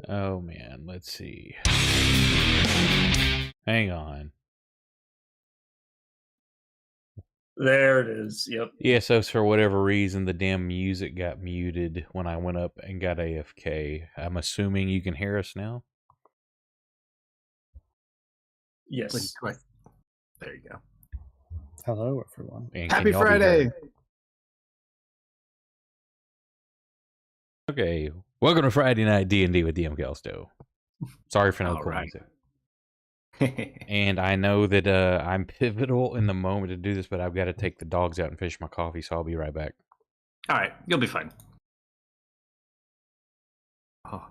Oh man, let's see. Hang on. There it is. Yep. Yeah, so for whatever reason, the damn music got muted when I went up and got AFK. I'm assuming you can hear us now? Yes. There you go. Hello, everyone. And Happy Friday! Okay, welcome to Friday Night D&D with DM Kalsto. Sorry for no cool music. And I know that I'm pivotal in the moment to do this, but I've got to take the dogs out and finish my coffee, so I'll be right back. All right, you'll be fine. Oh,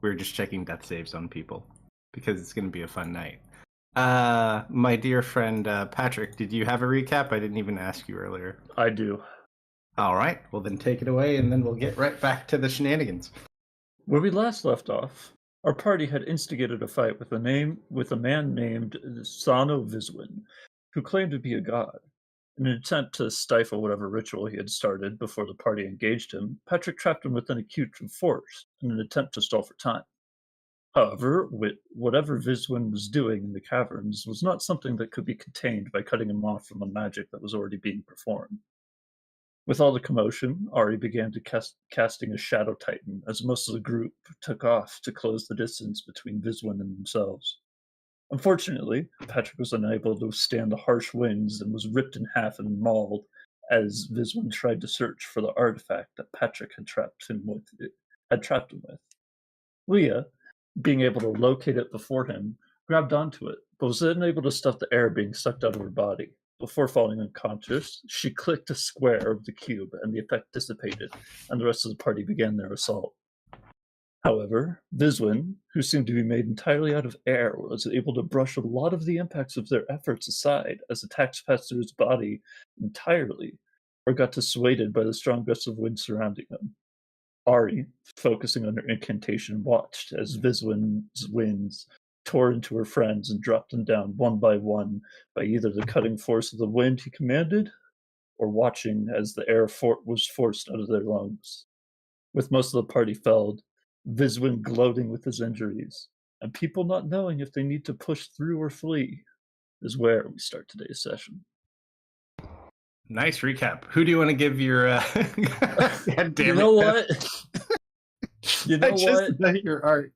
we're just checking death saves on people because it's going to be a fun night. My dear friend Patrick, did you have a recap? I didn't even ask you earlier. I do. All right, well then take it away, and then we'll get right back to the shenanigans. Where we last left off, our party had instigated a fight with a man named Sano Viswin, who claimed to be a god. In an attempt to stifle whatever ritual he had started before the party engaged him, Patrick trapped him within a cube of force in an attempt to stall for time. However, whatever Viswin was doing in the caverns was not something that could be contained by cutting him off from the magic that was already being performed. With all the commotion, Ari began to casting a Shadow Titan as most of the group took off to close the distance between Viswin and themselves. Unfortunately, Patrick was unable to withstand the harsh winds and was ripped in half and mauled as Viswin tried to search for the artifact that Patrick had trapped him with. Leah, being able to locate it before him, grabbed onto it, but was unable to stop the air being sucked out of her body. Before falling unconscious, she clicked a square of the cube, and the effect dissipated, and the rest of the party began their assault. However, Viswin, who seemed to be made entirely out of air, was able to brush a lot of the impacts of their efforts aside as attacks passed through his body entirely, or got dissuaded by the strong gusts of wind surrounding him. Ari, focusing on her incantation, watched as Viswin's winds tore into her friends and dropped them down one by one by either the cutting force of the wind he commanded, or watching as the air was forced out of their lungs. With most of the party felled, Viswin gloating with his injuries, and people not knowing if they need to push through or flee, is where we start today's session. Nice recap. Who do you want to give your? God damn you know what? You know I just what? know your art.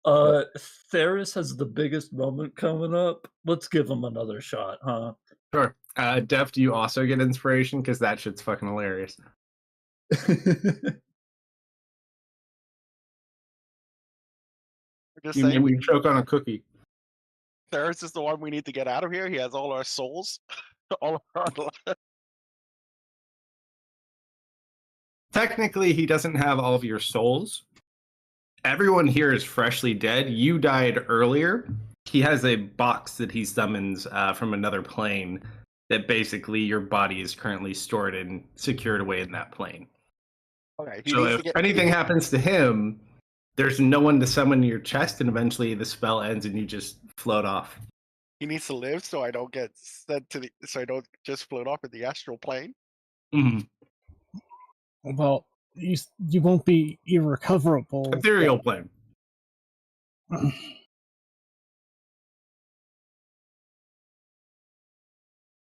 Theris has the biggest moment coming up. Let's give him another shot, huh? Sure. Dev, do you also get inspiration? Because that shit's fucking hilarious. Just you saying, we choke on a cookie. Theris is the one we need to get out of here. He has all our souls. all our Technically, he doesn't have all of your souls. Everyone here is freshly dead. You died earlier. He has a box that he summons from another plane that basically your body is currently stored and secured away in that plane. Okay. So if anything happens to him, there's no one to summon your chest, and eventually the spell ends and you just float off. He needs to live so I don't get sent to so I don't just float off in the astral plane. Mm-hmm. Well, you won't be irrecoverable. Ethereal plane. All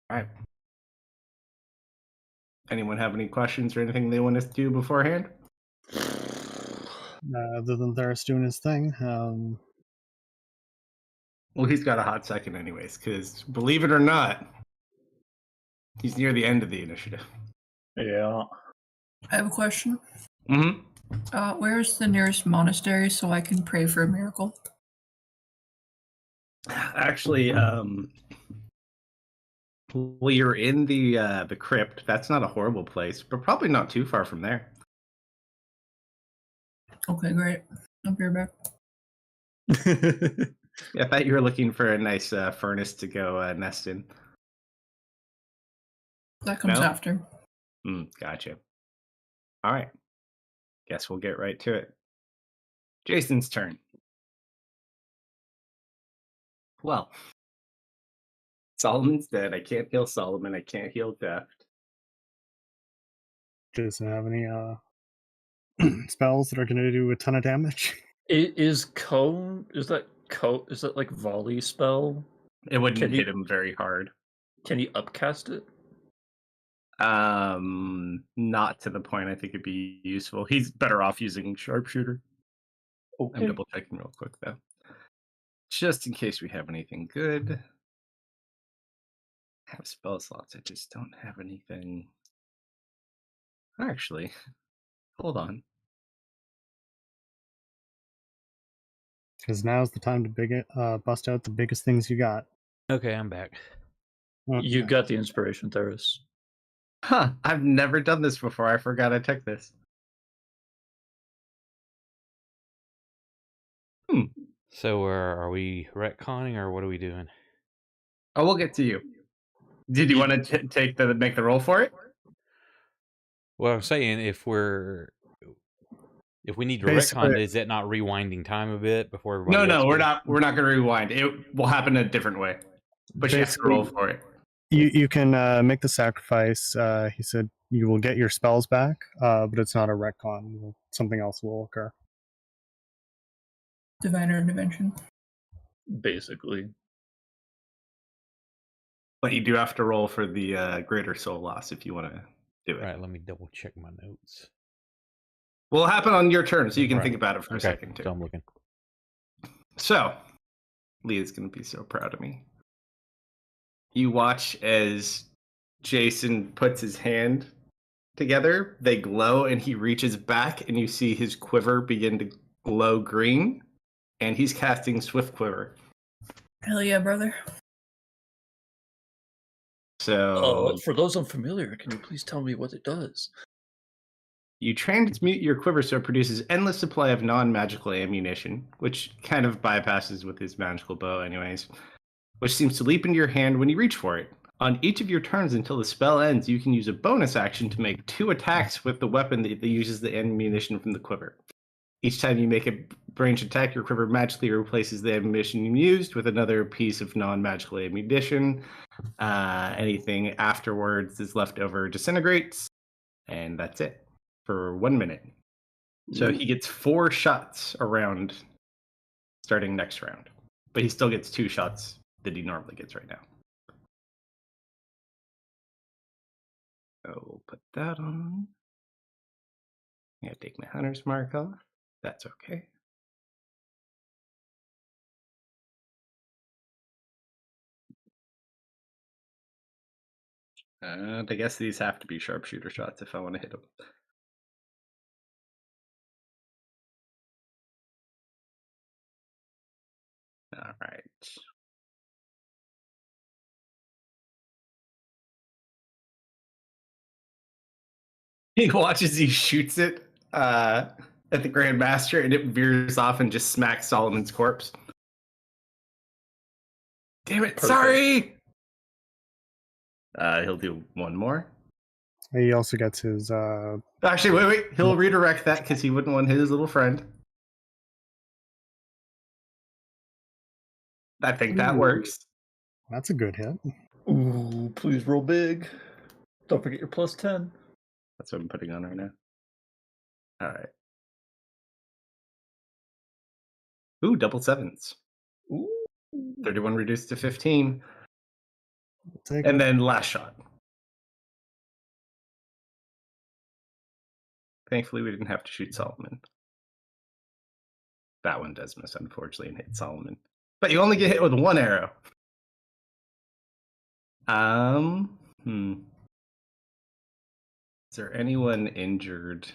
right. Anyone have any questions or anything they want us to do beforehand? Other than Theris doing his thing. Well, he's got a hot second anyways, because believe it or not, he's near the end of the initiative. Yeah. I have a question. Mm-hmm. Where's the nearest monastery so I can pray for a miracle? Actually, well, you're in the crypt. That's not a horrible place, but probably not too far from there. Okay, great. I'll be right back. Yeah, I thought you were looking for a nice furnace to go nest in. That comes after. Gotcha. All right. Guess we'll get right to it. Jason's turn. Well, Solomon's dead. I can't heal Solomon. I can't heal Theft. Jason, have any spells that are going to do a ton of damage. Is that like volley spell? It wouldn't Can hit you- him very hard. Can you upcast it? Not to the point I think it'd be useful. He's better off using sharpshooter. I'm Okay. double checking real quick though. Just in case we have anything good. I have spell slots, I just don't have anything. Actually, hold on. Because now's the time to bust out the biggest things you got. Okay, I'm back. You got the inspiration, Theris. Huh, I've never done this before. I forgot I took this. So are we retconning or what are we doing? Oh, we'll get to you. Did you want to make the roll for it? Well, I'm saying if we need to Basically- retcon, is that not rewinding time a bit before everybody? No, else we're goes? not. We're not going to rewind. It will happen a different way. But you have to roll for it. You can make the sacrifice. He said you will get your spells back, but it's not a retcon. Something else will occur. Divine intervention. Basically. But you do have to roll for the greater soul loss if you want to do it. All right, let me double check my notes. Will happen on your turn, so you can Right. think about it for a second too. So I'm looking. So, Leah's going to be so proud of me. You watch as Jason puts his hand together. They glow, and he reaches back, and you see his quiver begin to glow green, and he's casting Swift Quiver. Hell yeah, brother. So, For those unfamiliar, can you please tell me what it does? you transmute your quiver so it produces endless supply of non-magical ammunition, which kind of bypasses with his magical bow anyways, which seems to leap into your hand when you reach for it. On each of your turns until the spell ends, you can use a bonus action to make 2 attacks with the weapon that uses the ammunition from the quiver. Each time you make a ranged attack, your quiver magically replaces the ammunition you used with another piece of non-magical ammunition. Anything afterwards is left over disintegrates, and that's it for 1 minute. So he gets 4 shots around starting next round, but he still gets 2 shots that he normally gets right now. So we'll put that on. I'm gonna take my hunter's mark off. That's okay. And I guess these have to be sharpshooter shots if I want to hit them. All right. He watches, he shoots it at the Grandmaster, and it veers off and just smacks Solomon's corpse. Damn it, Perfect. sorry! He'll do 1 more. He also gets his. Actually, wait. He'll redirect that because he wouldn't want his little friend. I think that Ooh. works. That's a good hit. Ooh, please roll big. Don't forget your plus 10. That's what I'm putting on right now. All right. Ooh, double 7s. Ooh. 31 reduced to 15. Take And it. then last shot. Thankfully, we didn't have to shoot Solomon. That one does miss, unfortunately, and hit Solomon. But you only get hit with 1 arrow. Is there anyone injured? Let's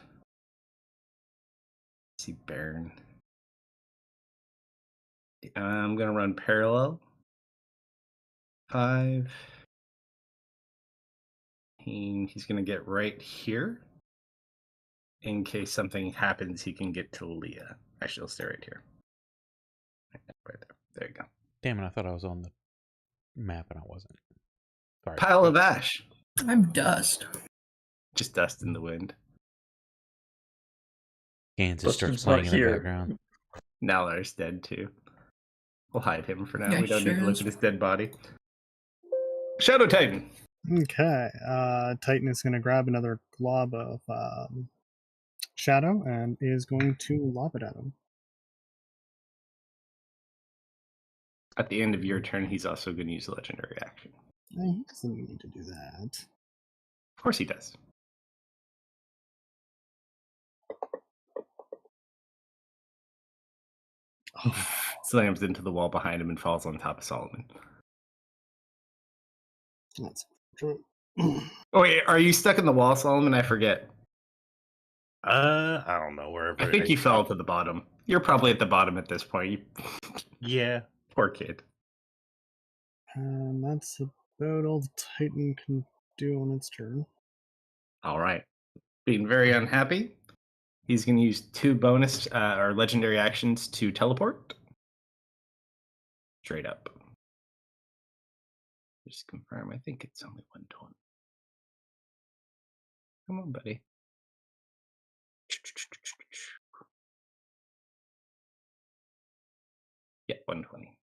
see, Baron. I'm gonna run parallel. 5. He's gonna get right here. In case something happens, he can get to Leah. Actually, I'll stay right here. Right there. There you go. Damn it! I thought I was on the map and I wasn't. Sorry. Pile of ash. I'm dust. Just dust in the wind. Kansas starts Dustin's playing not in the here. background. Nalaar's dead too. We'll hide him for now. Yeah, We don't he need to sure look is. at his dead body. Shadow Titan. Okay. Titan is going to grab another glob of shadow and is going to lob it at him. At the end of your turn, he's also going to use a legendary action. He doesn't need to do that. Of course he does. Slams into the wall behind him and falls on top of Solomon. That's true. Oh, wait, are you stuck in the wall, Solomon? I forget. I don't know wherever. I think you fell to the bottom. You're probably at the bottom at this point. Yeah. Poor kid. And that's about all the Titan can do on its turn. All right. Being very unhappy, he's going to use 2 bonus or legendary actions to teleport. Straight up. Just confirm. I think it's only 120. Come on, buddy. Yeah, 120.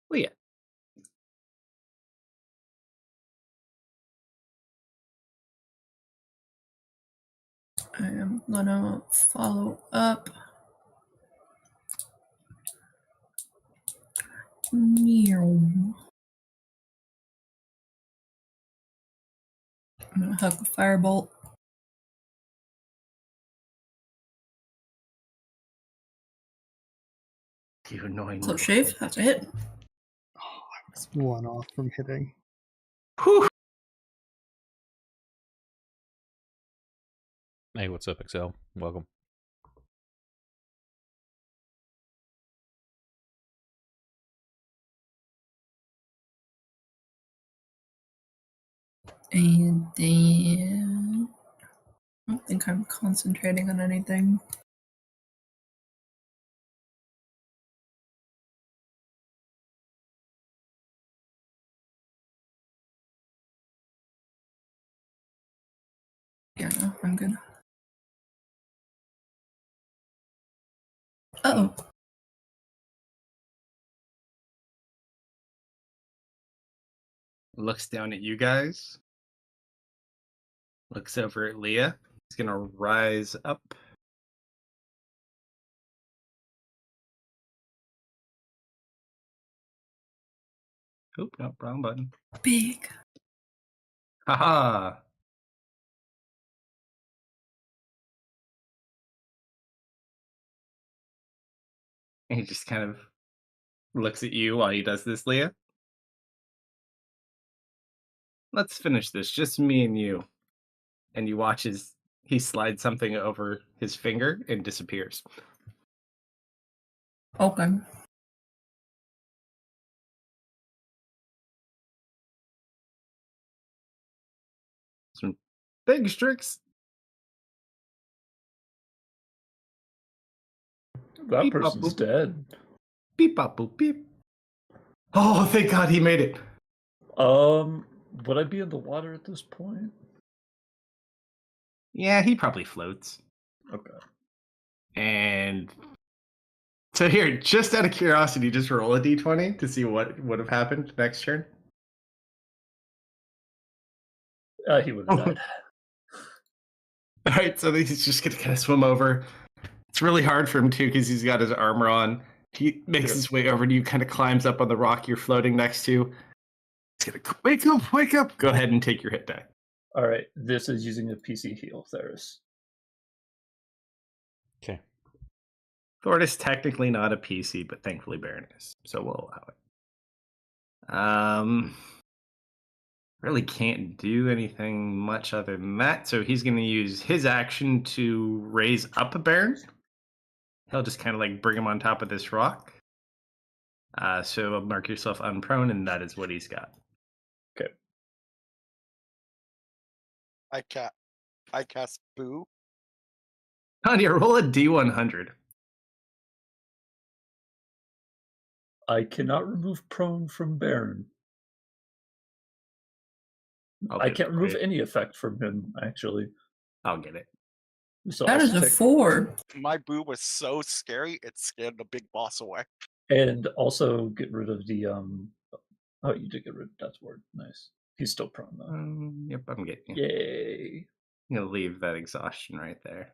Well, yeah. I am gonna follow up. I'm gonna huck a firebolt. You annoying. Close shave. That's a hit. Oh, I was 1 off from hitting. Whew. Hey, what's up, Excel? Welcome. And then I don't think I'm concentrating on anything. Yeah, no, I'm good. Uh-oh. Looks down at you guys. Looks over at Leah. He's going to rise up. Oop, no, wrong button. Big. Haha. And he just kind of looks at you while he does this, Leah. Let's finish this, just me and you. And you watch as he slides something over his finger and disappears. Okay. Some big tricks. That Beep, person's boop. dead. Beep, bop, boop, beep. Oh, thank God he made it. Would I be in the water at this point? Yeah, he probably floats. Okay. And so here, just out of curiosity, just roll a d20 to see what would have happened next turn. He would have died. All right, so he's just going to kind of swim over. It's really hard for him, too, because he's got his armor on. He makes his way over to you, kind of climbs up on the rock you're floating next to. He's going to wake up, wake up. Go ahead and take your hit die. All right, this is using a PC heal, Theris. Okay. Thord is technically not a PC, but thankfully Baron is, so we'll allow it. Really can't do anything much other than that, so he's going to use his action to raise up a Baron. He'll just kind of like bring him on top of this rock. So mark yourself unprone, and that is what he's got. Okay. I cast Boo. Tanya, roll a D100. I cannot remove prone from Baron. I can't remove any effect from him, actually. I'll get it. So That is a 4. My Boo was so scary, it scared the big boss away. And also get rid of the Oh, you did get rid of Death Ward. Nice. He's still prone though. Yep, I'm getting. Yay! I'm gonna leave that exhaustion right there.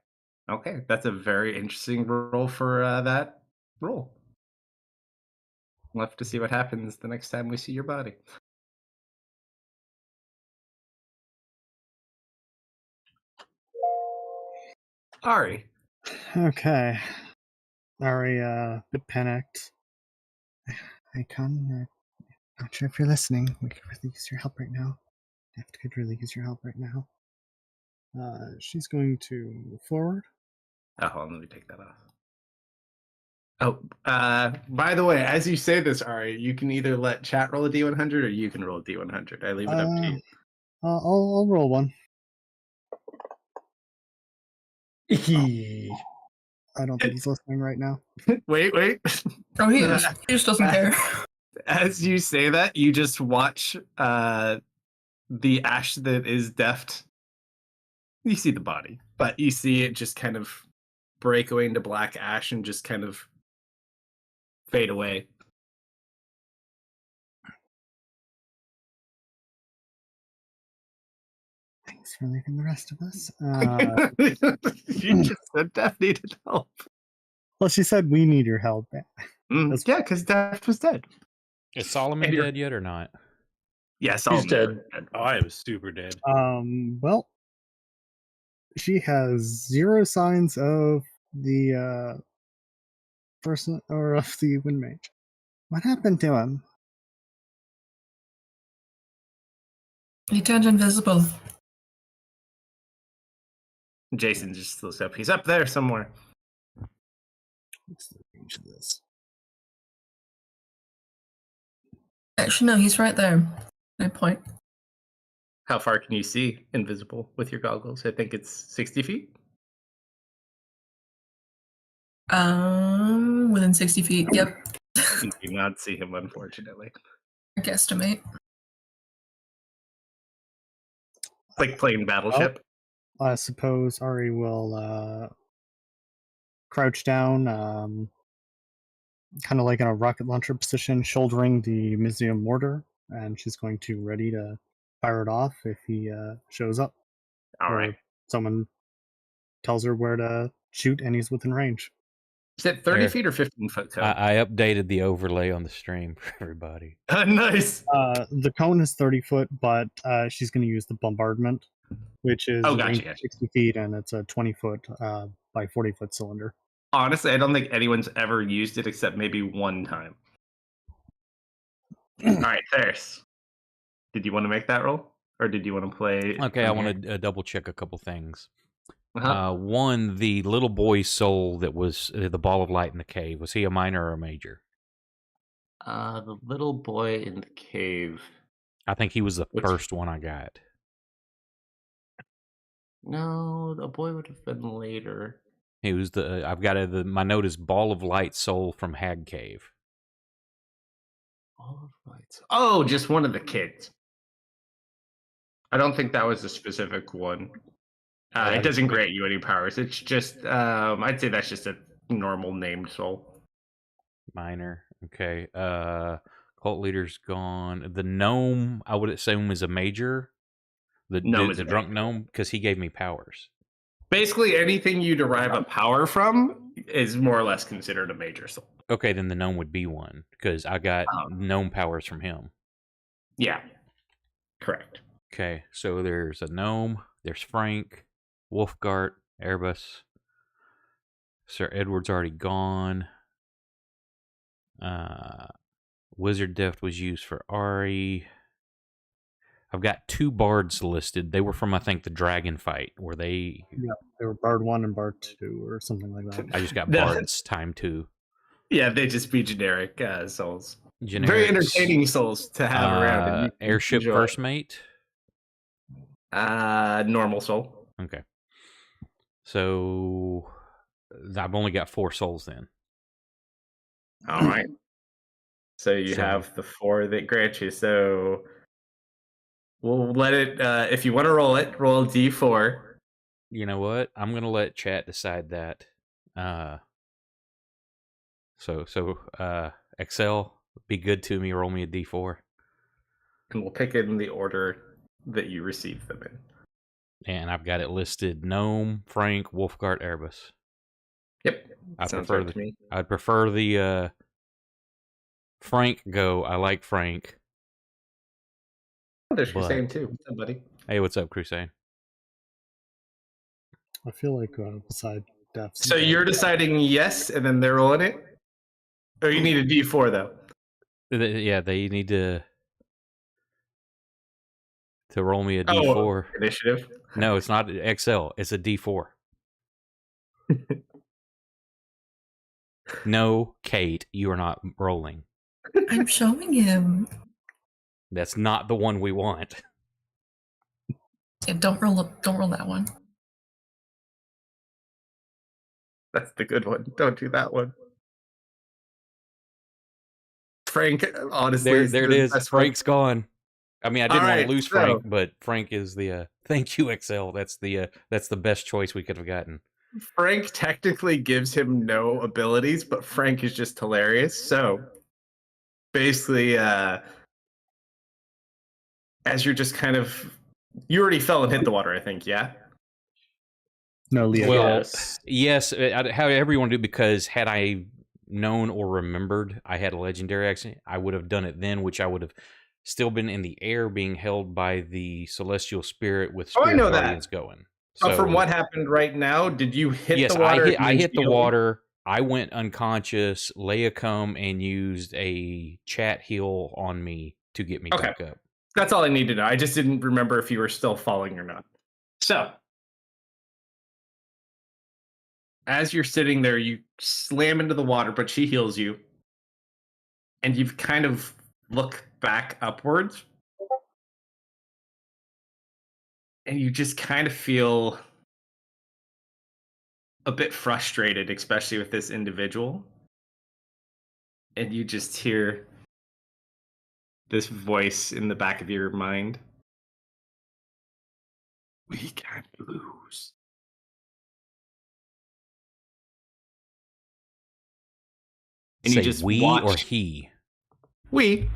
Okay, that's a very interesting roll for that roll. We'll have to see what happens the next time we see your body. Ari. Okay. Ari, bit panicked. Hey, Con, not sure if you're listening. We could really use your help right now. Could really use your help right now. She's going to move forward. Oh, hold on, let me take that off. Oh, by the way, as you say this, Ari, you can either let chat roll a D100 or you can roll a D100. I leave it up to you. I'll roll one. I don't think he's listening right now. Wait. Oh, he is. He just doesn't care. As you say that, you just watch the ash that is deft. You see the body, but you see it just kind of break away into black ash and just kind of fade away. Thanks for leaving the rest of us. She just said Deft needed help. Well, she said we need your help. Yeah, because Deft was dead. Is Solomon dead yet or not? Yes, He's dead. Oh, I was super dead. Well, she has 0 signs of the person or of the wind mage. What happened to him? He turned invisible. Jason just looks up. He's up there somewhere. What's the range of this? Actually, no, he's right there. No point. How far can you see invisible with your goggles? I think it's 60 feet. Within 60 feet. Yep. You do not see him, unfortunately. I guesstimate. It's like playing Battleship. I suppose Ari will crouch down, kind of like in a rocket launcher position, shouldering the Mysium mortar, and she's going to ready to fire it off if he shows up. All right. Someone tells her where to shoot, and he's within range. Is it 30 There. feet or 15 foot cone? I updated the overlay on the stream for everybody. Nice. The cone is 30 foot, but she's going to use the bombardment, which is range 60 feet, and it's a 20 foot by 40 foot cylinder. Honestly, I don't think anyone's ever used it except maybe one time. All right, Theris. Did you want to make that roll? Or did you want to play? Okay, I want to double check a couple things. Uh-huh. One, the little boy's soul that was the ball of light in the cave. Was he a minor or a major? The little boy in the cave. I think he was the first one I got. No, the boy would have been later. He was I've got my note is ball of light soul from Hag Cave. Ball of light. Oh, just one of the kids. I don't think that was a specific one. It doesn't grant you any powers. It's just, I'd say that's just a normal named soul. Minor. Okay. Cult leader's gone. The gnome, I would assume, is a major. The drunk gnome, because he gave me powers. Basically, anything you derive a power from is more or less considered a major soul. Okay, then the gnome would be one, because I got gnome powers from him. Yeah. Correct. Okay, so there's a gnome, there's Frank, Wolfgart, Airbus. Sir Edward's already gone. Wizard Deft was used for Ari. I've got 2 bards listed. They were from, I think, the dragon fight. Were they? Yeah, they were Bard 1 and Bard 2 or something like that. I just got bards time 2. Yeah, they just be generic souls. Generics. Very entertaining souls to have around. Airship enjoy. first mate? Normal soul. Okay. So I've only got 4 souls then. All right. So you have the 4 that grant you. So we'll let it, if you want to roll it, roll a D4. You know what? I'm going to let chat decide that. So Excel, be good to me, roll me a D4. and we'll pick it in the order that you receive them in. And I've got it listed: Gnome, Frank, Wolfgart, Erebus. Yep, I sounds prefer right to me. I'd prefer the Frank go. I like Frank. Oh, there's But- Crusade too. What's up, buddy? Hey, what's up, Crusade? I feel like beside Deaths. So you're deciding yes, and then they're rolling it? Or you need a D4, though? Yeah, they need to roll me a D4. Initiative. No, it's not XL. It's a D4. No, Kate, you are not rolling. I'm showing him. That's not the one we want. Yeah, don't roll that one. That's the good one. Don't do that one. Frank, honestly, There it is. Frank's gone. I mean, I didn't want to lose Frank, so- but Frank is the thank you, XL. That's the best choice we could have gotten. Frank technically gives him no abilities, but Frank is just hilarious. So basically, as you're just kind of, you already fell and hit the water, I think, yeah? No, Leah. Well, Yes. yes, however you want to do, because had I known or remembered I had a legendary accent, I would have done it then, which I would have still been in the air being held by the celestial spirit with Oh, I spirit know that. guardians going. So from what happened right now, did you hit yes, the water? I hit the shield? water. I went unconscious. Leia come and used a chat heal on me to get me Okay. back up. That's all I need to know. I just didn't remember if you were still falling or not. So, as you're sitting there, you slam into the water, but she heals you. And you've kind of look back upwards. And you just kind of feel a bit frustrated, especially with this individual. And you just hear this voice in the back of your mind. We can't lose. And Say you just we watch. or he. We.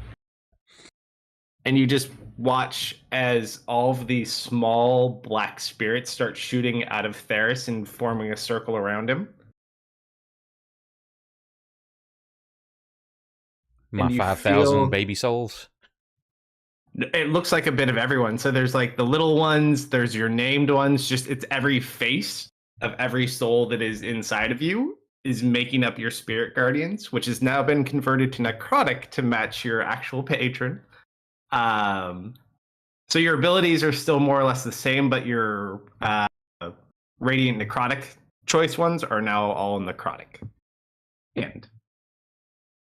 And you just watch as all of these small black spirits start shooting out of Theris and forming a circle around him. My And you 5,000 feel- baby souls. It looks like a bit of everyone. So there's like the little ones, there's your named ones, just it's every face of every soul that is inside of you is making up your spirit guardians, which has now been converted to necrotic to match your actual patron. So your abilities are still more or less the same, but your radiant necrotic choice ones are now all necrotic. And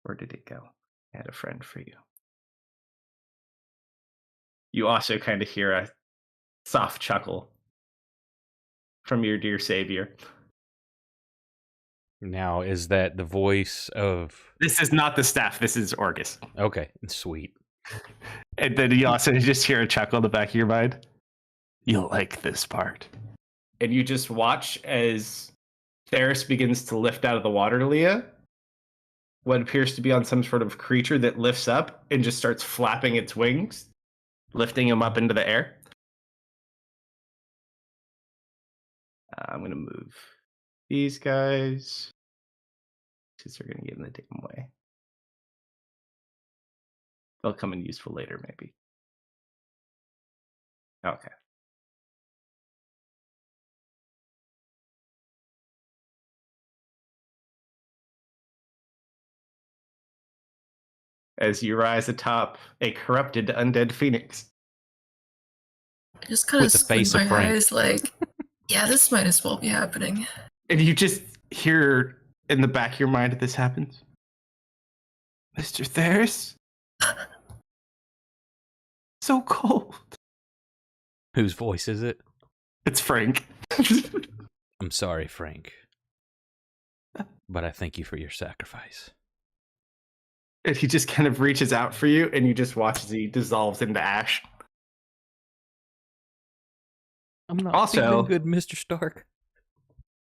where did it go? I had a friend for you. You also kind of hear a soft chuckle from your dear savior. Now, is that the voice of... This is not the staff. This is Orgus. Okay, sweet. And then you also just hear a chuckle in the back of your mind. You'll like this part. And you just watch as Theris begins to lift out of the water, Leah. What appears to be on some sort of creature that lifts up and just starts flapping its wings, lifting him up into the air. I'm going to move these guys because they're going to get in the damn way. They'll come in useful later, maybe. Okay. As you rise atop a corrupted undead phoenix. I just kind of With the face squint of my Frank. eyes like, yeah, this might as well be happening. And you just hear in the back of your mind that this happens. Mr. Theris? So cold. Whose voice is it? It's Frank. I'm sorry, Frank. But I thank you for your sacrifice. And he just kind of reaches out for you, and you just watch as he dissolves into ash. I'm not Also- feeling good, Mr. Stark.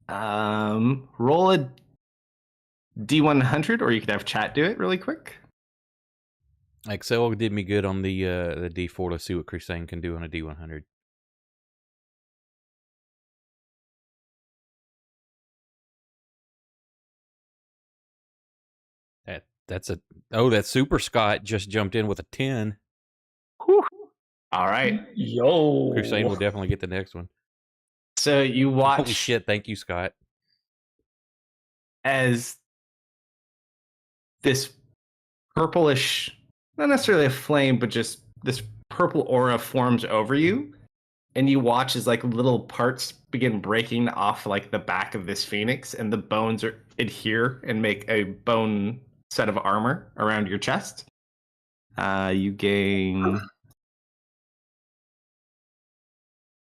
Roll a D100, or you could have chat do it really quick. Excel did me good on the D4. Let's see what Crusade can do on a D100. That Super Scott just jumped in with a 10. Whew. All right. Yo. Crusade will definitely get the next one. So you watch. Holy shit! Thank you, Scott. As this purplish, not necessarily a flame, but just this purple aura forms over you, and you watch as like little parts begin breaking off like the back of this phoenix, and the bones adhere and make a bone set of armor around your chest. You gain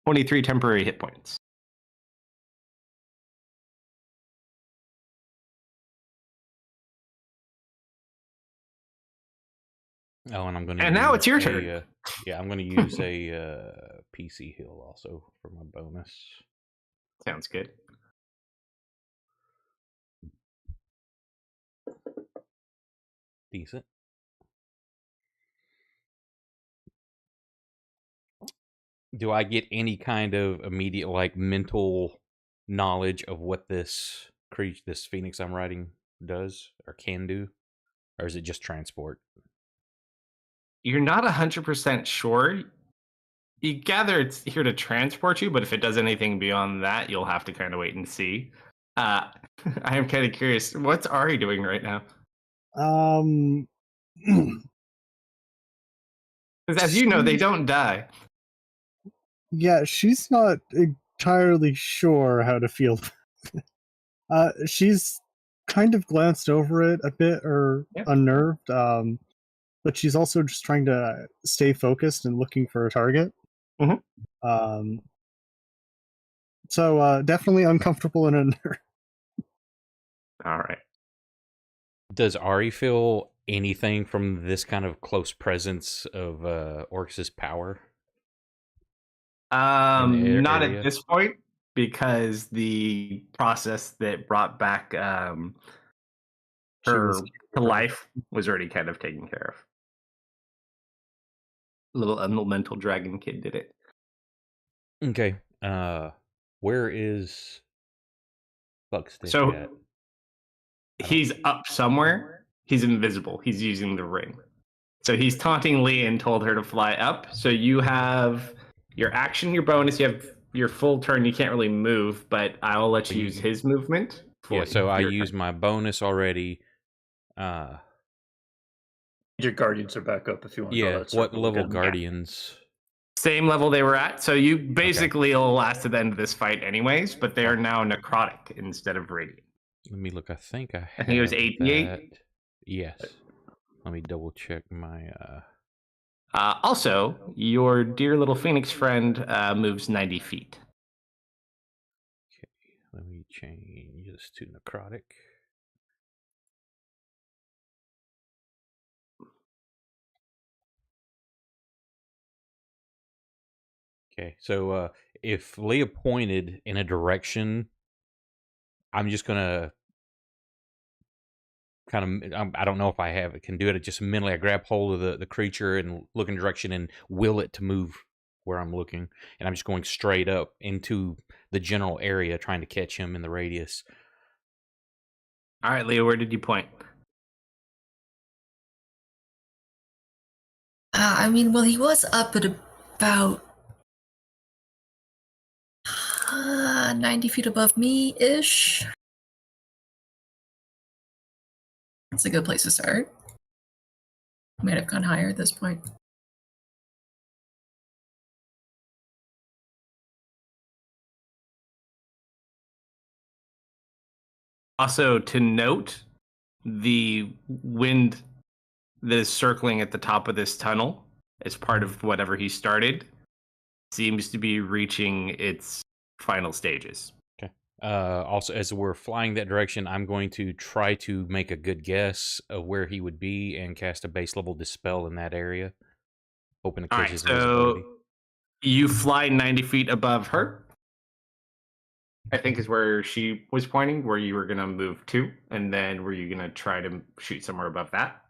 23 temporary hit points. Oh, and I'm going to. And now it's your turn. Yeah, I'm going to use a PC heal also for my bonus. Sounds good. Decent. Do I get any kind of immediate, like, mental knowledge of what this phoenix I'm riding does or can do, or is it just transport? You're not 100% sure. You gather it's here to transport you, but if it does anything beyond that, you'll have to kind of wait and see. I am kind of curious. What's Ari doing right now? Because as you know, they don't die. Yeah, she's not entirely sure how to feel. She's kind of glanced over it a bit or unnerved, but she's also just trying to stay focused and looking for a target. Mm-hmm. So definitely uncomfortable and unnerved. All right. Does Ari feel anything from this kind of close presence of Orcus's power? Not at this point, because the process that brought back her to life was already kind of taken care of. Little elemental dragon kid did it. Okay. Where is Buckstick So at? he's up somewhere. He's invisible. He's using the ring. So he's taunting Lee and told her to fly up. So you have your action, your bonus, you have your full turn. You can't really move, but I'll let you use his movement. Yeah, so I used my bonus already. Your guardians are back up if you want to go that what level again. guardians? Same level they were at. So you basically will last to the end of this fight anyways, but they are now necrotic instead of radiant. Let me look. I think I think it was 88. Yes. Let me double check my also, your dear little phoenix friend moves 90 feet. Okay, let me change this to necrotic. Okay, so if Leah pointed in a direction, I'm just gonna kind of, I don't know if I can do it. Just mentally, I grab hold of the creature and look in direction and will it to move where I'm looking, and I'm just going straight up into the general area, trying to catch him in the radius. All right, Leah, where did you point? I mean, well, he was up at about 90 feet above me-ish. That's a good place to start. Might have gone higher at this point. Also, to note, the wind that is circling at the top of this tunnel as part of whatever he started seems to be reaching its final stages. Okay. Also, as we're flying that direction, I'm going to try to make a good guess of where he would be and cast a base level dispel in that area, hoping to catch his visibility. You fly 90 feet above her, I think is where she was pointing, where you were going to move to, and then were you going to try to shoot somewhere above that?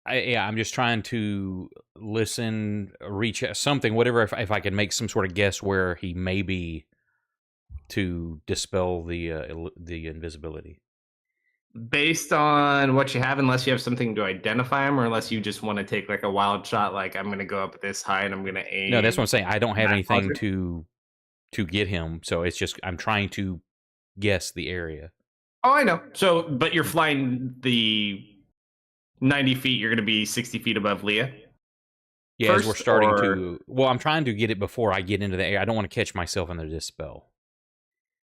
I'm just trying to listen, reach out, something, whatever. If I can make some sort of guess where he may be to dispel the invisibility. Based on what you have, unless you have something to identify him, or unless you just want to take like a wild shot, like I'm going to go up this high and I'm going to aim. No, that's what I'm saying. I don't have that anything closer. to get him, so it's just I'm trying to guess the area. Oh, I know. So, but you're flying the 90 feet. You're going to be 60 feet above Leah. Yeah, as we're First, starting or- to. Well, I'm trying to get it before I get into the air. I don't want to catch myself in the dispel.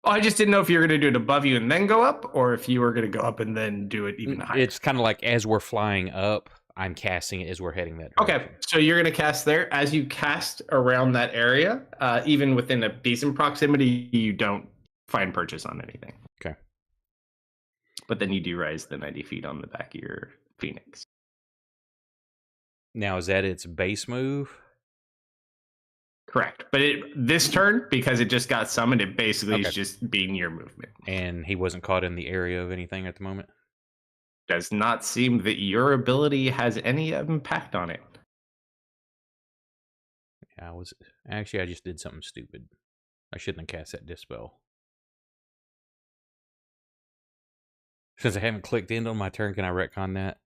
Oh, I just didn't know if you were going to do it above you and then go up, or if you were going to go up and then do it even higher. It's kind of like as we're flying up, I'm casting it as we're heading that direction. Okay, so you're going to cast there. As you cast around that area, even within a decent proximity, you don't find purchase on anything. Okay. But then you do rise the 90 feet on the back of your Phoenix. Now, is that its base move? Correct. But this turn, because it just got summoned, it basically Okay. is just being your movement. And he wasn't caught in the area of anything at the moment? Does not seem that your ability has any impact on it. I just did something stupid. I shouldn't have cast that dispel. Since I haven't clicked in on my turn, can I retcon that?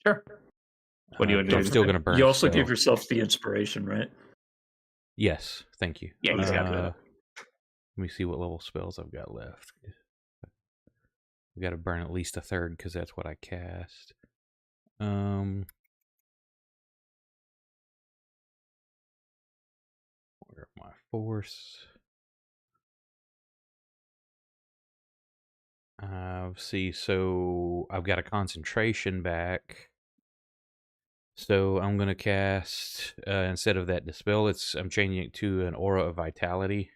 Sure. What do you want to I'm do? still going to burn. You also spell. give yourself the inspiration, right? Yes, thank you. Yeah, he's got that. Let me see what level spells I've got left. I've got to burn at least a third because that's what I cast. Where my force? See, so I've got a concentration back. So I'm gonna cast instead of that dispel, I'm changing it to an aura of vitality.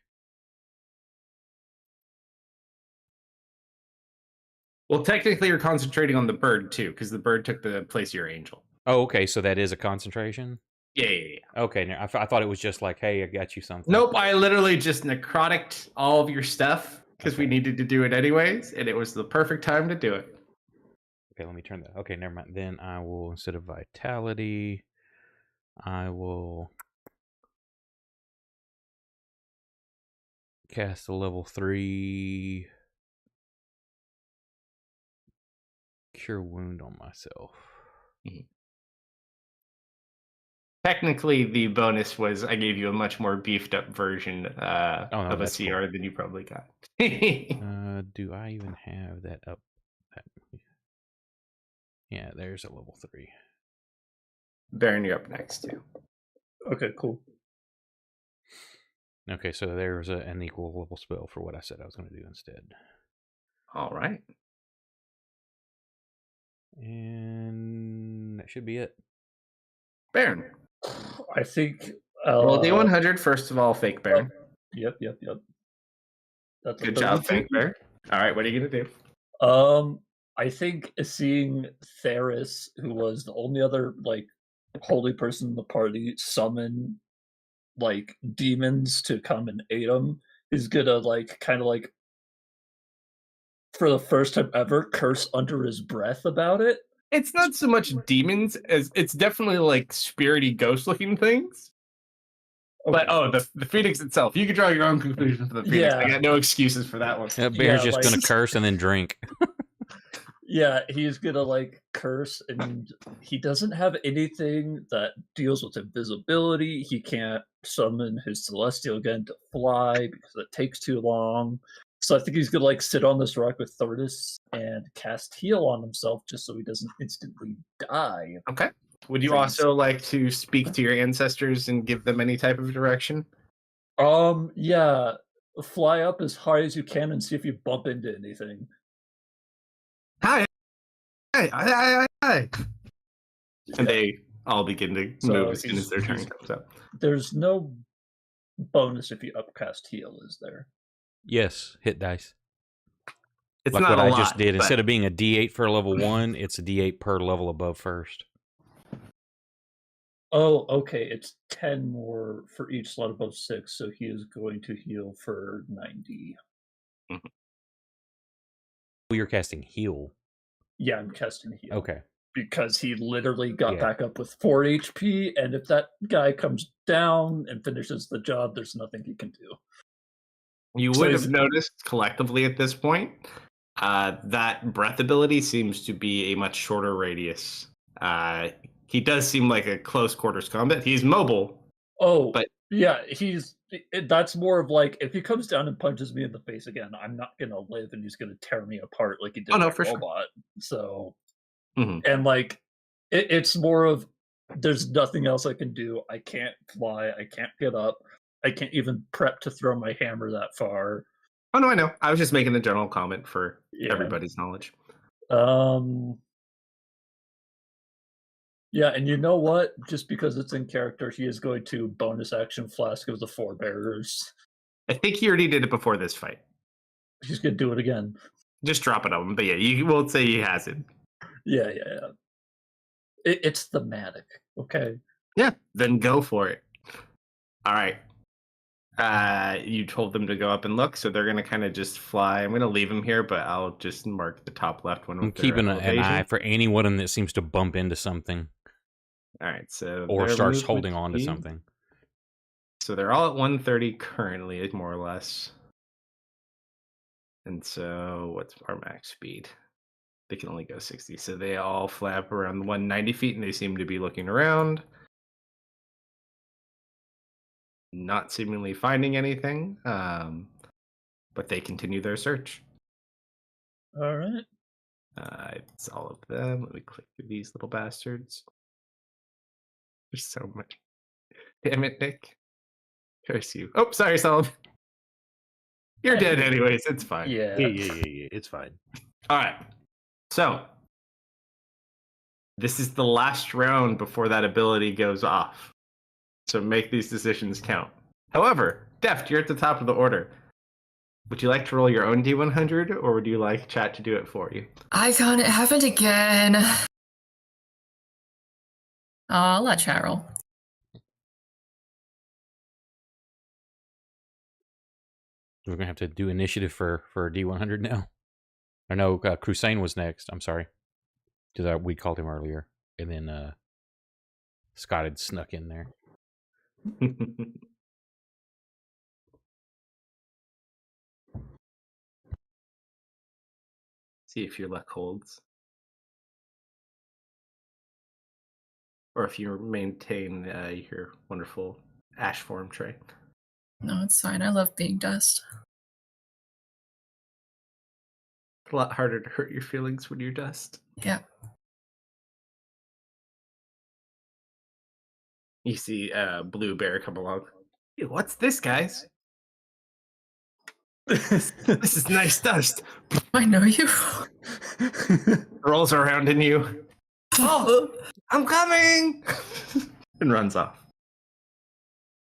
Well, technically, you're concentrating on the bird too, because the bird took the place of your angel. Oh, okay. So that is a concentration. Yeah. Okay, I thought it was just like, hey, I got you something. Nope, I literally just necroticed all of your stuff because we needed to do it anyways, and it was the perfect time to do it. Okay, let me turn that. Okay, never mind. Then I will, instead of vitality, I will cast a level 3 Cure Wound on myself. Technically, the bonus was I gave you a much more beefed up version of a that's CR cool. than you probably got. Do I even have that up? Yeah, there's a level 3. Baron, you're up next too. Okay, cool. Okay, so there's an equal level spell for what I said I was going to do instead. All right. And that should be it. Baron. I think. Roll D100 first of all, fake Baron. Yep. That's Good job, fake Baron. All right, what are you gonna do? I think seeing Theris, who was the only other like holy person in the party, summon like demons to come and aid him, is gonna like kind of like for the first time ever curse under his breath about it. It's not so much demons as it's definitely like spirity ghost looking things. But the Phoenix itself, you can draw your own conclusion for the Phoenix. Yeah. I got no excuses for that one. Bear's just going to curse and then drink. Yeah, he's gonna like curse, and he doesn't have anything that deals with invisibility. He can't summon his celestial again to fly because it takes too long. So I think he's gonna like sit on this rock with Thordis and cast heal on himself just so he doesn't instantly die. Okay. Would you also like to speak to your ancestors and give them any type of direction? Yeah. Fly up as high as you can and see if you bump into anything. Hi. And they all begin to move as soon as their turn comes up. There's no bonus if you upcast heal, is there? Yes, hit dice. It's like not what a I just lot, did. but- Instead of being a D8 for level 1, it's a D8 per level above first. Oh, okay. It's 10 more for each slot above 6, so he is going to heal for 90. You're casting heal. Yeah, I'm casting heal. Okay. because he literally got Yeah. back up with 4 HP, and if that guy comes down and finishes the job, there's nothing he can do. You So would he's- have noticed collectively at this point that breath ability seems to be a much shorter radius. He does seem like a close quarters combat. He's mobile. Oh, But- yeah, that's more of like, if he comes down and punches me in the face again, I'm not gonna live, and he's gonna tear me apart like he did Oh, no, that for sure. robot. So, Mhm. and like, it's more of, there's nothing else I can do. I can't fly. I can't get up. I can't even prep to throw my hammer that far. Oh no, I know. I was just making a general comment for Yeah. everybody's knowledge. Yeah, and you know what? Just because it's in character, he is going to bonus action Flask of the Forebearers. I think he already did it before this fight. He's gonna do it again. Just drop it on him. But yeah, you won't say he hasn't. Yeah. It's thematic, okay? Yeah, then go for it. All right. You told them to go up and look, so they're gonna kind of just fly. I'm gonna leave them here, but I'll just mark the top left one. I'm with their keeping an elevation. eye for anyone that seems to bump into something All right, so or their starts movement holding on to speed- something. So they're all at 130 currently, more or less. And so what's our max speed? They can only go 60. So they all flap around 190 feet and they seem to be looking around. Not seemingly finding anything. But they continue their search. All right. It's all of them. Let me click through these little bastards. There's so much. Damn it, Nick. Curse you. Oh, sorry, Solomon. You're dead anyways. It's fine. Yeah. Yeah. It's fine. All right. So, this is the last round before that ability goes off. So make these decisions count. However, Deft, you're at the top of the order. Would you like to roll your own D100, or would you like chat to do it for you? Icon, it happened again. I'll let chat roll. We're gonna have to do initiative for D100 now. I know Crusane was next. I'm sorry, because we called him earlier, and then Scott had snuck in there. See if your luck holds. Or if you maintain your wonderful ash form tray. No, it's fine. I love being dust. It's a lot harder to hurt your feelings when you're dust. Yeah. You see Blue Bear come along. Hey, what's this, guys? This is nice dust. I know you. Rolls around in you. Oh, I'm coming! And runs off.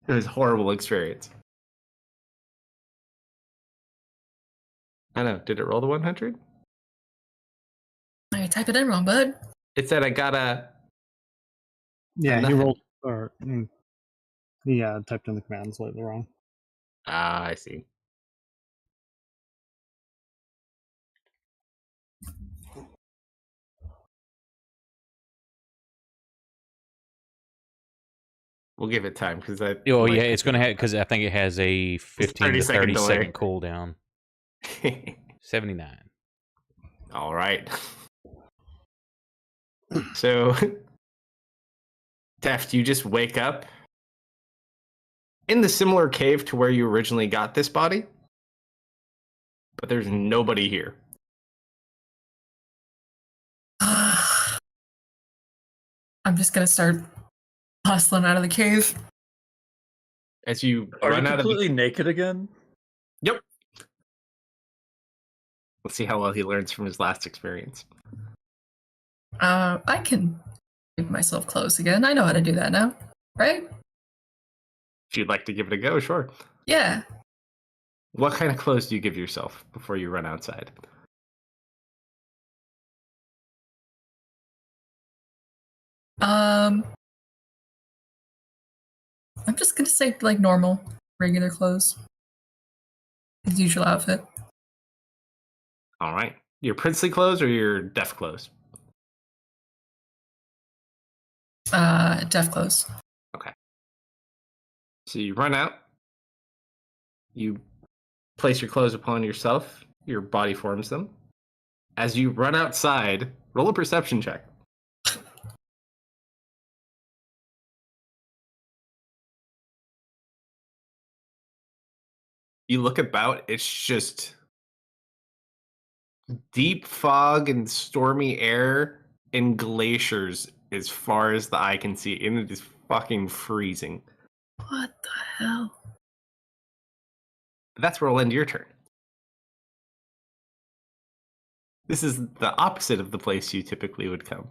It was a horrible experience. I know. Did it roll the 100? I type it in wrong, bud. It said I got a... Yeah, he Nothing. rolled, or he typed in the command slightly wrong. Ah, I see. We'll give it time because I. Oh yeah, it's gonna have, because I think it has a 15 to 30 delay. second cooldown. 79. All right. So, Deft, you just wake up in the similar cave to where you originally got this body, but there's nobody here. I'm just gonna start hustling out of the cave. As you Are you run out of completely the... naked again? Yep. Let's see how well he learns from his last experience. I can give myself clothes again. I know how to do that now, right? If you'd like to give it a go, sure. Yeah. What kind of clothes do you give yourself before you run outside? I'm just gonna say like normal, regular clothes. His usual outfit. All right. Your princely clothes or your deaf clothes? Death close. Okay. So you run out. You place your clothes upon yourself. Your body forms them. As you run outside, roll a perception check. You look about, it's just deep fog and stormy air and glaciers as far as the eye can see, and it is fucking freezing. What the hell? That's where we'll end your turn. This is the opposite of the place you typically would come.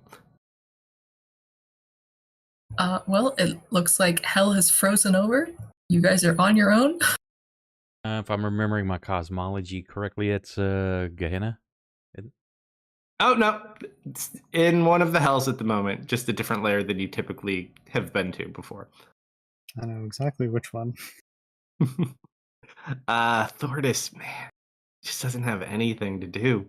Well, it looks like hell has frozen over. You guys are on your own. If I'm remembering my cosmology correctly, it's Gehenna. Oh, no. It's in one of the hells at the moment, just a different layer than you typically have been to before. I know exactly which one. Thordis, man, just doesn't have anything to do.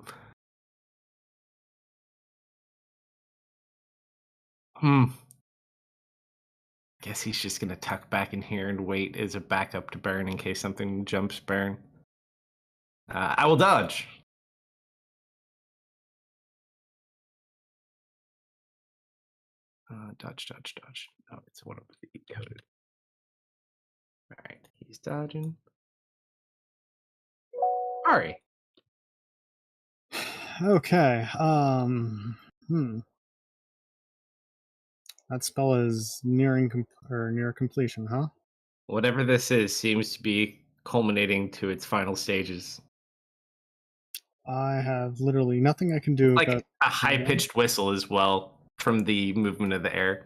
Guess he's just gonna tuck back in here and wait as a backup to burn in case something jumps burn. I will dodge. Dodge. Oh, it's one of the code. All right, he's dodging. Ari. Okay. That spell is near completion, huh? Whatever this is seems to be culminating to its final stages. I have literally nothing I can do Like about a high-pitched whistle as well from the movement of the air.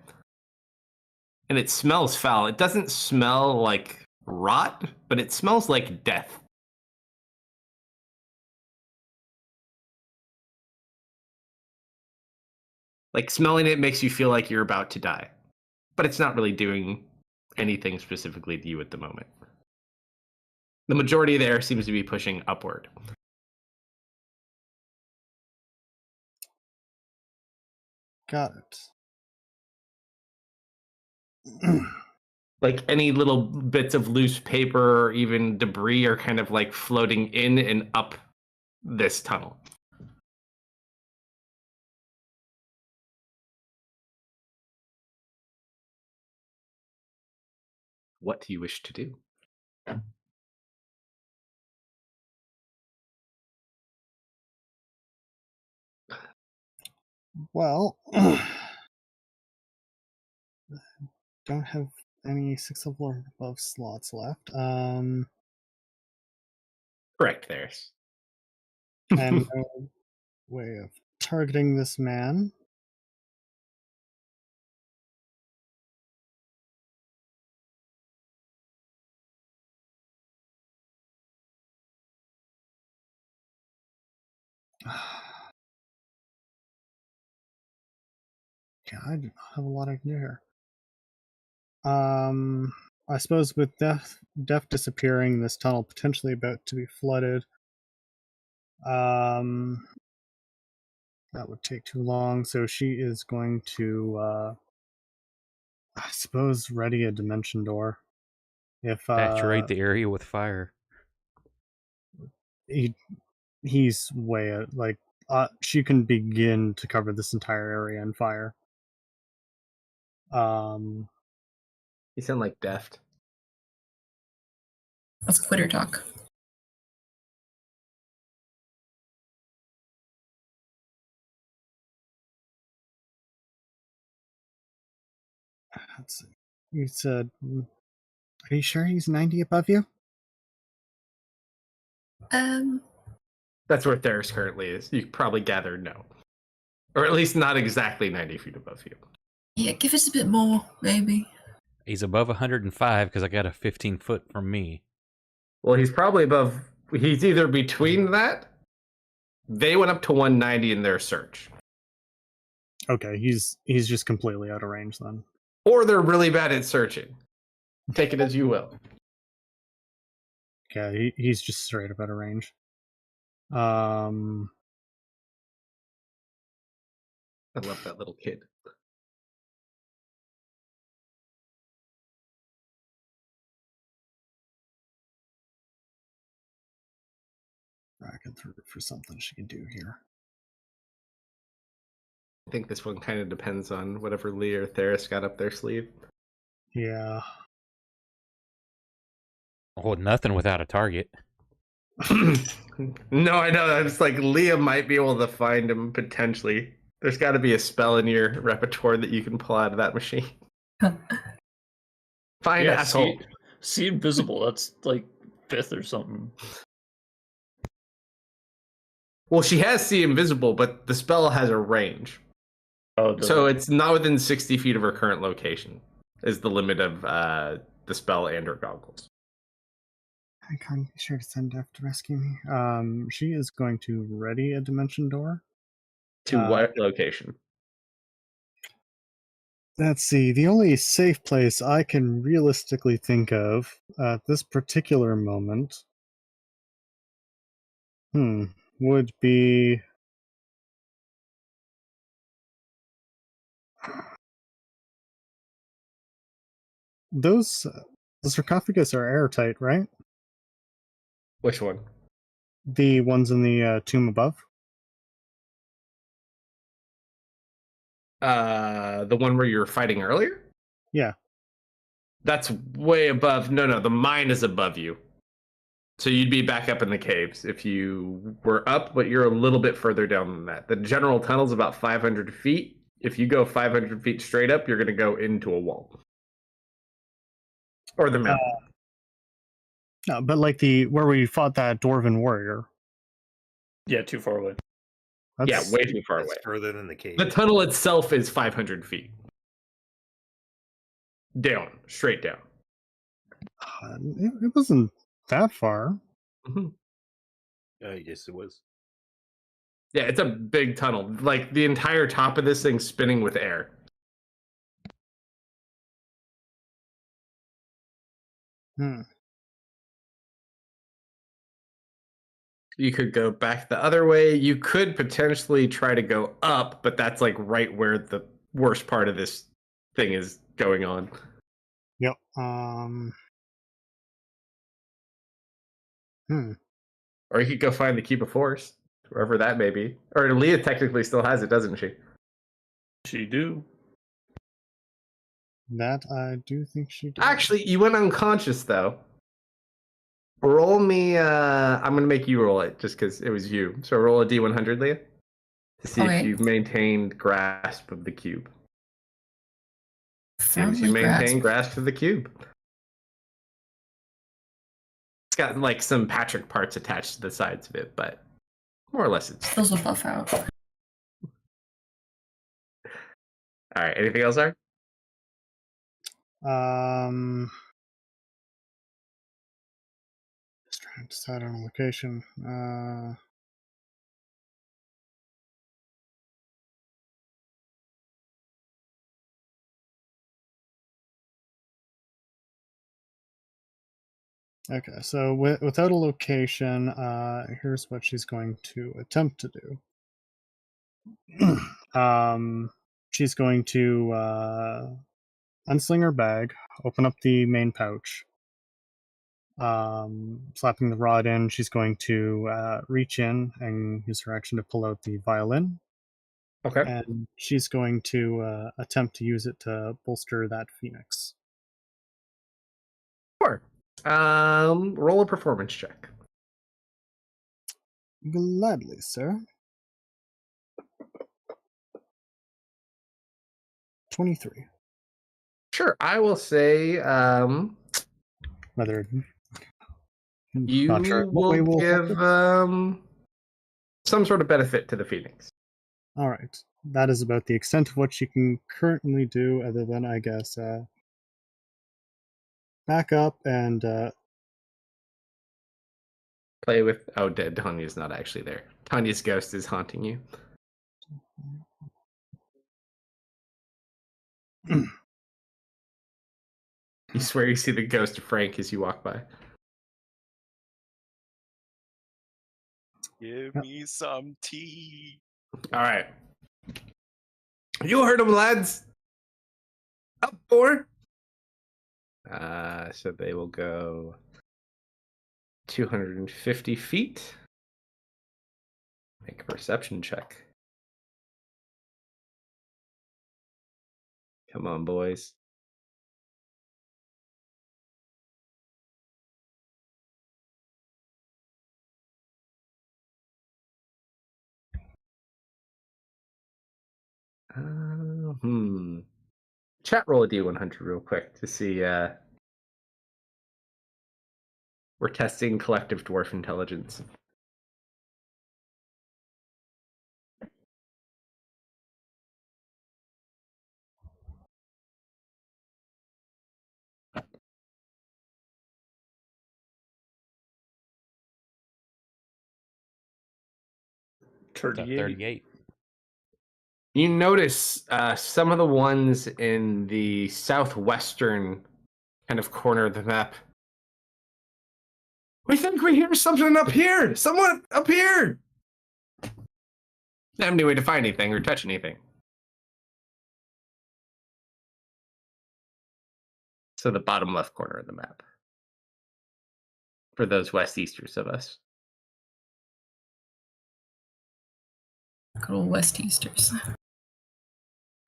And it smells foul. It doesn't smell like rot, but it smells like death. Like smelling it makes you feel like you're about to die. But it's not really doing anything specifically to you at the moment. The majority of the air seems to be pushing upward. Got it. Like any little bits of loose paper or even debris are kind of like floating in and up this tunnel. What do you wish to do? Well, don't have any 6th level or above slots left. Correct, there's. And no way of targeting this man. Yeah, I do not have a lot I can do here. I suppose with death disappearing, this tunnel potentially about to be flooded. That would take too long, so she is going to, I suppose, ready a dimension door. If Saturate the area with fire. he's way like she can begin to cover this entire area in fire. You sound like Deft. That's quitter talk. You said, are you sure he's 90 above you? That's where Theris currently is. You probably gathered no. Or at least not exactly 90 feet above you. Yeah, give us a bit more, maybe. He's above 105 because I got a 15-foot from me. Well, he's probably above. He's either between that. They went up to 190 in their search. Okay, he's just completely out of range then. Or they're really bad at searching. Take it as you will. Yeah, he's just straight up out of range. I love that little kid. Racking through for something she can do here. I think this one kind of depends on whatever Lee or Theris got up their sleeve. Yeah. Oh, nothing without a target. No, I know. It's like Leah might be able to find him potentially. There's got to be a spell in your repertoire that you can pull out of that machine. Find Yeah, asshole. see invisible. That's like 5th or something. Well, she has see invisible, but the spell has a range. Oh, So it's not within 60 feet of her current location is the limit of the spell and her goggles. I can't be sure to send F to rescue me. She is going to ready a dimension door. To what location? Let's see. The only safe place I can realistically think of at this particular moment, would be those. The sarcophagus are airtight, right? Which one? The ones in the tomb above. The one where you were fighting earlier? Yeah. That's way above. No, the mine is above you. So you'd be back up in the caves if you were up, but you're a little bit further down than that. The general tunnel's about 500 feet. If you go 500 feet straight up, you're going to go into a wall. Or the mountain. No, but like where we fought that dwarven warrior. Yeah, too far away. Yeah, way too far away. That's further than the cave. The tunnel itself is 500 feet. Down, straight down. It wasn't that far. Mm-hmm. Yes, it was. Yeah, it's a big tunnel. Like the entire top of this thing's spinning with air. You could go back the other way. You could potentially try to go up, but that's like right where the worst part of this thing is going on. Yep. Or you could go find the Keep of Force, wherever that may be. Or Leah technically still has it, doesn't she? She do. That I do think she did. Actually, you went unconscious though. Roll me. I'm gonna make you roll it just because it was you. So roll a D100, Leah, to see if you've maintained grasp of the cube. Seems you maintain grasp of the cube. It's got like some Patrick parts attached to the sides of it, but more or less it's. Those will buff out. All right. Anything else, Art? Just trying to decide on a location. Okay, so without a location, here's what she's going to attempt to do. She's going to unsling her bag, open up the main pouch, slapping the rod in. She's going to reach in and use her action to pull out the violin. Okay. And she's going to attempt to use it to bolster that phoenix. Sure. Roll a performance check. Gladly, sir. 23. Sure. I will say Whether you not sure what way will we'll give some sort of benefit to the phoenix. All right. That is about the extent of what she can currently do, other than, I guess, back up and Play with. Oh, dead. Tanya's not actually there. Tanya's ghost is haunting you. You swear you see the ghost of Frank as you walk by. Give me some tea. All right. You heard them, lads. Up 4. So they will go 250 feet. Make a perception check. Come on, boys. Chat, roll a D100 real quick to see. We're testing collective dwarf intelligence. It's at 38. You notice some of the ones in the southwestern kind of corner of the map. We think we hear something up here! Someone up here! Not have any way to find anything or touch anything. So the bottom left corner of the map. For those west-easters of us. Good old West Easters.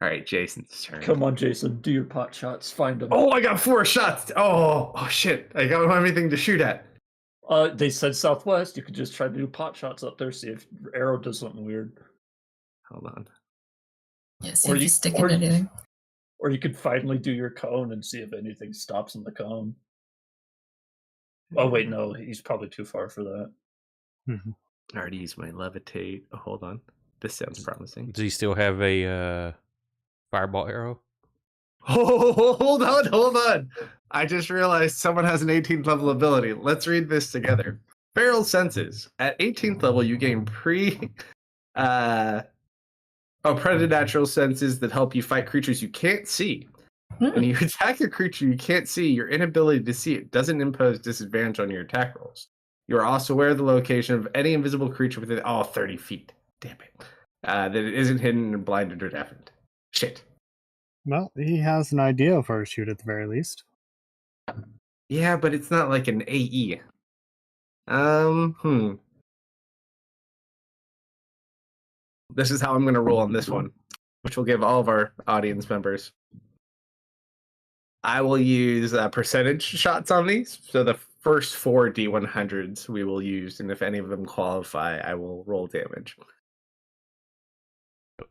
All right, Jason's turn. Come on, Jason, do your pot shots. Find them. Oh, I got 4 shots. Oh shit! I don't have anything to shoot at. They said southwest. You could just try to do pot shots up there. See if arrow does something weird. Hold on. Yeah, see if you stick in anything. Or you could finally do your cone and see if anything stops in the cone. Oh wait, no, he's probably too far for that. I already used my levitate. Oh, hold on. This sounds promising. Does he still have a fireball arrow? Oh, hold on. I just realized someone has an 18th level ability. Let's read this together. Feral senses. At 18th level, you gain preternatural senses that help you fight creatures you can't see. When you attack a creature you can't see, your inability to see it doesn't impose disadvantage on your attack rolls. You are also aware of the location of any invisible creature within 30 feet. Damn it. That it isn't hidden and blinded or deafened. Shit. Well, he has an idea for a shoot at the very least. Yeah, but it's not like an AE. This is how I'm going to roll on this one, which will give all of our audience members. I will use percentage shots on these. So the first 4 D100s we will use, and if any of them qualify, I will roll damage.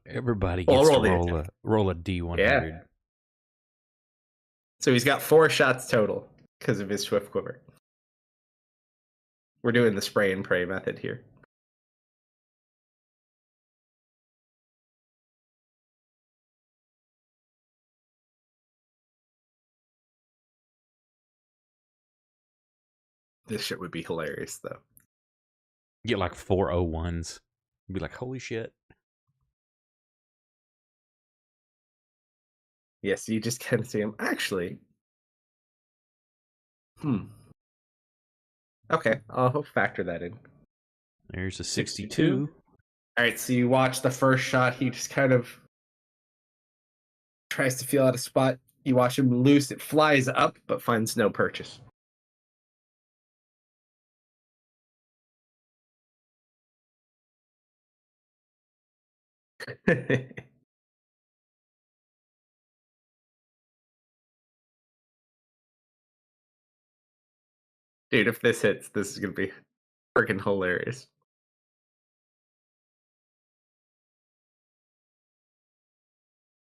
Everybody gets to roll a D100. Yeah. So he's got 4 shots total because of his swift quiver. We're doing the spray and pray method here. This shit would be hilarious, though. Get like 4 01s. Be like, holy shit. Yes, you just kind of see him. Actually. Okay, I'll factor that in. There's a 62. All right, so you watch the first shot. He just kind of tries to feel out a spot. You watch him loose. It flies up, but finds no purchase. Dude, if this hits, this is going to be freaking hilarious.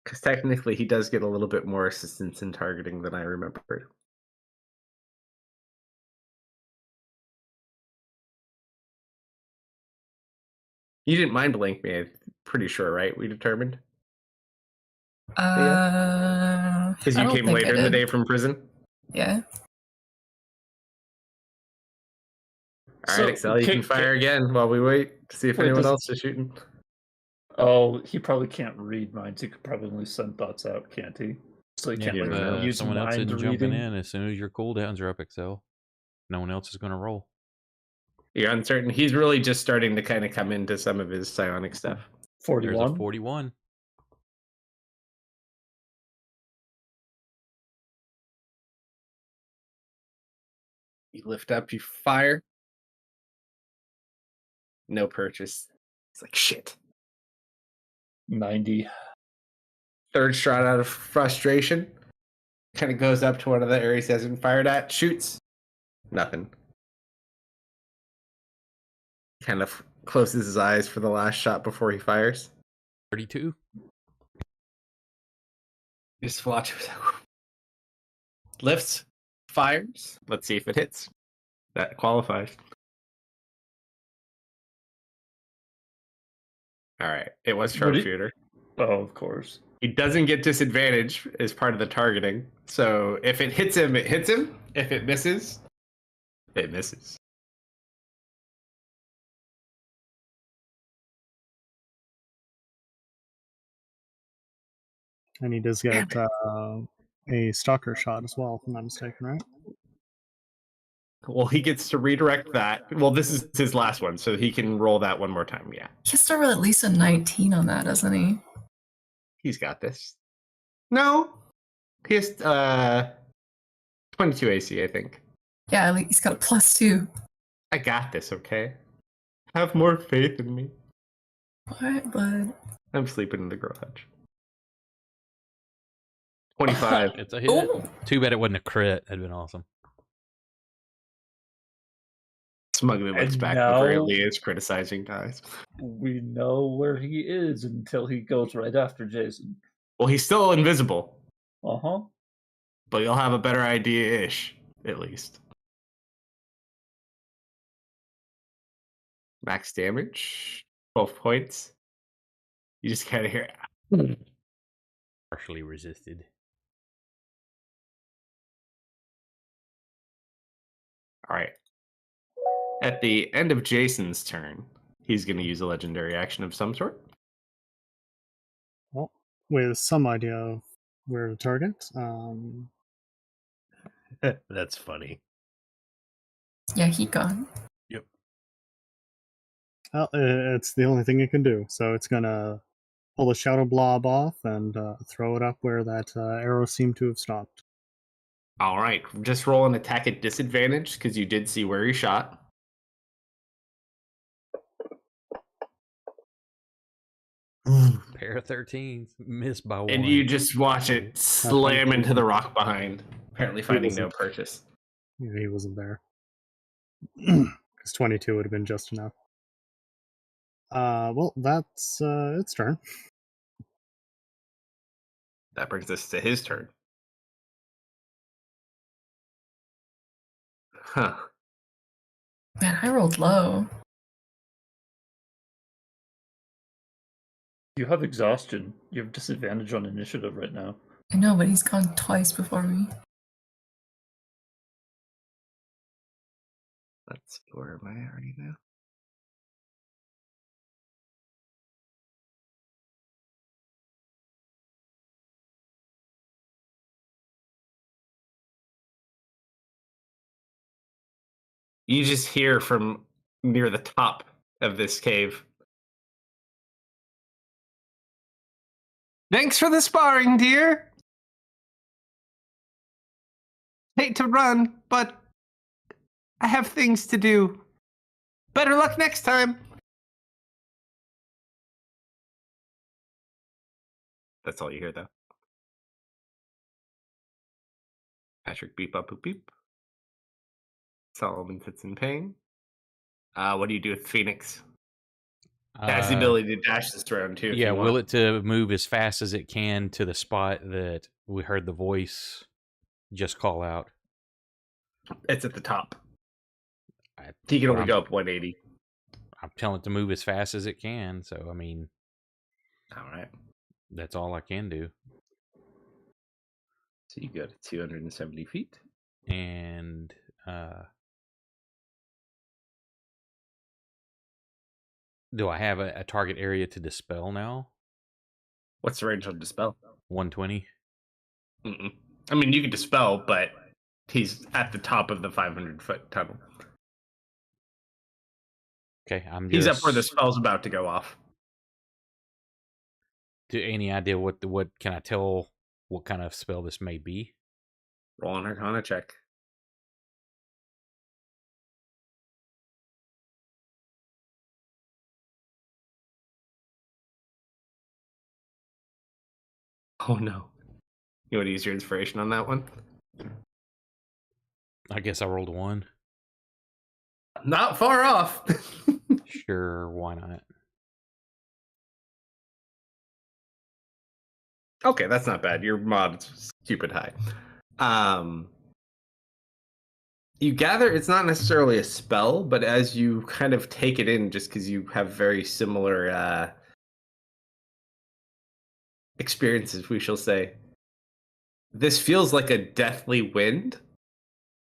Because technically, he does get a little bit more assistance in targeting than I remembered. You didn't mind blink me, I'm pretty sure, right? We determined? Because you came later in the day from prison? Yeah. All right, Excel, you can fire again while we wait to see if anyone else is shooting. Oh, he probably can't read minds. He could probably send thoughts out, can't he? So he can't use someone else mind isn't jumping reading. in as soon as your cooldowns are up, Excel. No one else is going to roll. You're uncertain. He's really just starting to kind of come into some of his psionic stuff. 41. There's a 41. You lift up, you fire. No purchase. It's like, shit. 90. Third shot out of frustration. Kind of goes up to one of the areas he hasn't fired at. Shoots. Nothing. Kind of closes his eyes for the last shot before he fires. 32. Just watch. Lifts. Fires. Let's see if it hits. That qualifies. All right. It was sharpshooter. Oh, of course. He doesn't get disadvantage as part of the targeting. So if it hits him, it hits him. If it misses, it misses. And he does get a stalker shot as well, if I'm not mistaken, right? Well, he gets to redirect that. Well, this is his last one, so he can roll that one more time. Yeah. He has to roll at least a 19 on that, doesn't he? He's got this. No. He has 22 AC, I think. Yeah, he's got a +2. I got this, okay? Have more faith in me. What, bud? I'm sleeping in the garage. 25. It's a hit. Oh. Too bad it wasn't a crit. That'd been awesome. Smugly looks And back now- where Lee is criticizing guys. We know where he is until he goes right after Jason. Well, he's still invisible, Uh-huh. but you'll have a better idea-ish, at least. Max damage, 12 points. You just kind of hear. Partially resisted. All right. At the end of Jason's turn, he's going to use a legendary action of some sort. Well, with some idea of where to target. That's funny. Yeah, he gone. Well, it's the only thing it can do. So it's gonna pull the shadow blob off and throw it up where that arrow seemed to have stopped. All right. Just roll an attack at disadvantage because you did see where he shot. Pair of 13s. Missed by one. And you just watch it slam into the rock behind, apparently finding no purchase. Yeah, he wasn't there. Because 22 would have been just enough. Well, that's its turn. That brings us to his turn. Huh. Man, I rolled low. You have exhaustion. You have disadvantage on initiative right now. I know, but he's gone twice before me. Let's see, where am I at right now? You just hear from near the top of this cave. Thanks for the sparring, dear. Hate to run, but I have things to do. Better luck next time. That's all you hear, though. Patrick beep up boop beep. Solomon sits in pain. What do you do with Phoenix? It has the ability to dash this round too. Yeah, will it to move as fast as it can to the spot that we heard the voice just call out? It's at the top. He can only I'm- go up 180. I'm telling it to move as fast as it can. So, I mean, All right. that's all I can do. So you go to 270 feet. And do I have a target area to dispel now? What's the range on dispel? 120. I mean, you can dispel, but he's at the top of the 500-foot tunnel. Okay, He's up where the spell's about to go off. Do any idea what can I tell what kind of spell this may be? Roll an Arcana check. Oh no. You want to use your inspiration on that one? I guess I rolled a 1. Not far off. Sure, why not? Okay, that's not bad. Your mod's stupid high. You gather it's not necessarily a spell, but as you kind of take it in, just because you have very similar experiences, we shall say, this feels like a deathly wind.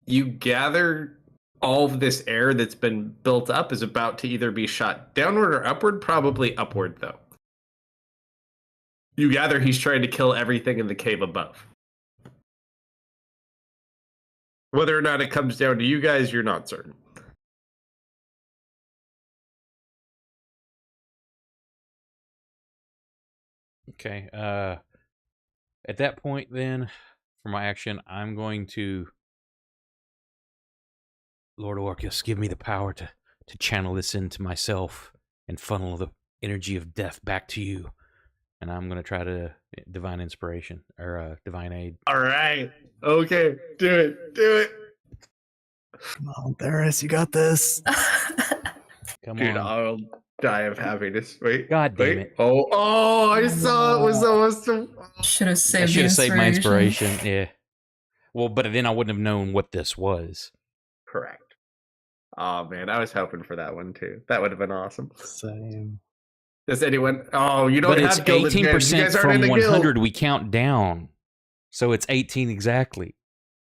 You gather all of this air that's been built up is about to either be shot downward or upward, probably upward, though. You gather he's trying to kill everything in the cave above. Whether or not it comes down to you guys, you're not certain. Okay. At that point, then, for my action, I'm going to... Lord Orcus, give me the power to channel this into myself and funnel the energy of death back to you. And I'm going to try to divine inspiration, or divine aid. All right. Okay. Do it. Do it. Come on, Theris, you got this. Come Dude, on. I'll die of happiness. Wait. God damn wait. it. Oh, I saw it was almost... Should have I saved should the have saved my inspiration. inspiration. Yeah. Well, but then I wouldn't have known what this was. Correct. Oh, man. I was hoping for that one, too. That would have been awesome. Same. Does anyone... Oh, you don't But it's have guild advantage. You 18% guys aren't in from the 100. guild. We count down. So it's 18 exactly.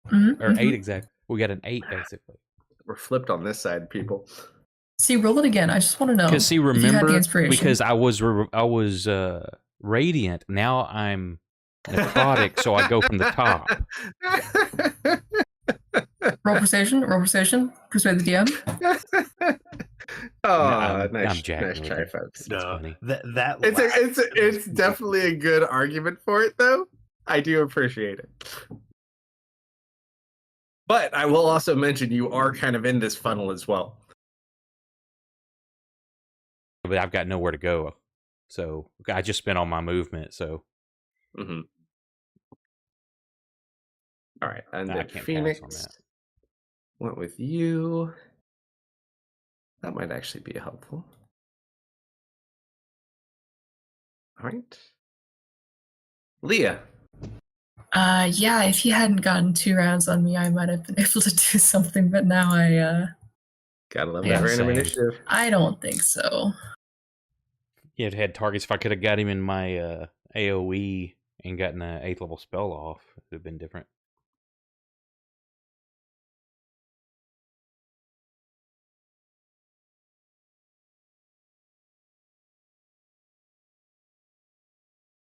Mhm, Or 8 mhm. exactly. We got an 8, basically. We're flipped on this side, people. See, roll it again. I just want to know. Because see, if you had the remember, inspiration. because I was radiant. Now I'm necrotic, so I go from the top. Roll persuasion. Persuade the DM. Oh, I'm nice jacking try, with it. folks. That's funny. That It's definitely a good argument for it, though. I do appreciate it. But I will also mention you are kind of in this funnel as well. But I've got nowhere to go. So I just spent all my movement, so Mm-hmm. All right, and I then can't Phoenix pass on that. went with you. That might actually be helpful. All right. Leah. Yeah, if you hadn't gotten 2 rounds on me, I might have been able to do something, but now Gotta love Yeah, that random same. initiative. I don't think so. Yeah, it had targets. If I could have got him in my AoE and gotten an 8th level spell off, it would have been different.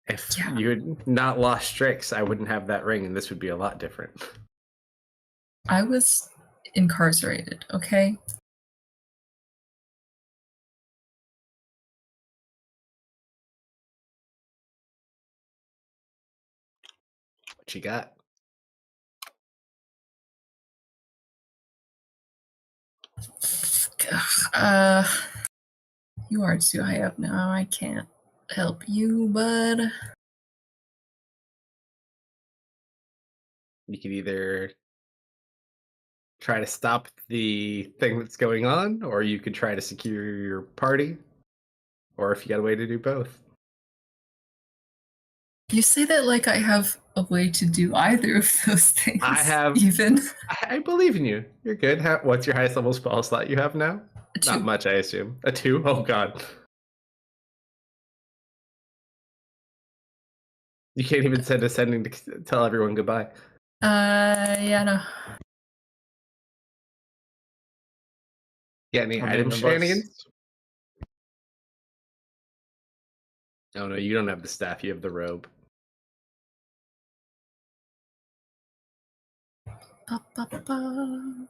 If Yeah. you had not lost Strix, I wouldn't have that ring, and this would be a lot different. I was incarcerated, okay? What you got? You are too high up now. I can't help you, bud. You could either try to stop the thing that's going on, or you could try to secure your party, or if you got a way to do both. You say that like I have a way to do either of those things. I have- even I believe in you. You're good. What's your highest level spell slot you have now? a 2. Not much, I assume. A 2? Oh, God. You can't even send a sending to tell everyone goodbye. Yeah, no. Got any I mean, item unless- shenanigans? Oh, no, you don't have the staff. You have the robe. Ba, ba, ba.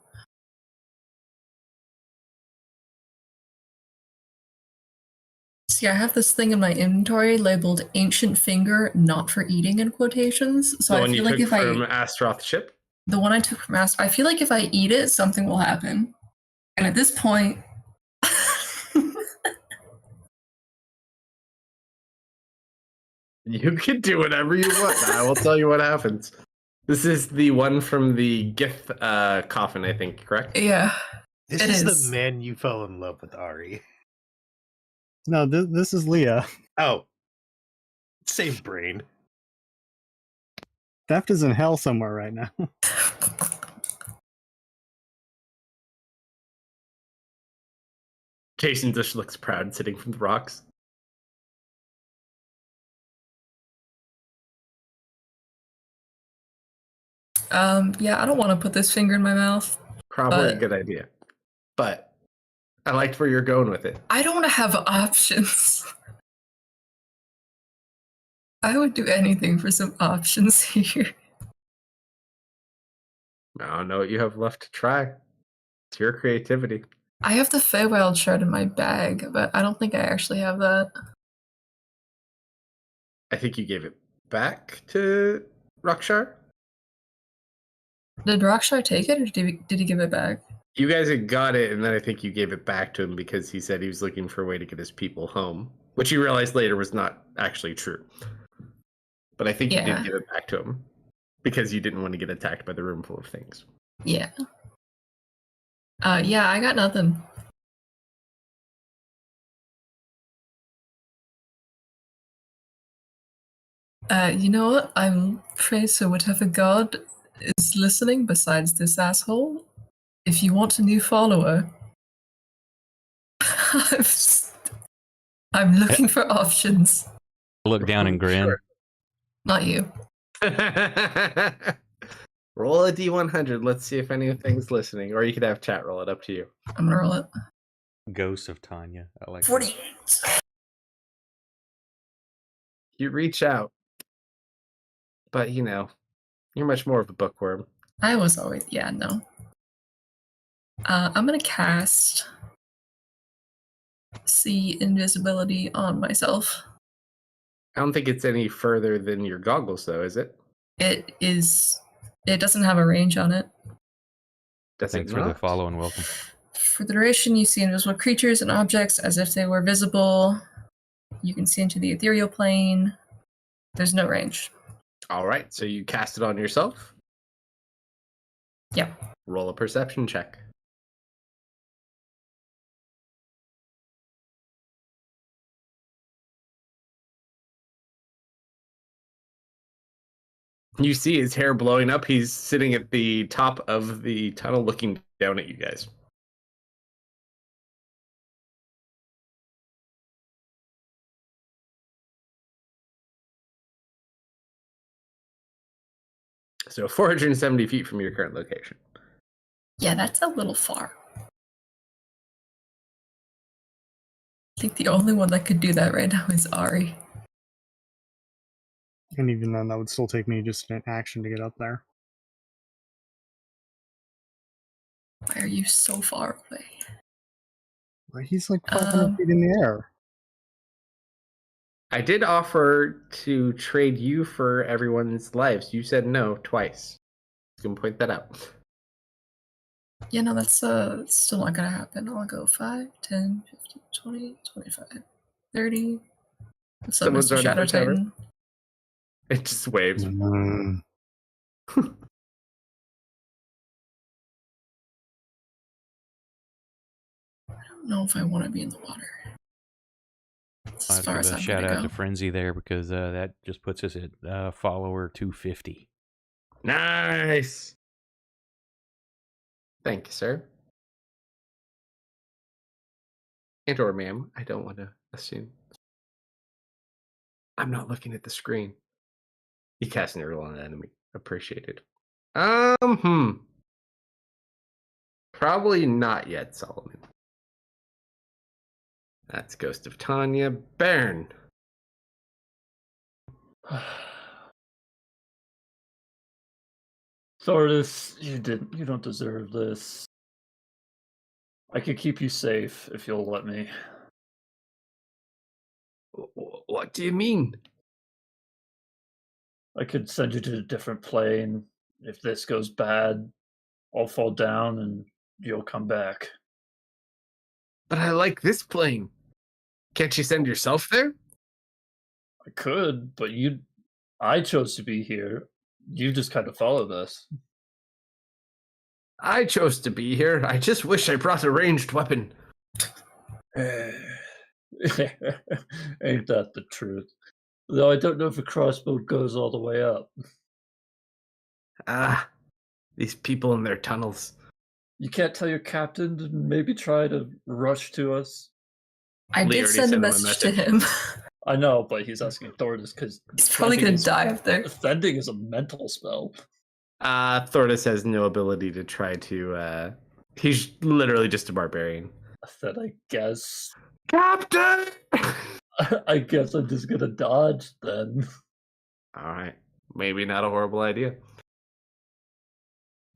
See, I have this thing in my inventory labeled Ancient Finger, not for eating in quotations. So The I one you feel like took if from I Astroth ship? the one I took from Master, I feel like if I eat it, something will happen. And at this point, You can do whatever you want. I will tell you what happens. This is the one from the Gith coffin, I think, correct? Yeah. This It is is. the man you fell in love with, Ari. No, this is Leah. Oh. Same brain. Theft is in hell somewhere right now. Jason just looks proud sitting from the rocks. Yeah, I don't want to put this finger in my mouth. Probably a But- good idea. But I liked where you're going with it. I don't have options. I would do anything for some options here. I don't know what you have left to try. It's your creativity. I have the Feywild shard in my bag, but I don't think I actually have that. I think you gave it back to Rockshar. Did Rockshar take it, or did he give it back? You guys had got it, and then I think you gave it back to him because he said he was looking for a way to get his people home, which you realized later was not actually true. But I think you Yeah. did give it back to him because you didn't want to get attacked by the room full of things. Yeah. Yeah, I got nothing. You know what? I'm afraid so whatever god is listening besides this asshole, if you want a new follower, I'm looking for options. Look down and grin. Sure. Not you. Roll a D100. Let's see if anything's listening. Or you could have chat roll it. Up to you. I'm gonna roll it. Ghost of Tanya. I like that. 48. You reach out. But, you know, you're much more of a bookworm. I was always, yeah, no. I'm gonna cast See Invisibility on myself. I don't think it's any further than your goggles, though, is it? It doesn't have a range on it. Does Thanks it for the not? follow and welcome. For the duration, you see invisible creatures and objects as if they were visible. You can see into the ethereal plane. There's no range. All right, so you cast it on yourself? Yep. Roll a perception check. You see his hair blowing up. He's sitting at the top of the tunnel looking down at you guys. So 470 feet from your current location. Yeah, that's a little far. I think the only one that could do that right now is Ari. And even then, that would still take me just an action to get up there. Why are you so far away? Well, he's like 500 feet in the air. I did offer to trade you for everyone's lives. You said no twice. You can point that out. Yeah, no, that's still not gonna happen. I'll go 5, 10, 15, 20, 25, 30. What's up, Someone's Mr. already Shadow put cover. Titan? It just waves. Mm. I don't know if I want to be in the water. That's as I'll far give as a I'm shout gonna out go. to Frenzy there because that just puts us at follower 250. Nice. Thank you, sir. And or ma'am. I don't want to assume. I'm not looking at the screen. You cast an on an enemy. Appreciated. Probably not yet, Solomon. That's Ghost of Tanya. Baron. Thordis, you don't deserve this. I could keep you safe if you'll let me. What do you mean? I could send you to a different plane. If this goes bad, I'll fall down and you'll come back. But I like this plane. Can't you send yourself there? I could, but I chose to be here. You just kind of followed us. I chose to be here. I just wish I brought a ranged weapon. Ain't that the truth? Though I don't know if a crossbow goes all the way up. Ah, these people in their tunnels. You can't tell your captain to maybe try to rush to us? I Lee did already send a sent him a message to message. him. I know, but he's asking Thordis because He's probably gonna die up there. Fending is a mental spell. Thordis has no ability to try to. He's literally just a barbarian. Then I guess. Captain! I guess I'm just gonna dodge then. All right. Maybe not a horrible idea.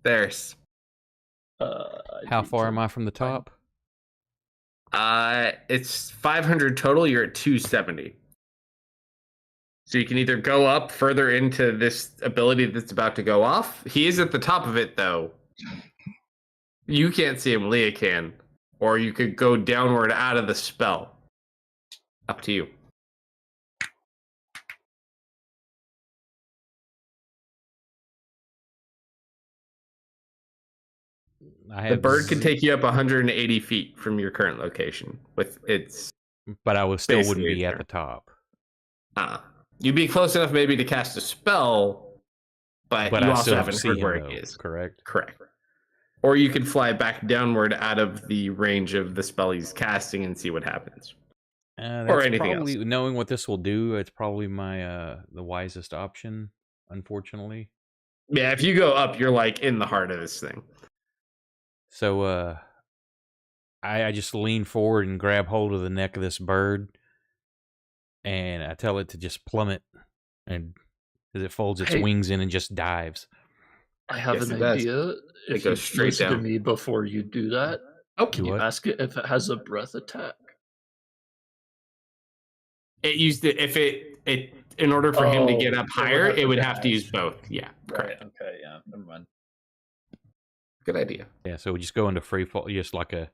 There's. How far am I from the top? It's 500 total. You're at 270. So you can either go up further into this ability that's about to go off. He is at the top of it, though. You can't see him. Leah can. Or you could go downward out of the spell. Up to you. The bird can take you up 180 feet from your current location with its. But I would still wouldn't be at the top. You'd be close enough maybe to cast a spell, but you I also still haven't see heard him, where though, it is. Correct. Or you can fly back downward out of the range of the spell he's casting and see what happens. Or anything probably, else. knowing what this will do, it's probably my the wisest option, unfortunately. Yeah, if you go up, you're like in the heart of this thing. So I just lean forward and grab hold of the neck of this bird, and I tell it to just plummet, and as it folds its wings in and just dives. I have an idea. If goes you straight listen to down. me before you do that, can you ask it if it has a breath attack? It used it if it in order for him to get up higher, it would have to use both. Yeah, correct. Right, okay, yeah, never mind. Good idea. Yeah, so we just go into free fall, just like a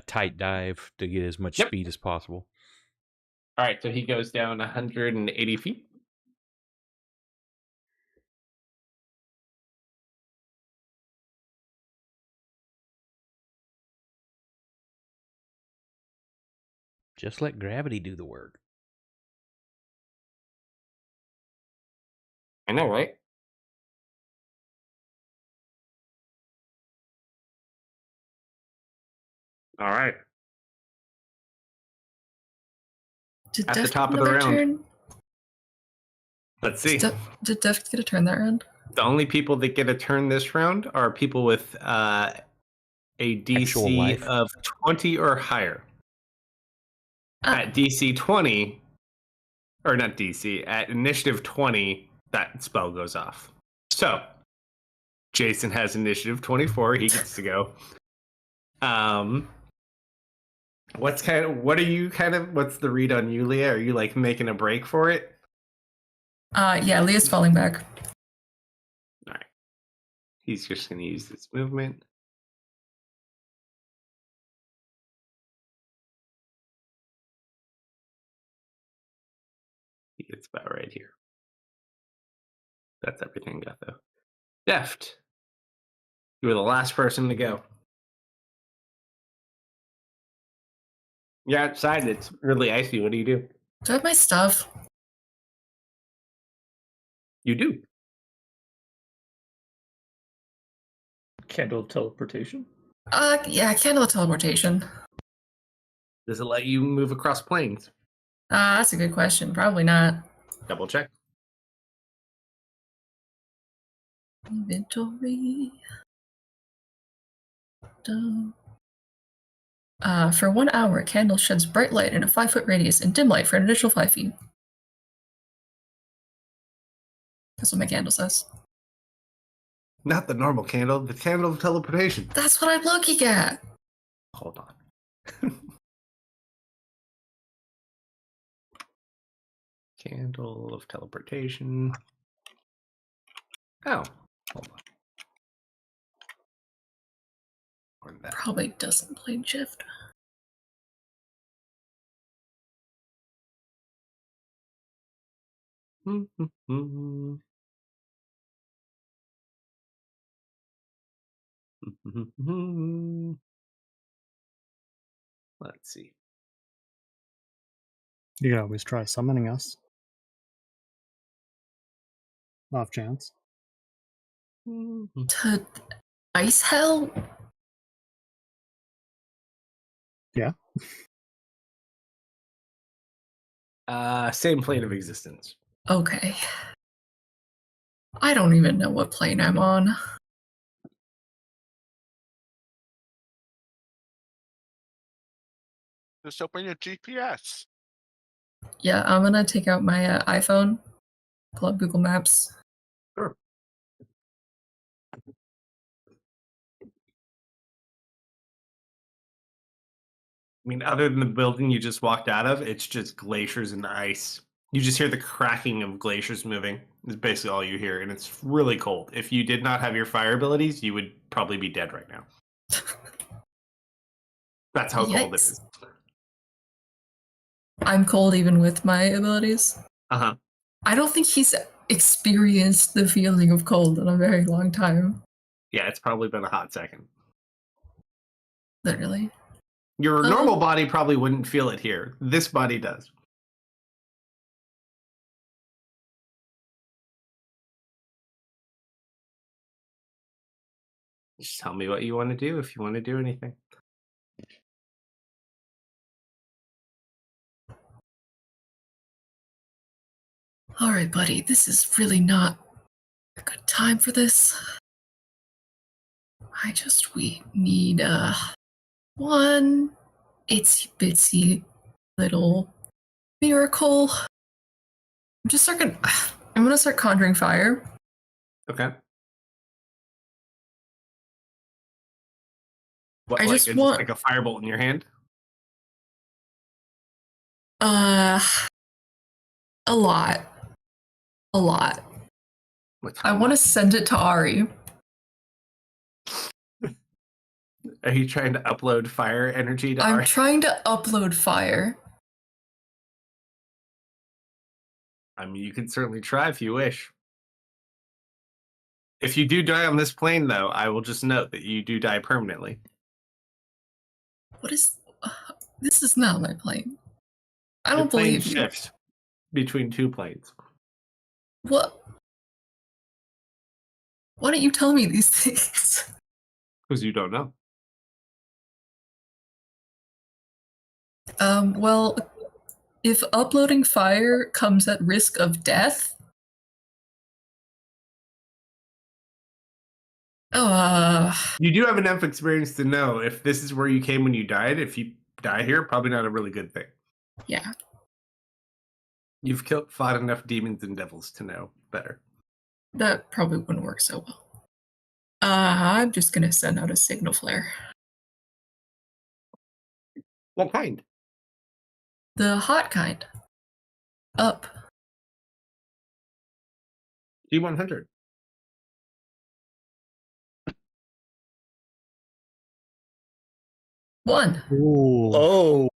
tight dive to get as much speed as possible. All right, so he goes down 180 feet. Just let gravity do the work. I know, right? All right. Did At Def the top get of the another round. turn? Let's see. Did Def get a turn that round? The only people that get a turn this round are people with a DC of 20 or higher. At DC 20, or not DC, at initiative 20, that spell goes off. So, Jason has initiative 24. He gets to go. What's the read on you, Leah? Are you like making a break for it? Yeah, Leah's falling back. All right. He's just going to use this movement. It's about right here. That's everything got though. Deft. You were the last person to go. You're outside. It's really icy. What do you do? Do I have my stuff? You do. Candle of teleportation? Yeah, candle of teleportation. Does it let you move across planes? That's a good question. Probably not. Double check. Inventory. For 1 hour, a candle sheds bright light in a 5-foot radius and dim light for an additional 5 feet. That's what my candle says. Not the normal candle, the candle of teleportation. That's what I'm looking at. Hold on. Candle of teleportation. Oh, hold on. Probably doesn't play Shift. Let's see. You can always try summoning us. Off chance. To ice hell? Yeah. Same plane of existence. Okay. I don't even know what plane I'm on. Just open your GPS. Yeah, I'm gonna take out my iPhone, pull up Google Maps. Sure. I mean, other than the building you just walked out of, it's just glaciers and ice. You just hear the cracking of glaciers moving. Is basically all you hear, and it's really cold. If you did not have your fire abilities, you would probably be dead right now. That's how cold it Yikes. is. I'm cold even with my abilities. Uh-huh. I don't think he's experienced the feeling of cold in a very long time. Yeah, it's probably been a hot second. Literally. Your normal body probably wouldn't feel it here. This body does. Just tell me what you want to do if you want to do anything. Alright, buddy, this is really not a good time for this. We need one itsy bitsy little miracle. I'm gonna start conjuring fire. Okay. What, I like, just it's want- like a firebolt in your hand? A lot. I want to send it to Ari. Are you trying to upload fire energy to I'm Ari? trying to upload fire. I mean, you can certainly try if you wish. If you do die on this plane, though, I will just note that you do die permanently. What is... this is not my plane. I don't The plane believe you. shifts between two planes. What? Why don't you tell me these things? Because you don't know. Well, if uploading fire comes at risk of death... You do have enough experience to know if this is where you came when you died. If you die here, probably not a really good thing. Yeah. You've fought enough demons and devils to know better. That probably wouldn't work so well. I'm just gonna send out a signal flare. What kind? The hot kind. Up. G100. One. Ooh. Oh,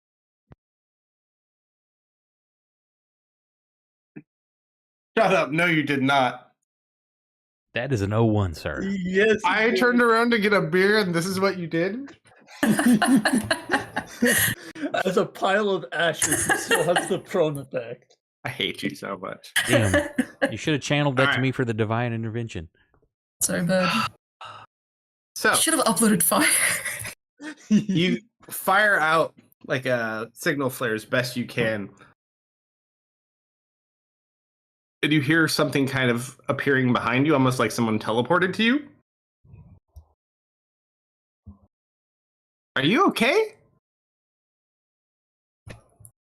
Shut up. No, you did not. That is an 0-1, sir. yes. I turned around to get a beer, and this is what you did? As a pile of ashes, he still has the prone effect. I hate you so much. Damn. You should have channeled that to Alright. me for the divine intervention. Sorry, bud. So, Should have uploaded fire. you fire out like a signal flare as best you can. And you hear something kind of appearing behind you, almost like someone teleported to you. Are you okay?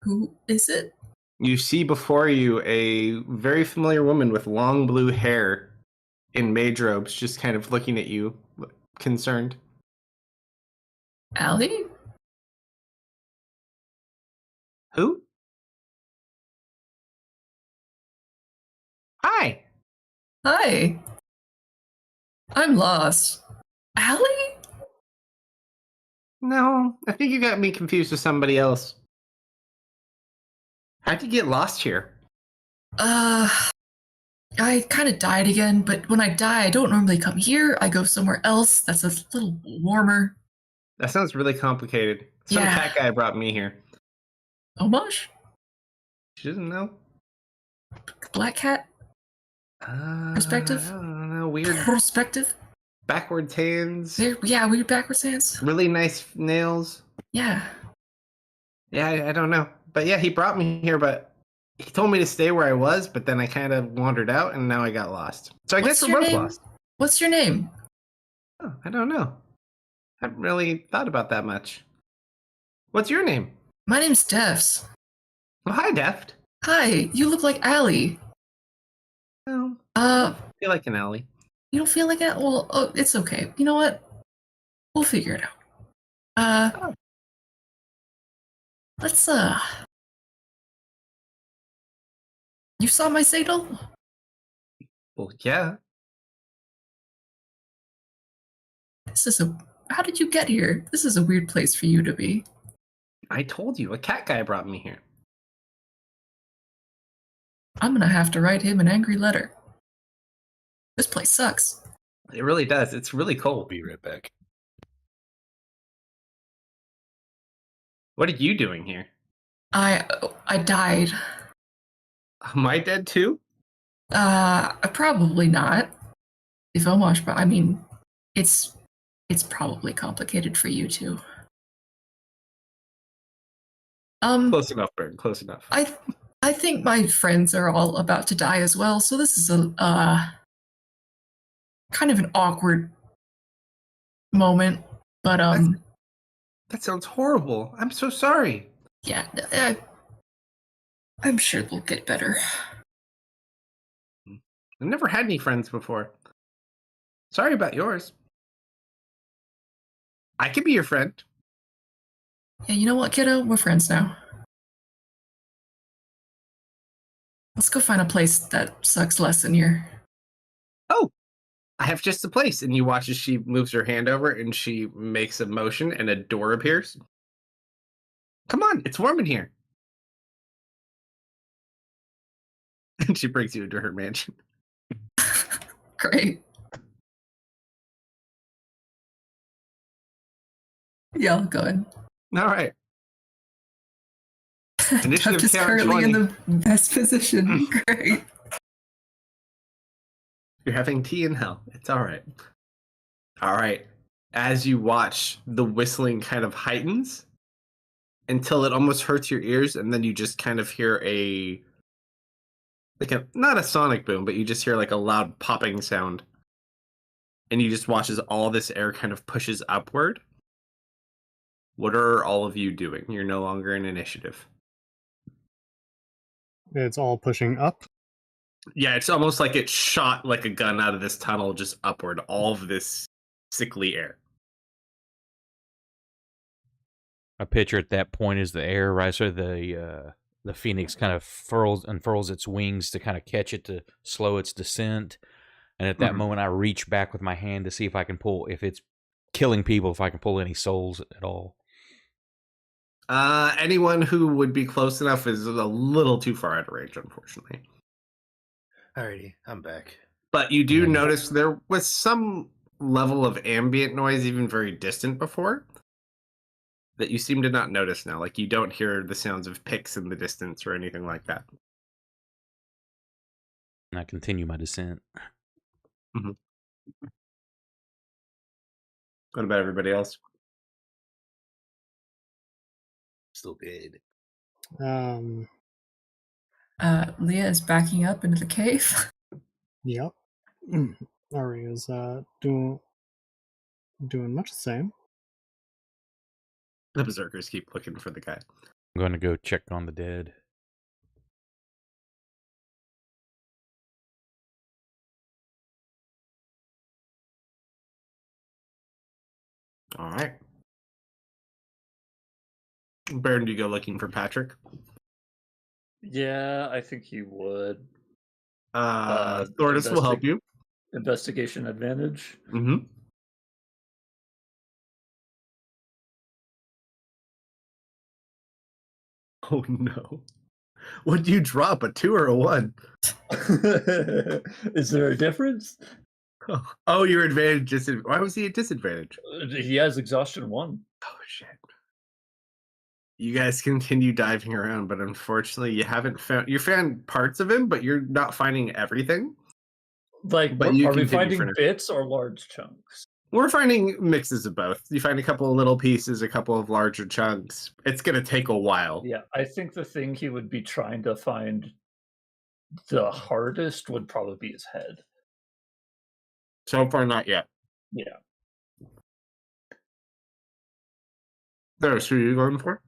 Who is it? You see before you a very familiar woman with long blue hair in mage robes, just kind of looking at you, concerned. Allie? Who? Hi. Hi. I'm lost. Allie? No, I think you got me confused with somebody else. How'd you get lost here? I kind of died again, but when I die, I don't normally come here. I go somewhere else that's a little warmer. That sounds really complicated. Some Yeah. cat guy brought me here. Homage? She doesn't know. Black cat? Perspective? I don't know. Weird Perspective? backwards hands. Weird backwards hands. Really nice nails. Yeah. Yeah, I don't know. But yeah, he brought me here, but he told me to stay where I was, but then I kind of wandered out and now I got lost. So I guess we're both lost. What's your name? Oh, I don't know. I haven't really thought about that much. What's your name? My name's Defs. Oh, hi, Deft. Hi, you look like Allie. Oh, I Uh, feel like an alley. you don't feel like it? Well, oh, it's okay. You know what? We'll figure it out. Let's, you saw my signal? Well, yeah. How did you get here? This is a weird place for you to be. I told you, a cat guy brought me here. I'm gonna have to write him an angry letter. This place sucks. It really does. It's really cold. Be right back. What are you doing here? I died. Am I dead too? Probably not. If Omar, I mean, it's probably complicated for you too. Close enough, Bird. Close enough. I think my friends are all about to die as well, so this is a kind of an awkward moment. But that sounds horrible. I'm so sorry. Yeah, I'm sure they'll get better. I've never had any friends before. Sorry about yours. I could be your friend. Yeah, you know what, kiddo? We're friends now. Let's go find a place that sucks less than here. Oh, I have just the place. And you watch as she moves her hand over and she makes a motion and a door appears. Come on, it's warm in here. And she brings you into her mansion. Great. Yeah, I'll go ahead. All right. Initiative is currently 20. In the best position. Great. You're having tea in hell. It's all right. All right. As you watch, the whistling kind of heightens until it almost hurts your ears, and then you just kind of hear not a sonic boom, but you just hear like a loud popping sound. And you just watch as all this air kind of pushes upward. What are all of you doing? You're no longer in initiative. It's all pushing up. Yeah, it's almost like it shot like a gun out of this tunnel, just upward. All of this sickly air. I picture at that point is the air, right? So the phoenix kind of unfurls its wings to kind of catch it to slow its descent. And at that moment, I reach back with my hand to see if I can pull, if it's killing people, if I can pull any souls at all. Anyone who would be close enough is a little too far out of range, unfortunately. Alrighty, I'm back. But you do notice there was some level of ambient noise, even very distant before, that you seem to not notice now. Like you don't hear the sounds of picks in the distance or anything like that. And I continue my descent. Mm-hmm. What about everybody else? Still good. Leah is backing up into the cave. Yep. Ari is doing much the same. The berserkers keep looking for the guy. I'm going to go check on the dead. All right. Baron, do you go looking for Patrick? Yeah, I think you would. Thordis will help you. Investigation advantage. Mm-hmm. Oh no. What'd you drop? A 2 or a 1? Is there a difference? Oh, your advantage. Why was he at disadvantage? He has exhaustion 1. Oh, shit. You guys continue diving around, but unfortunately, you found parts of him, but you're not finding everything. Like, But are we finding bits or large chunks? We're finding mixes of both. You find a couple of little pieces, a couple of larger chunks. It's going to take a while. Yeah, I think the thing he would be trying to find the hardest would probably be his head. So far, not yet. Yeah. There's who you're going for?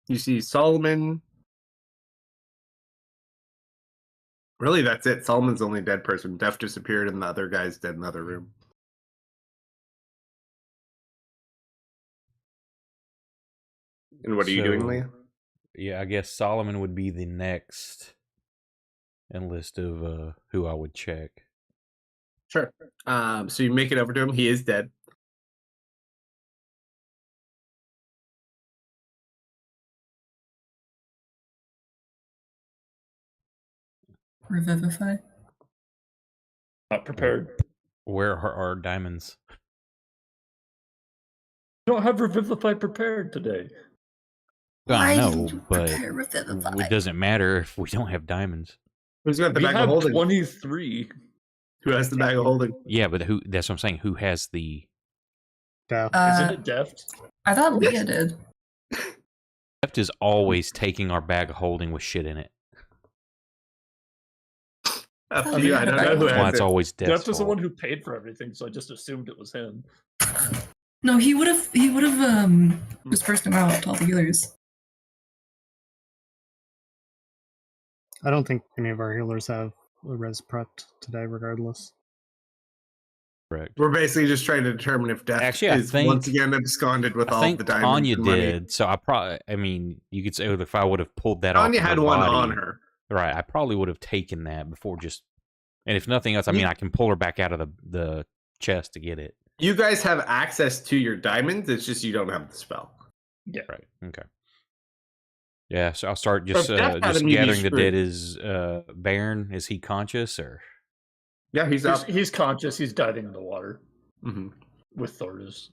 You see Solomon. Really, that's it. Solomon's the only dead person. Def disappeared, and the other guy's dead in the other room. And what are you doing, Leah? Yeah, I guess Solomon would be the next in list of who I would check. Sure. So you make it over to him. He is dead. Revivify. Not prepared. Where are our diamonds? You don't have Revivify prepared today. I Why know, didn't you but prepare Revivify? it doesn't matter if we don't have diamonds. Who's got the We bag of have holding? 23. Who has the bag of holding? Yeah, but who? That's what I'm saying. Who has the? Isn't it Deft? I thought Leah did. Deft is always taking our bag of holding with shit in it. Up Oh, to you. yeah, I don't the know bag who of Well, has it's it. always Deft's Deft is the fault. one who paid for everything, so I just assumed it was him. No, he would have dispersed them out to all the healers. I don't think any of our healers have a res prepped today, regardless. Correct. We're basically just trying to determine if Deft Actually, I is think- once again absconded with I all think the diamonds Tanya and money. did, so I mean, you could say if I would have pulled that Tanya off of had her one body, on her. right? I probably would have taken that before just, and if nothing else, I mean, I can pull her back out of the chest to get it. You guys have access to your diamonds. It's just you don't have the spell. Yeah. Right. Okay. Yeah. So I'll start just So if Death had just him, you'd be gathering the dead. screwed. Is Baron? Is he conscious or? Yeah, he's up. He's conscious. He's diving in the water Mhm. with Thordis.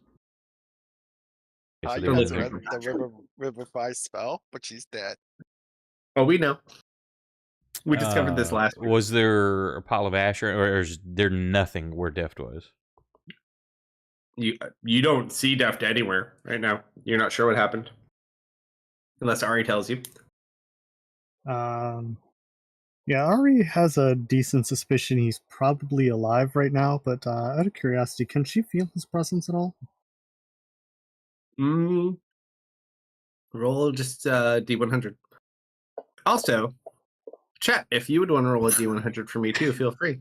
Okay, so You there's guys a- read the Revivify spell, but she's dead. Oh, we know. We discovered this last week. Was there a pile of ash, or is there nothing where Deft was? You don't see Deft anywhere right now. You're not sure what happened. Unless Ari tells you. Yeah, Ari has a decent suspicion he's probably alive right now, but out of curiosity, can she feel his presence at all? Roll just D100. Also, chat, if you would want to roll a D100 for me too, feel free.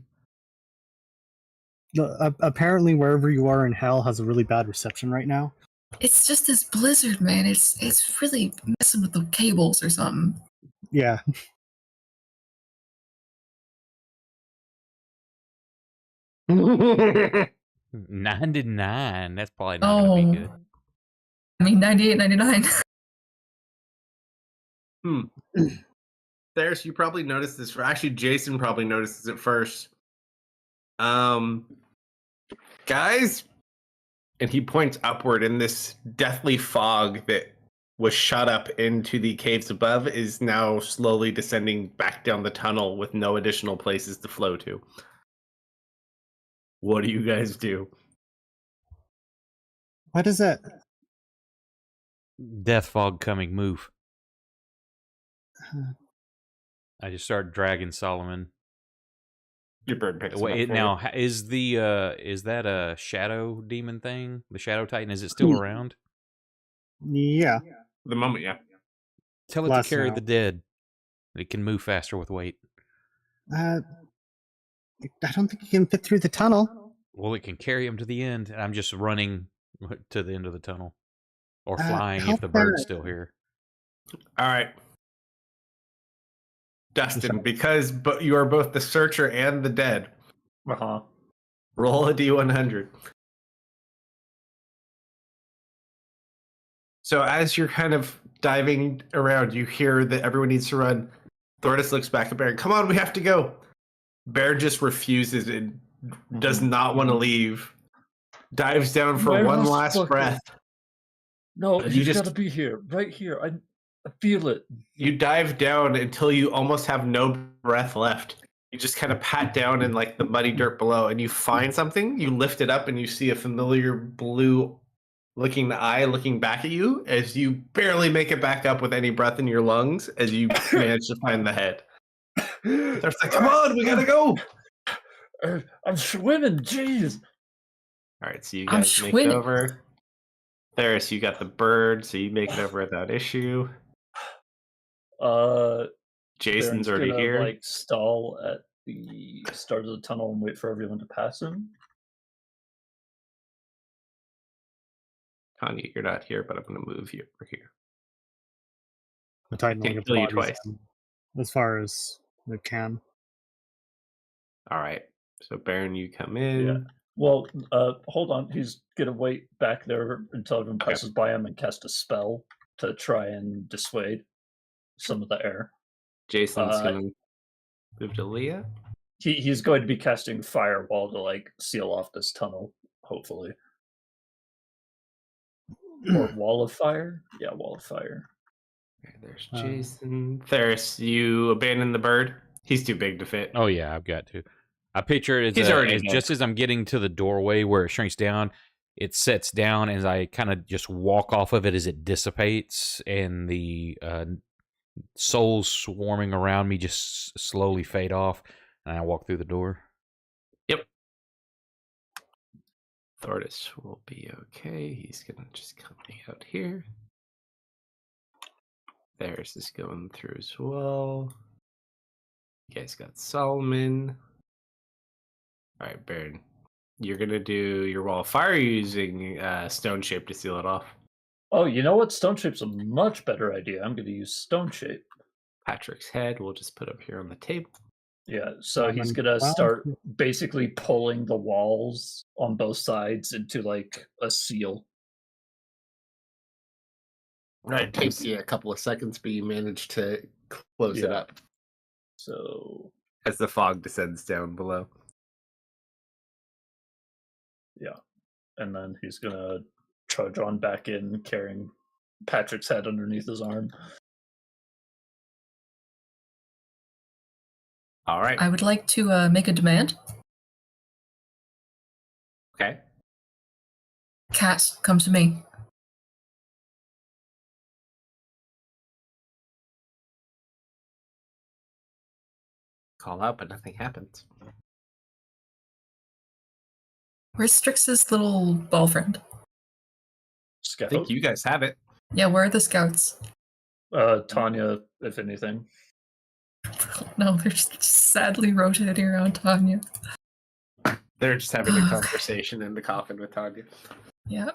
Apparently, wherever you are in hell has a really bad reception right now. It's just this blizzard, man. It's really messing with the cables or something. Yeah. Well, 99. That's probably not going to be good. I mean, 98, 99. There's, you probably noticed this. Actually, Jason probably notices it first. Guys, and he points upward, and this deathly fog that was shot up into the caves above is now slowly descending back down the tunnel with no additional places to flow to. What do you guys do? What is it? Death fog coming. Move. I just start dragging Solomon. Your bird picks him Wait, up for now is that a shadow demon thing? The shadow titan, is it still around? Yeah. you. The moment, yeah. Tell it Last to carry now. the dead. It can move faster with weight. I don't think he can fit through the tunnel. Well, it can carry him to the end, and I'm just running to the end of the tunnel, or Uh, flying how if the bird's far- still here. All right. Dustin, because you are both the searcher and the dead, Uh-huh. roll a D100. So as you're kind of diving around. You hear that everyone needs to run. Thordis looks back at Baron. Come on, we have to go. Baron just refuses and does not want to leave. Dives down for one last breath. No, You you just- gotta be here, right here. I feel it. You dive down until you almost have no breath left. You just kind of pat down in like the muddy dirt below, and you find something. You lift it up, and you see a familiar blue-looking eye looking back at you as you barely make it back up with any breath in your lungs as you manage to find the head. They're like, "Come on, we gotta go!" I'm swimming. Jeez. All right, so you I'm guys make it swimming. over. Theris, you got the bird, so you make it over without issue. Jason's Baron's already gonna, here. like, stall at the start of the tunnel and wait for everyone to pass him. Tanya, you're not here, but I'm going to move you over here. The Titan will Can get kill the you bodies twice. in as far as it can. All right. So Baron, you come in. Yeah. Well, hold on. He's gonna wait back there until everyone Okay. passes by him and cast a spell to try and dissuade some of the air. Jason's going to move to Leah. He's going to be casting firewall to like seal off this tunnel, hopefully. Or wall of fire? Yeah, wall of fire. Okay, there's Jason. Theris, you abandon the bird. He's too big to fit. Oh yeah, I've got to. I picture it He's as, already as dead. just as I'm getting to the doorway where it shrinks down, it sets down as I kind of just walk off of it as it dissipates, and the souls swarming around me just slowly fade off, and I walk through the door. Yep. Thordis will be okay. He's going to just come out here. Theris is going through as well. You guys got Solomon. All right, Baron. You're going to do your wall of fire using stone shape to seal it off. Oh, you know what? Stone shape's a much better idea. I'm going to use stone shape. Patrick's head we'll just put up here on the table. Yeah, so he's gonna start basically pulling the walls on both sides into like a seal. Right, it takes you a couple of seconds, but you manage to close it Yeah. up. So As the fog descends down below. and then he's gonna trudge on back in carrying Patrick's head underneath his arm. All right. I would like to make a demand. Okay. Cat, come to me. Call out, but nothing happens. Where's Strix's little ball friend? I Scout. think you guys have it. Yeah, where are the scouts? Tanya, if anything. No, they're just sadly rotating around Tanya. They're just having a conversation in the coffin with Tanya. Yeah.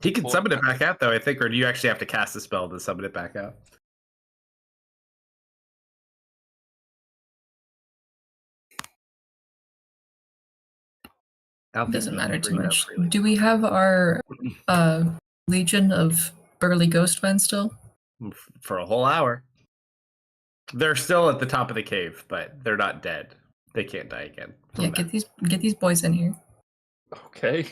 He can summon it back out, though, I think, or do you actually have to cast a spell to summon it back out? I don't think Doesn't you matter can too bring it up much. freely. Do we have our Legion of Burly Ghostmen still? For a whole hour. They're still at the top of the cave, but they're not dead. They can't die again. from Yeah, that. get these boys in here. Okay.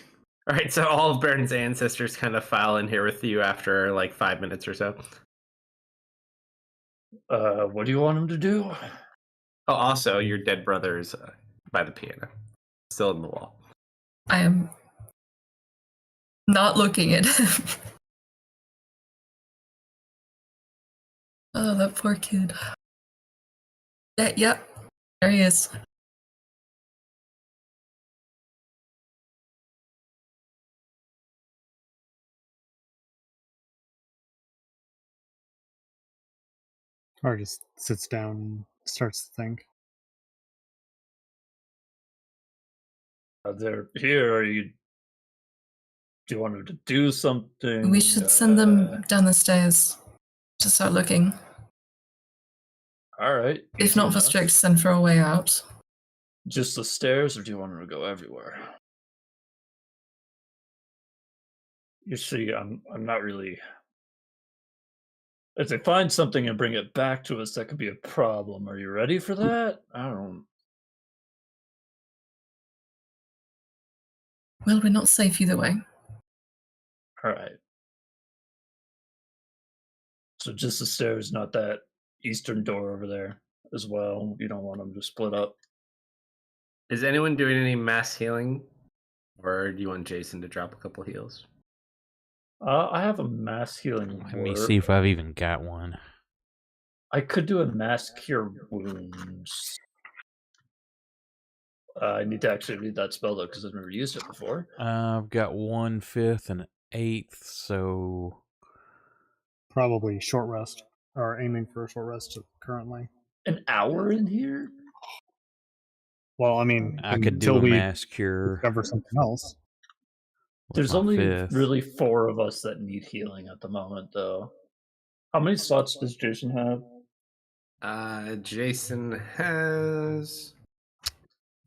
All right, so all of Baron's ancestors kind of file in here with you after like 5 minutes or so. What do you want him to do? Oh, also, your dead brother's by the piano, still in the wall. I am not looking at him. Oh, that poor kid. Yeah, yep. There he is. Or just sits down and starts to think. They're here. Do you want him to do something? We should send them down the stairs to start looking. All right. If not for Strix, then for a way out. Just the stairs, or do you want him to go everywhere? You see, I'm not really. If they find something and bring it back to us, that could be a problem. Are you ready for that? I don't. Well, we're not safe either way. All right. So just the stairs, not that eastern door over there as well. You don't want them to split up. Is anyone doing any mass healing? Or do you want Jason to drop a couple heals? I have a mass healing. Let me see if I've even got one. I could do a mass cure wounds. I need to actually read that spell though, because I've never used it before. I've got 1/5 and 1/8, so Probably short rest, or aiming for a short rest currently. An hour in here? Well, I mean, I could do until a we mass cure. discover something else. with There's my only 5th. really 4 of us that need healing at the moment, though. How many slots does Jason have? Jason has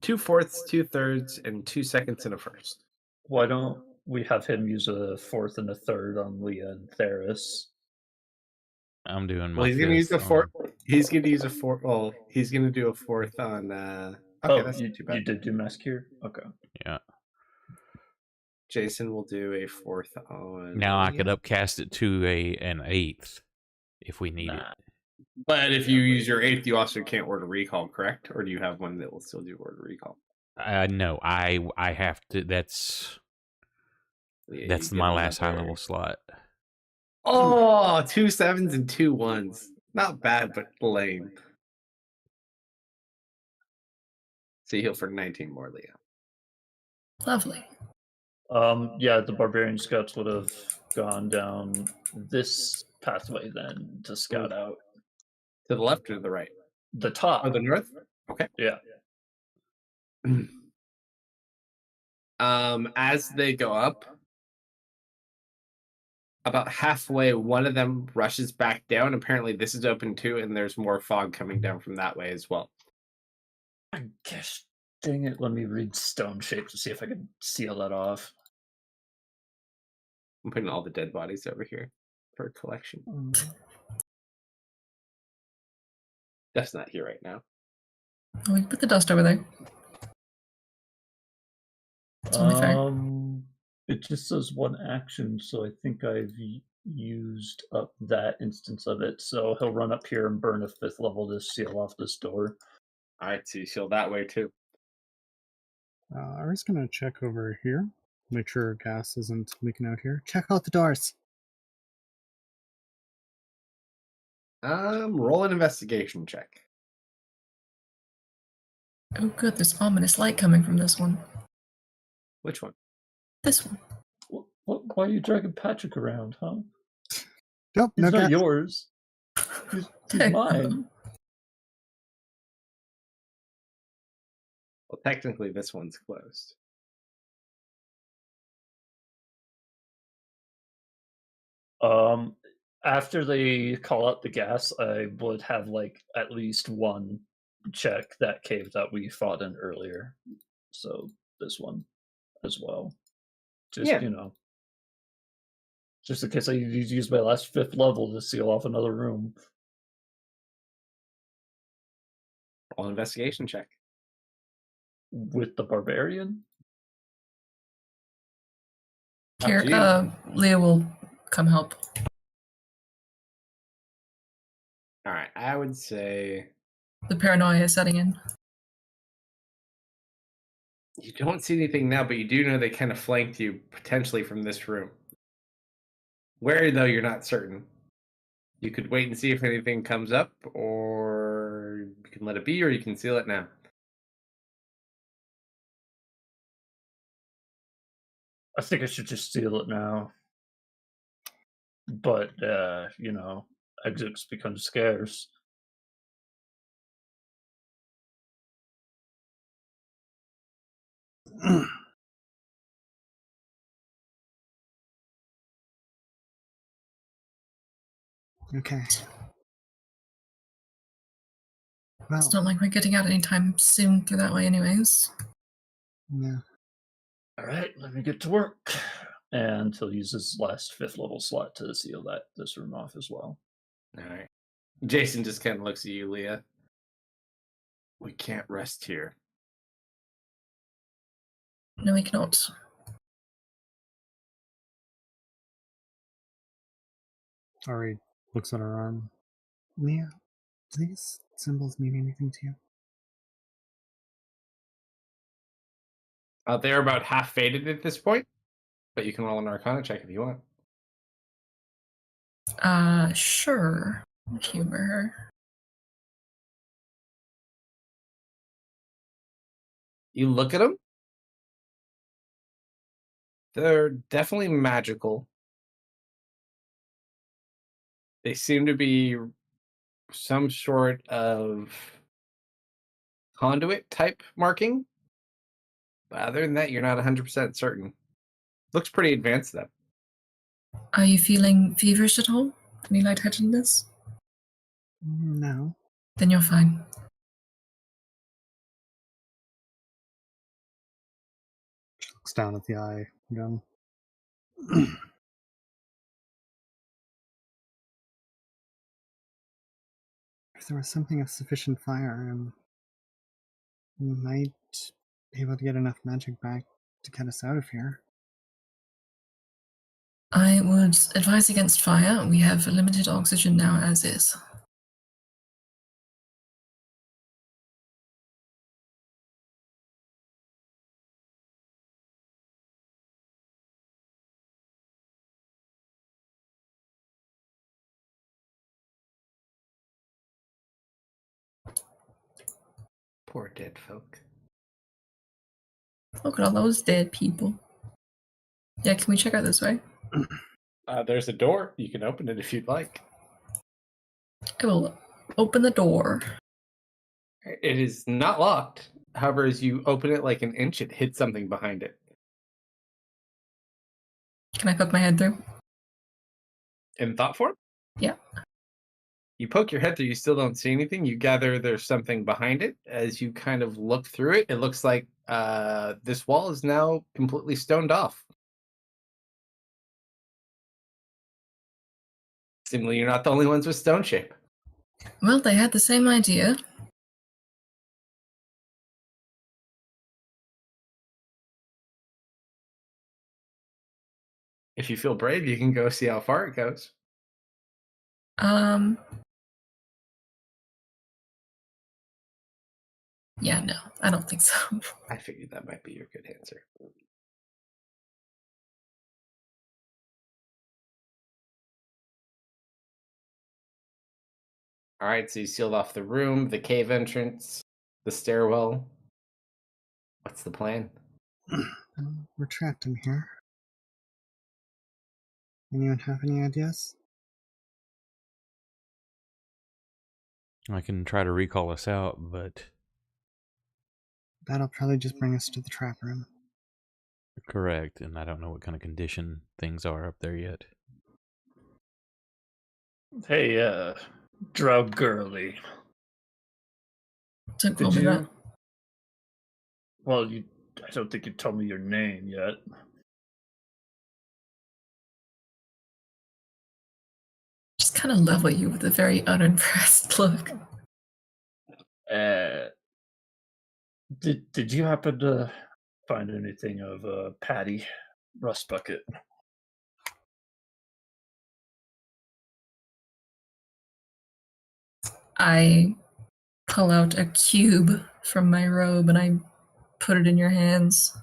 2/4, 2/3, and 2 seconds and a first. Why don't we have him use a 4th and a 3rd on Leah and Theris? I'm doing my Well, he's gonna use a 5th fourth. He's gonna use a fourth. Well, he's gonna do a 4th on. Okay, that's you, not too bad. you did do mass cure? Okay. Yeah. Jason will do a 4th on. Now I Leah. could upcast it to an 1/8 if we need Nah. it. But if you use your 8th, you also can't order recall, correct? Or do you have one that will still do order recall? No, I have to. That's Yeah, that's you my get last high another- level slot. Oh, 2 7s and 2 1s. Not bad, but lame. So you heal for 19 more, Leah. Lovely. Yeah, the barbarian scouts would have gone down this pathway then to scout out To the left or to the right? the top. Or the north? Okay. Yeah. As they go up, about halfway, one of them rushes back down. Apparently, this is open too, and there's more fog coming down from that way as well. I guess, dang it, let me read stone shape to see if I can seal that off. I'm putting all the dead bodies over here for collection. That's not here right now. Oh, we can put the dust over there. It's only fair. It just says one action, so I think I've used up that instance of it. So he'll run up here and burn a 5th level to seal off this door. All right, so you seal that way too. I'm just gonna check over here, make sure gas isn't leaking out here. Check out the doors. Roll an investigation check. Oh, good. There's ominous light coming from this one. Which one? This one. Why are you dragging Patrick around, huh? Nope, He's no not gas. yours. He's mine. Well, technically, this one's closed. After they call out the gas, I would have like at least one check that cave that we fought in earlier. So this one as well. Just Yeah. Just in case I use my last 5th level to seal off another room. Roll an investigation check. With the barbarian? Here, Up to you. Leah will come help. All right, I would say The paranoia is setting in. you don't see anything now, but you do know they kind of flanked you potentially from this room. Where, though, you're not certain. You could wait and see if anything comes up, or you can let it be, or you can seal it now. I think I should just seal it now. But exits become scarce. Okay. Well, It's not like we're getting out anytime soon through that way anyways. yeah. All right, let me get to work. and he'll use his last 5th level slot to seal this room off as well. All right. Jason just kind of looks at you, Leah. We can't rest here. No, we cannot. Ari looks at her arm. Leah, do these symbols mean anything to you? They're about half faded at this point, but you can roll an Arcana check if you want. Sure. Humor her. You look at them. They're definitely magical. They seem to be some sort of conduit type marking. But other than that, you're not 100% certain. Looks pretty advanced, though. Are you feeling feverish at all? Any lightheadedness? No. Then you're fine. She looks down at the eye again. If there was something of sufficient fire, we might be able to get enough magic back to get us out of here. I would advise against fire. We have limited oxygen now as is. Poor dead folk. Look at all those dead people. Yeah, can we check out this way? There's a door. You can open it if you'd like. I will open the door. It is not locked. However, as you open it like an inch, it hits something behind it. Can I poke my head through? In thought form? Yeah. You poke your head through, you still don't see anything. You gather there's something behind it. As you kind of look through it, it looks like this wall is now completely stoned off. Seemingly, you're not the only ones with stone shape. Well, they had the same idea. If you feel brave, you can go see how far it goes. Yeah, no, I don't think so. I figured that might be your good answer. All right, so you sealed off the room, the cave entrance, the stairwell. What's the plan? We're trapped in here. Anyone have any ideas? I can try to recall us out, but... That'll probably just bring us to the trap room. Correct, and I don't know what kind of condition things are up there yet. Hey, Drow Girly. Don't call Did me you? that. Well, I don't think you told me your name yet. Just kind of level you with a very unimpressed look. Did you happen to find anything of Patty Rust Bucket? I pull out a cube from my robe and I put it in your hands.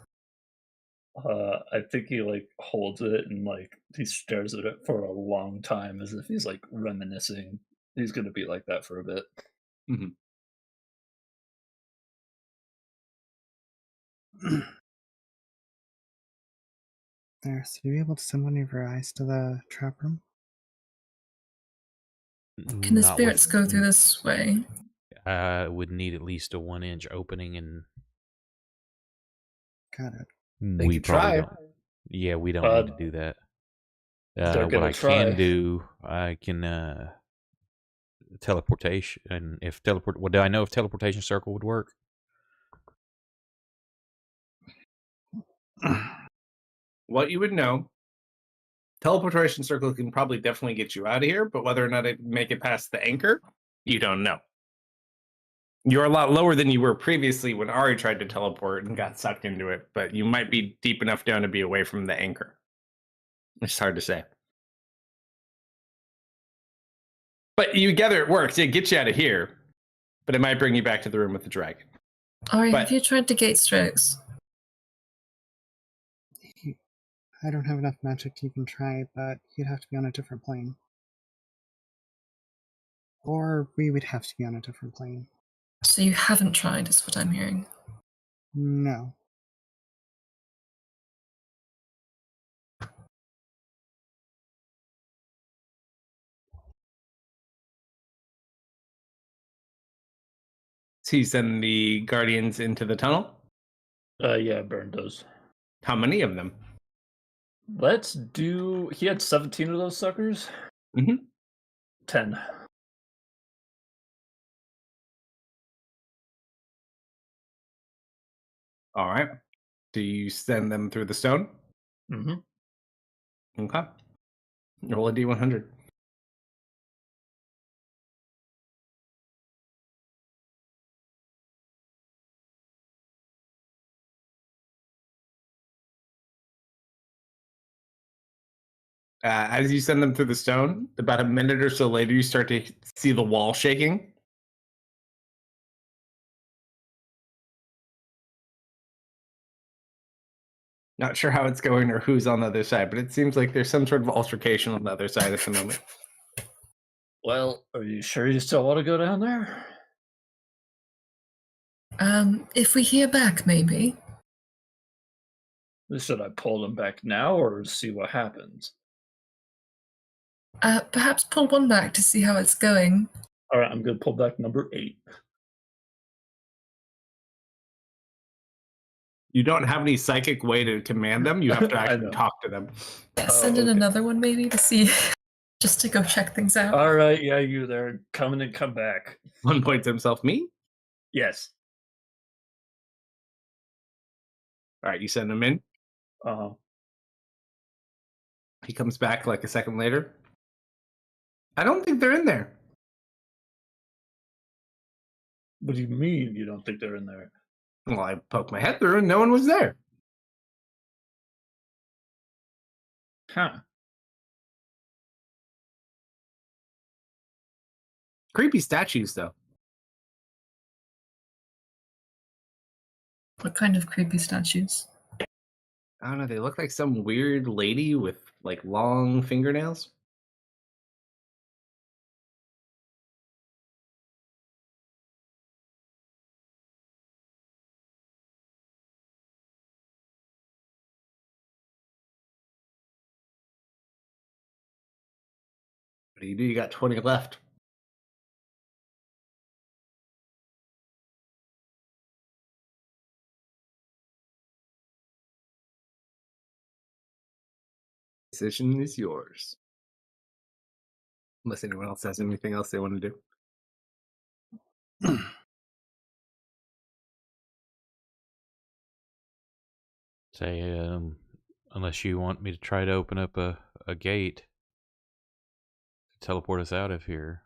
I think he holds it and he stares at it for a long time as if he's reminiscing. He's gonna be like that for a bit. Mm-hmm. There, so you'll be able to send one of your eyes to the trap room? Can the Not spirits with- go through this way? I would need at least a 1-inch opening, and Got it. They we could probably try. don't. Yeah, we don't need to do that. They're What gonna I try. can do, I can teleportation. And if teleport, well, do I know if teleportation circle would work? What you would know teleportation circle can probably definitely get you out of here, but whether or not it make it past the anchor, you don't know. You're a lot lower than you were previously when Ari tried to teleport and got sucked into it, but you might be deep enough down to be away from the anchor. It's hard to say. But you gather it works. It gets you out of here, but it might bring you back to the room with the dragon. Ari, But- have you tried to gate strokes? I don't have enough magic to even try, but he'd have to be on a different plane. Or we would have to be on a different plane. So you haven't tried, is what I'm hearing. No. So you send the guardians into the tunnel? Yeah, Burn does. How many of them? Let's do. He had 17 of those suckers. 10. All right. Do you send them through the stone? Mm-hmm. Okay. Roll a D100. As you send them through the stone, about a minute or so later, you start to see the wall shaking. Not sure how it's going or who's on the other side, but it seems like there's some sort of altercation on the other side at the moment. Well, are you sure you still want to go down there? If we hear back, maybe. Should I pull them back now or see what happens? Perhaps pull one back to see how it's going. All right, I'm going to pull back number 8. You don't have any psychic way to command them. You have to I actually know. talk to them. Yeah, send in okay. another one maybe to see, just to go check things out. All right, yeah, you there. Come in and come back. One point to himself, me? Yes. All right, you send him in. Uh-huh. He comes back like a second later. I don't think they're in there. What do you mean you don't think they're in there? Well, I poked my head through and no one was there. Huh. Creepy statues, though. What kind of creepy statues? I don't know. They look like some weird lady with like long fingernails. What do? You got 20 left. Decision is yours. Unless anyone else has anything else they want to do. Say, unless you want me to try to open up a gate to teleport us out of here,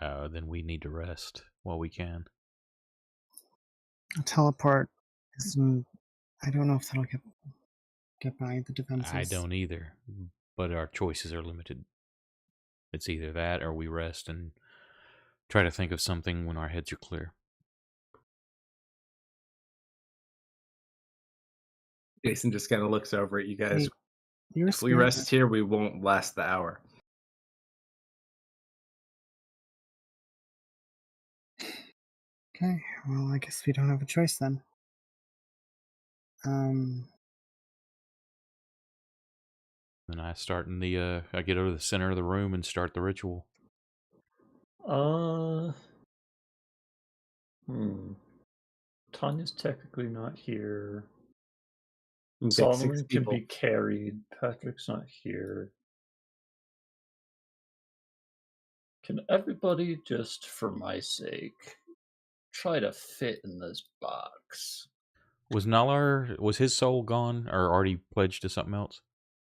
then we need to rest while we can. A teleport isn't. I don't know if that'll get by the defenses. I don't either, but our choices are limited. It's either that or we rest and try to think of something when our heads are clear. Jason just kind of looks over at you guys. Hey, you're If we smart. rest here, we won't last the hour. Okay, well, I guess we don't have a choice then. And I start in the, I get over to the center of the room and start the ritual. Tanya's technically not here. You can take 6 Solomon can people. be carried. Patrick's not here. Can everybody just, for my sake, try to fit in this box? Was Nalar, was his soul gone or already pledged to something else?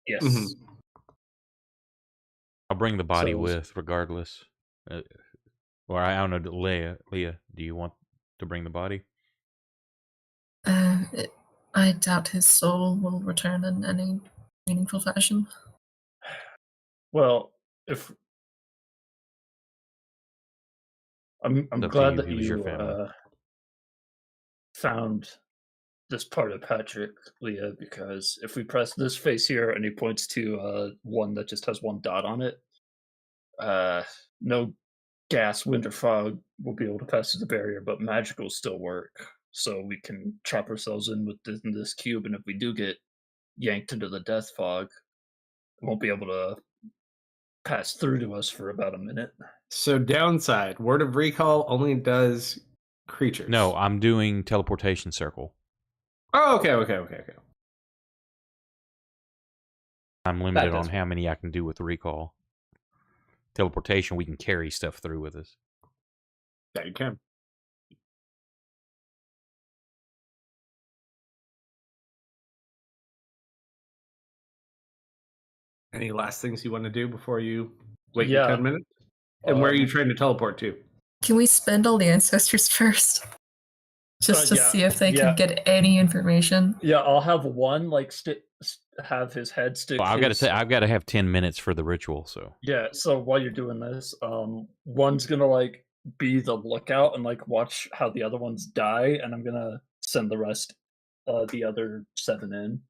Yes. Mhm. I'll bring the body So- with, regardless. Or I don't know, Leah, do you want to bring the body? I doubt his soul will return in any meaningful fashion. Well, if I'm It's up to glad you. that He was your you family. found this part of Patrick, Leah, because if we press this face here and he points to one that just has one dot on it, no gas, wind, or fog will be able to pass through the barrier, but magic will still work. So we can trap ourselves in this cube, and if we do get yanked into the death fog, it won't be able to pass through to us for about a minute. So downside, word of recall only does creatures. No, I'm doing teleportation circle. Oh, okay. I'm limited does on how many I can do with recall. Teleportation, we can carry stuff through with us. Yeah, you can. Any last things you want to do before you wait your 10 minutes? And where are you trying to teleport to? Can we spend all the ancestors first? Just to Yeah, see if they yeah. can get any information. Yeah, I'll have one have his head stick. Well, I've got to have 10 minutes for the ritual, so. Yeah, so while you're doing this, one's gonna like be the lookout and like watch how the other ones die, and I'm gonna send the rest, the other 7 in.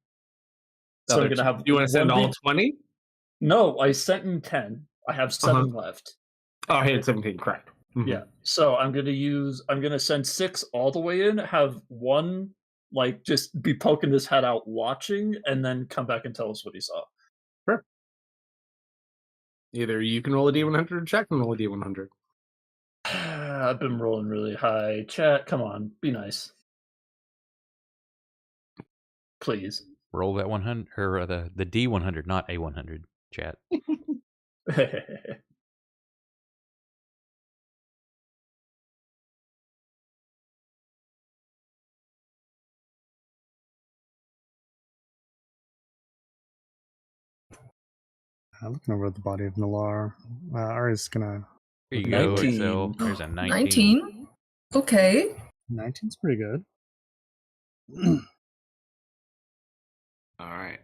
So I'm gonna have. You want to send one all 20? No, I sent in 10. I have 7 left. Oh, I had 17, correct. Mhm. Yeah. So I'm gonna send 6 all the way in, have one like just be poking his head out watching, and then come back and tell us what he saw. Sure. Either you can roll a D100 or Jack can roll a D100. I've been rolling really high. Chat, come on, be nice. Please. Roll that 100, or the D100, not A100, chat. Looking over at the body of Nalar, Ari's gonna. Here you go, 19. Excel. There's a 19. 19? Okay. 19's pretty good. All right.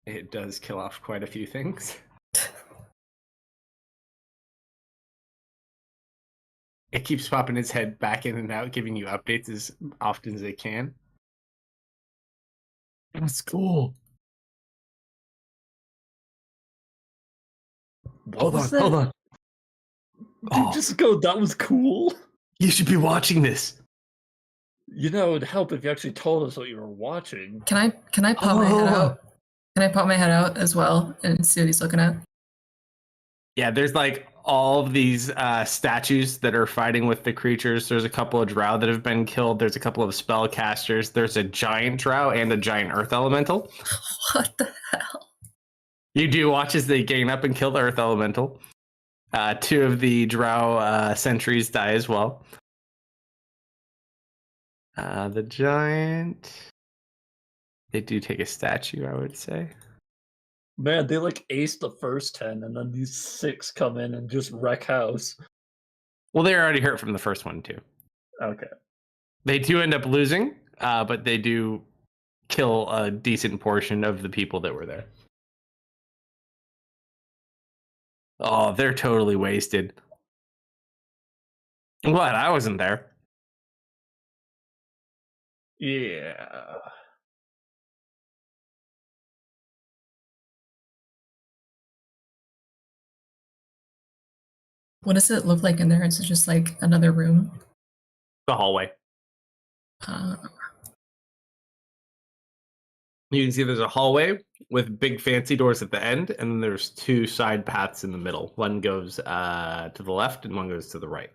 It does kill off quite a few things. It keeps popping its head back in and out, giving you updates as often as it can. That's cool. Hold on. Dude, just go, that was cool. You should be watching this. You know, it'd help if you actually told us what you were watching. Can I pop my head out? Can I pop my head out as well and see what he's looking at? Yeah, there's like all of these statues that are fighting with the creatures. There's a couple of drow that have been killed. There's a couple of spellcasters. There's a giant drow and a giant earth elemental. What the hell? You do watch as they gain up and kill the earth elemental. 2 of the drow sentries die as well. The giant, they do take a statue, I would say. Man, they like aced the first 10, and then these 6 come in and just wreck house. Well, they're already hurt from the first one too. Okay. They do end up losing, but they do kill a decent portion of the people that were there. Oh, they're totally wasted. I'm glad I wasn't there. Yeah. What does it look like in there? Is it just like another room? The hallway. Uh, You can see there's a hallway with big fancy doors at the end, and then there's 2 side paths in the middle. One goes to the left and one goes to the right.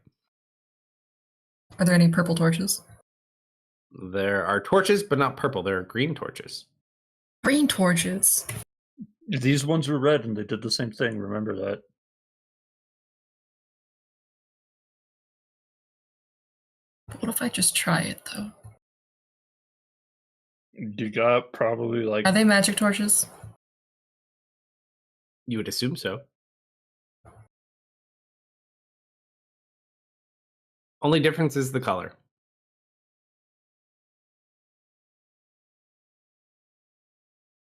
are there any purple torches? There are torches, but not purple. There are green torches. Green torches. These ones were red, and they did the same thing. Remember that. What if I just try it though? You got probably like. Are they magic torches? You would assume so. Only difference is the color.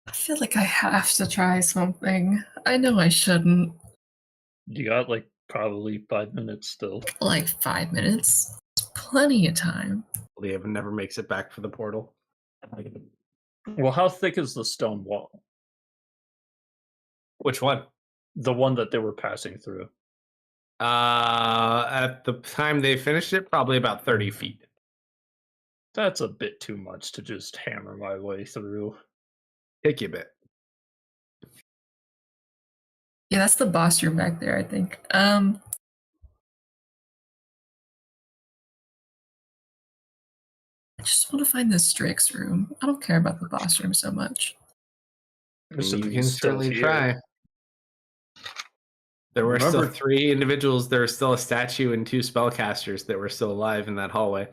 I feel like I have to try something. I know I shouldn't. You got like probably 5 minutes still. Like 5 minutes. It's plenty of time. Liam never makes it back for the portal. Well, how thick is the stone wall? Which one? The one that they were passing through. At the time they finished it, probably about 30 feet. That's a bit too much to just hammer my way through. Take you a bit. Yeah, that's the boss room back there, I think. I just want to find the Strix room. I don't care about the boss room so much. You can certainly try. There were Remember, still 3 individuals. There was still a statue and 2 spellcasters that were still alive in that hallway.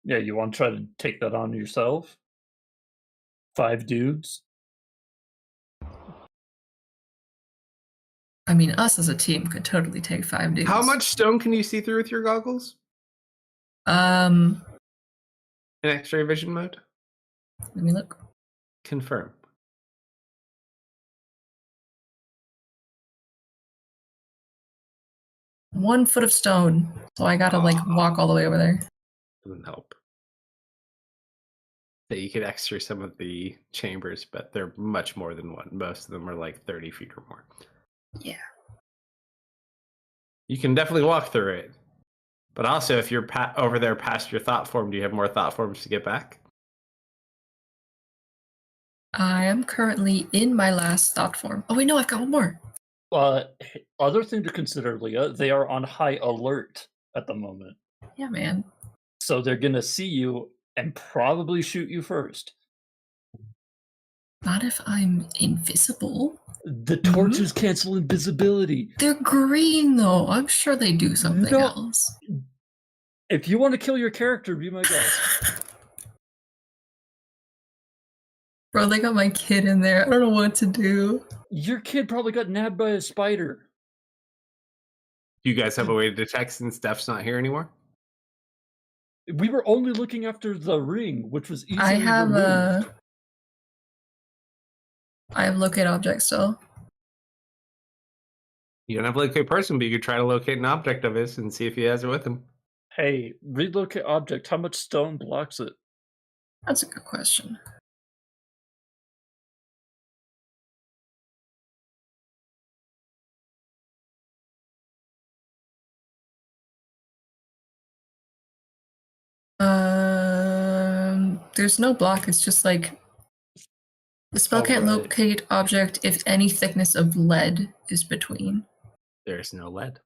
Yeah, you want to try to take that on yourself? 5 dudes? I mean, us as a team could totally take 5 dudes. How much stone can you see through with your goggles? In X-ray vision mode? let me look. Confirm. One foot of stone. So I gotta like walk all the way over there. Doesn't help. That you could X-ray some of the chambers, but they're much more than one. Most of them are like 30 feet or more. Yeah. You can definitely walk through it. But also, if you're over there past your thought form, do you have more thought forms to get back? I am currently in my last thought form. Oh wait, no, I've got one more. Other thing to consider, Leah, they are on high alert at the moment. Yeah, man. So they're going to see you and probably shoot you first. Not if I'm invisible. The torches cancel invisibility. They're green though. I'm sure they do something else. If you want to kill your character, be my guest. Bro, they got my kid in there. I don't know what to do. Your kid probably got nabbed by a spider. Do you guys have a way to detect since Steph's not here anymore? We were only looking after the ring, which was easily I have removed. I have locate object still. You don't have to locate a person, but you could try to locate an object of his and see if he has it with him. Hey, relocate object. How much stone blocks it? That's a good question. There's no block. It's just like the spell can't locate object if any thickness of lead is between. There's no lead.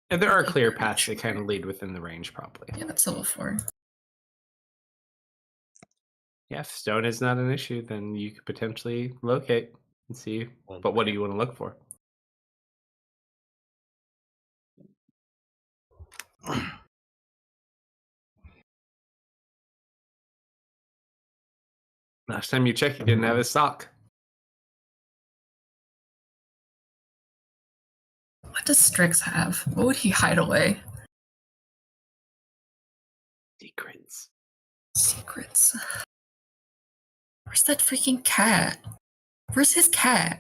And there are clear paths that kind of lead within the range, probably. Yeah, that's level 4. Yeah, if stone is not an issue, then you could potentially locate and see. But what do you want to look for? Last time you checked, you didn't have his sock. What does Strix have? What would he hide away? Secrets. Secrets. Where's that freaking cat? Where's his cat?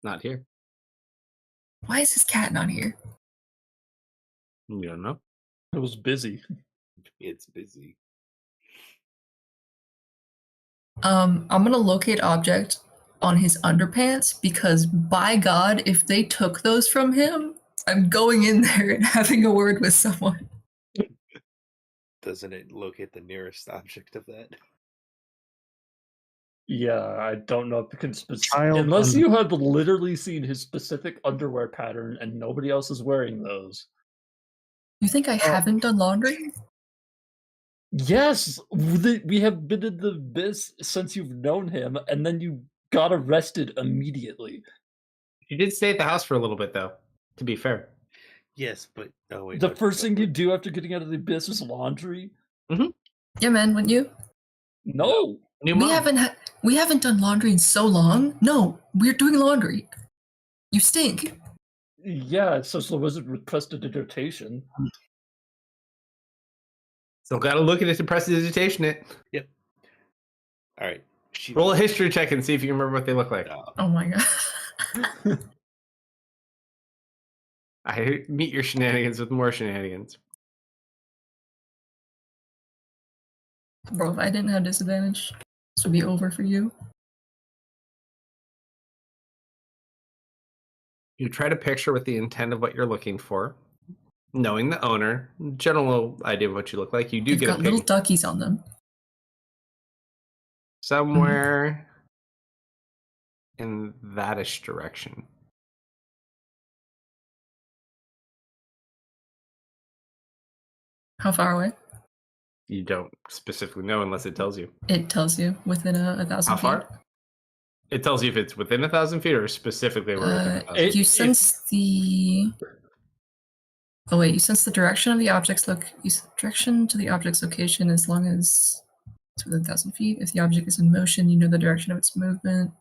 Not here. Why is his cat not here? You don't know. It was busy. It's busy. I'm gonna locate object on his underpants because by God, if they took those from him, I'm going in there and having a word with someone. Doesn't it locate the nearest object of that? Yeah, I don't know if it can unless you have literally seen his specific underwear pattern and nobody else is wearing those. You think I haven't done laundry? Yes, we have been in the biz since you've known him, and then you got arrested immediately. You did stay at the house for a little bit, though, to be fair. Yes, but oh wait. The okay, first go thing for you it. do after getting out of the abyss is laundry? Yeah, man, wouldn't you? No. New We mom. haven't done laundry in so long. No, we're doing laundry. You stink. Yeah, it says the wizard requested a dotation. Still gotta look at it to prestidigitation it. Yep. All right. She Roll a history check and see if you can remember what they look like. Oh my god. I meet your shenanigans with more shenanigans. Bro, if I didn't have disadvantage, this would be over for you. You try to picture with the intent of what you're looking for, knowing the owner, general idea of what you look like. You do They've get got a little ping duckies on them. somewhere in that-ish direction. How far away? You don't specifically know unless it tells you. It tells you within a 1,000 How feet. far? It tells you if it's within 1,000 feet or specifically where within 1,000 feet. You sense the. Oh wait, you sense the direction of the object's direction to the object's location as long as it's within 1,000 feet. If the object is in motion, you know the direction of its movement.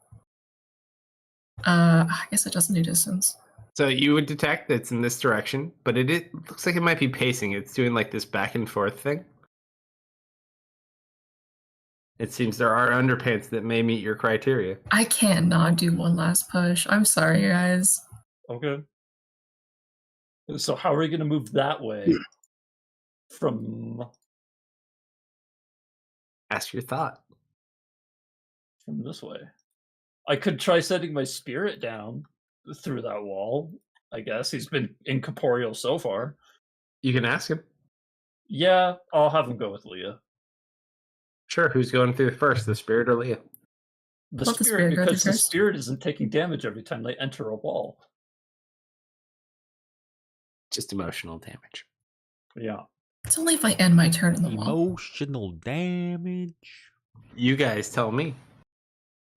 I guess it doesn't do distance. So you would detect that it's in this direction, but it looks like it might be pacing. It's doing like this back and forth thing. It seems there are underpants that may meet your criteria. I cannot do one last push. I'm sorry, guys. Okay. So how are we going to move that way from Ask your thought. this way? I could try setting my spirit down through that wall. I guess he's been incorporeal so far. You can ask him. Yeah, I'll have him go with Leah. Sure, who's going through first, the spirit or Leah? The Let the spirit, spirit go because through the first. spirit isn't taking damage every time they enter a wall. Just emotional damage. Yeah. It's only if I end my turn in the wall. Emotional damage. You guys tell me.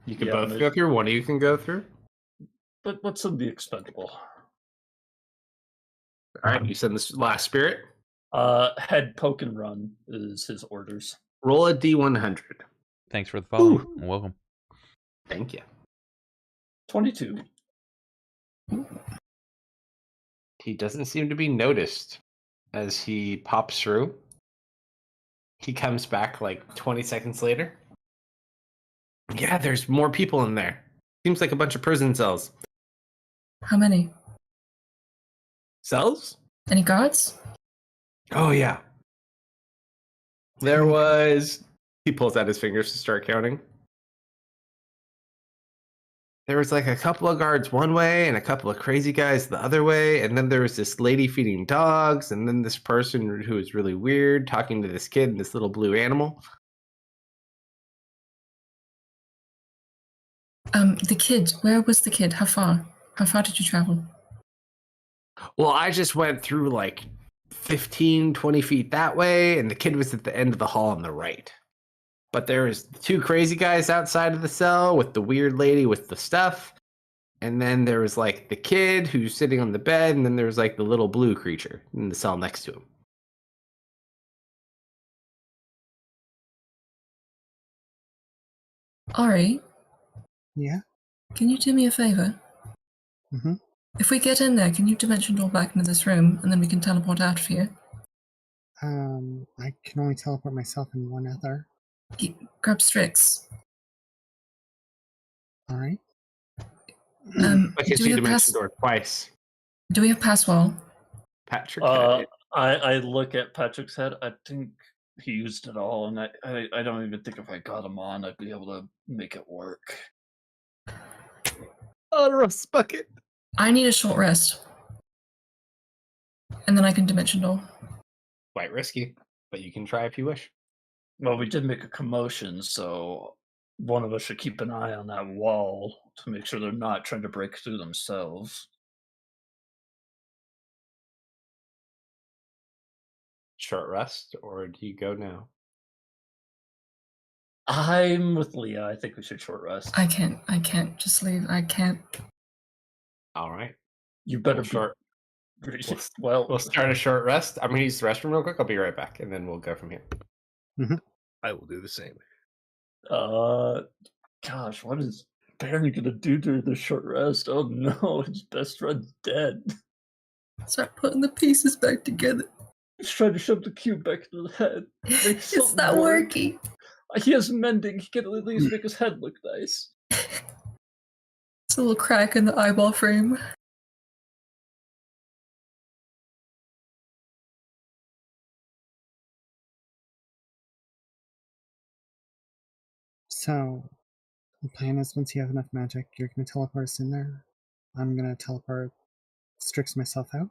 You can Yeah, both but- go through. One of you can go through. But what's in the expendable? All right, you send this last spirit. Head poke and run is his orders. Roll a D100. Thanks for the follow. Welcome. Thank you. 22. He doesn't seem to be noticed as he pops through. He comes back like 20 seconds later. Yeah, there's more people in there. Seems like a bunch of prison cells. How many? Cells? Any guards? Oh, yeah. There was... He pulls out his fingers to start counting. There was like a couple of guards one way and a couple of crazy guys the other way. And then there was this lady feeding dogs. And then this person who was really weird talking to this kid and this little blue animal. The kid. Where was the kid? How far? How far did you travel? Well, I just went through like 15, 20 feet that way. And the kid was at the end of the hall on the right. But there was two crazy guys outside of the cell with the weird lady with the stuff. And then there was like the kid who's sitting on the bed. And then there was like the little blue creature in the cell next to him. Ari, Yeah. can you do me a favor? Mm-hmm. If we get in there, can you dimension door back into this room, and then we can teleport out of here? I can only teleport myself and one other. Grab Strix. All right. I can Do we see have Dimension Door twice. Do we have Passwall? Patrick had it. I look at Patrick's head. I think he used it all, and I don't even think if I got him on, I'd be able to make it work. Oh, Rust bucket. I need a short rest, and then I can dimension door. Quite risky, but you can try if you wish. Well, we did make a commotion, so one of us should keep an eye on that wall to make sure they're not trying to break through themselves. Short rest, or do you go now? I'm with Leah. I think we should short rest. I can't just leave. I can't. All right. You better Short. Well, We'll start a short rest. I'm gonna use the restroom real quick. I'll be right back, and then we'll go from here. I will do the same. gosh, what is Baron gonna do during the short rest? Oh no, his best friend's dead. Start putting the pieces back together. He's trying to shove the cube back into the head. Make It's something not work. working. He has mending. He can at least make his head look nice. It's a little crack in the eyeball frame. So, the plan is once you have enough magic, you're going to teleport us in there. I'm going to teleport Strix myself out.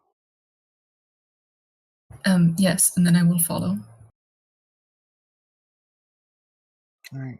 Yes, and then I will follow. All right.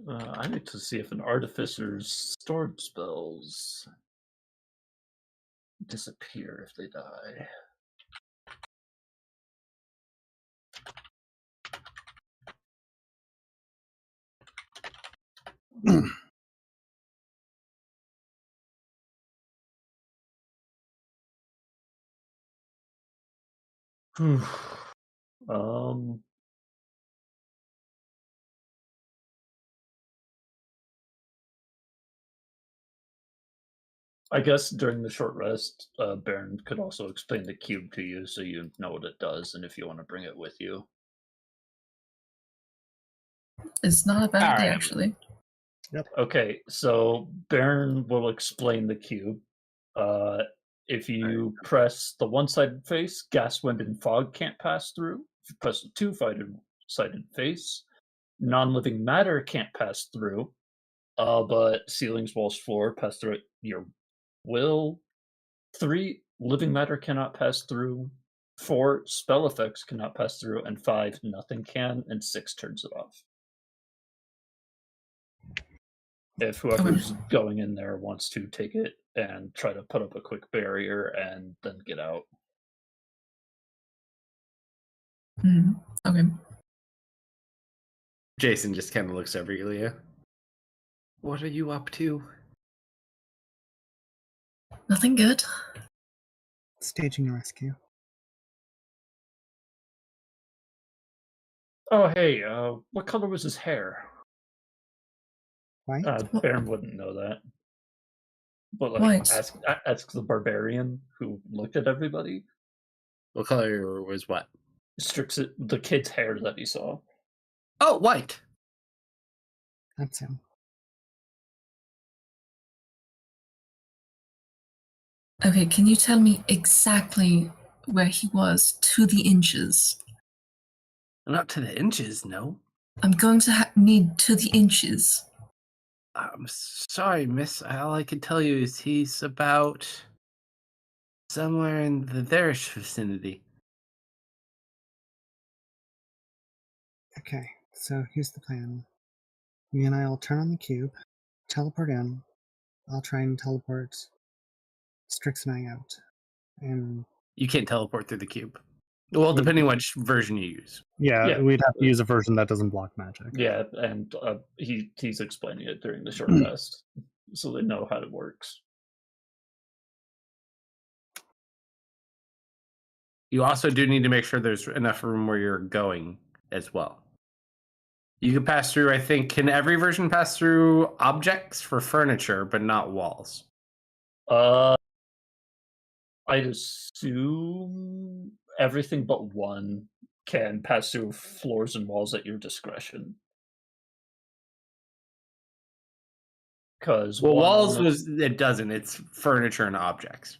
I need to see if an artificer's stored spells disappear if they die. um, I guess during the short rest, Baron could also explain the cube to you so you know what it does and if you want to bring it with you. It's not a bad idea, Alright. actually. Okay, so Baron will explain the cube. If you press the one-sided face, gas, wind, and fog can't pass through. If you press the two-sided face, non-living matter can't pass through. But ceilings, walls, floor pass through at your will. 3, living matter cannot pass through. 4, spell effects cannot pass through. And 5, nothing can. And 6 turns it off. If whoever's going in there wants to take it and try to put up a quick barrier and then get out. Okay. Jason just kind of looks over at you. What are you up to? Nothing good. Staging a rescue. Oh, hey, what color was his hair? White? Baron wouldn't know that. But like, White. ask the barbarian who looked at everybody. What color was what? The kid's hair that he saw. Oh, white. That's him. Okay, can you tell me exactly where he was to the inches? Not to the inches, no. I'm going to need to the inches. I'm sorry, miss. All I can tell you is he's about somewhere in the there-ish vicinity. Okay, so here's the plan. You and I will turn on the cube, teleport in. I'll try and teleport Strix and I out. And You can't teleport through the cube. Well, depending on which version you use. yeah, we'd have to use a version that doesn't block magic. Yeah, and he's explaining it during the short rest, so they know how it works. You also do need to make sure there's enough room where you're going as well. You can pass through, I think, can every version pass through objects for furniture, but not walls? I'd assume everything but one can pass through floors and walls at your discretion. Because walls it doesn't. It's furniture and objects.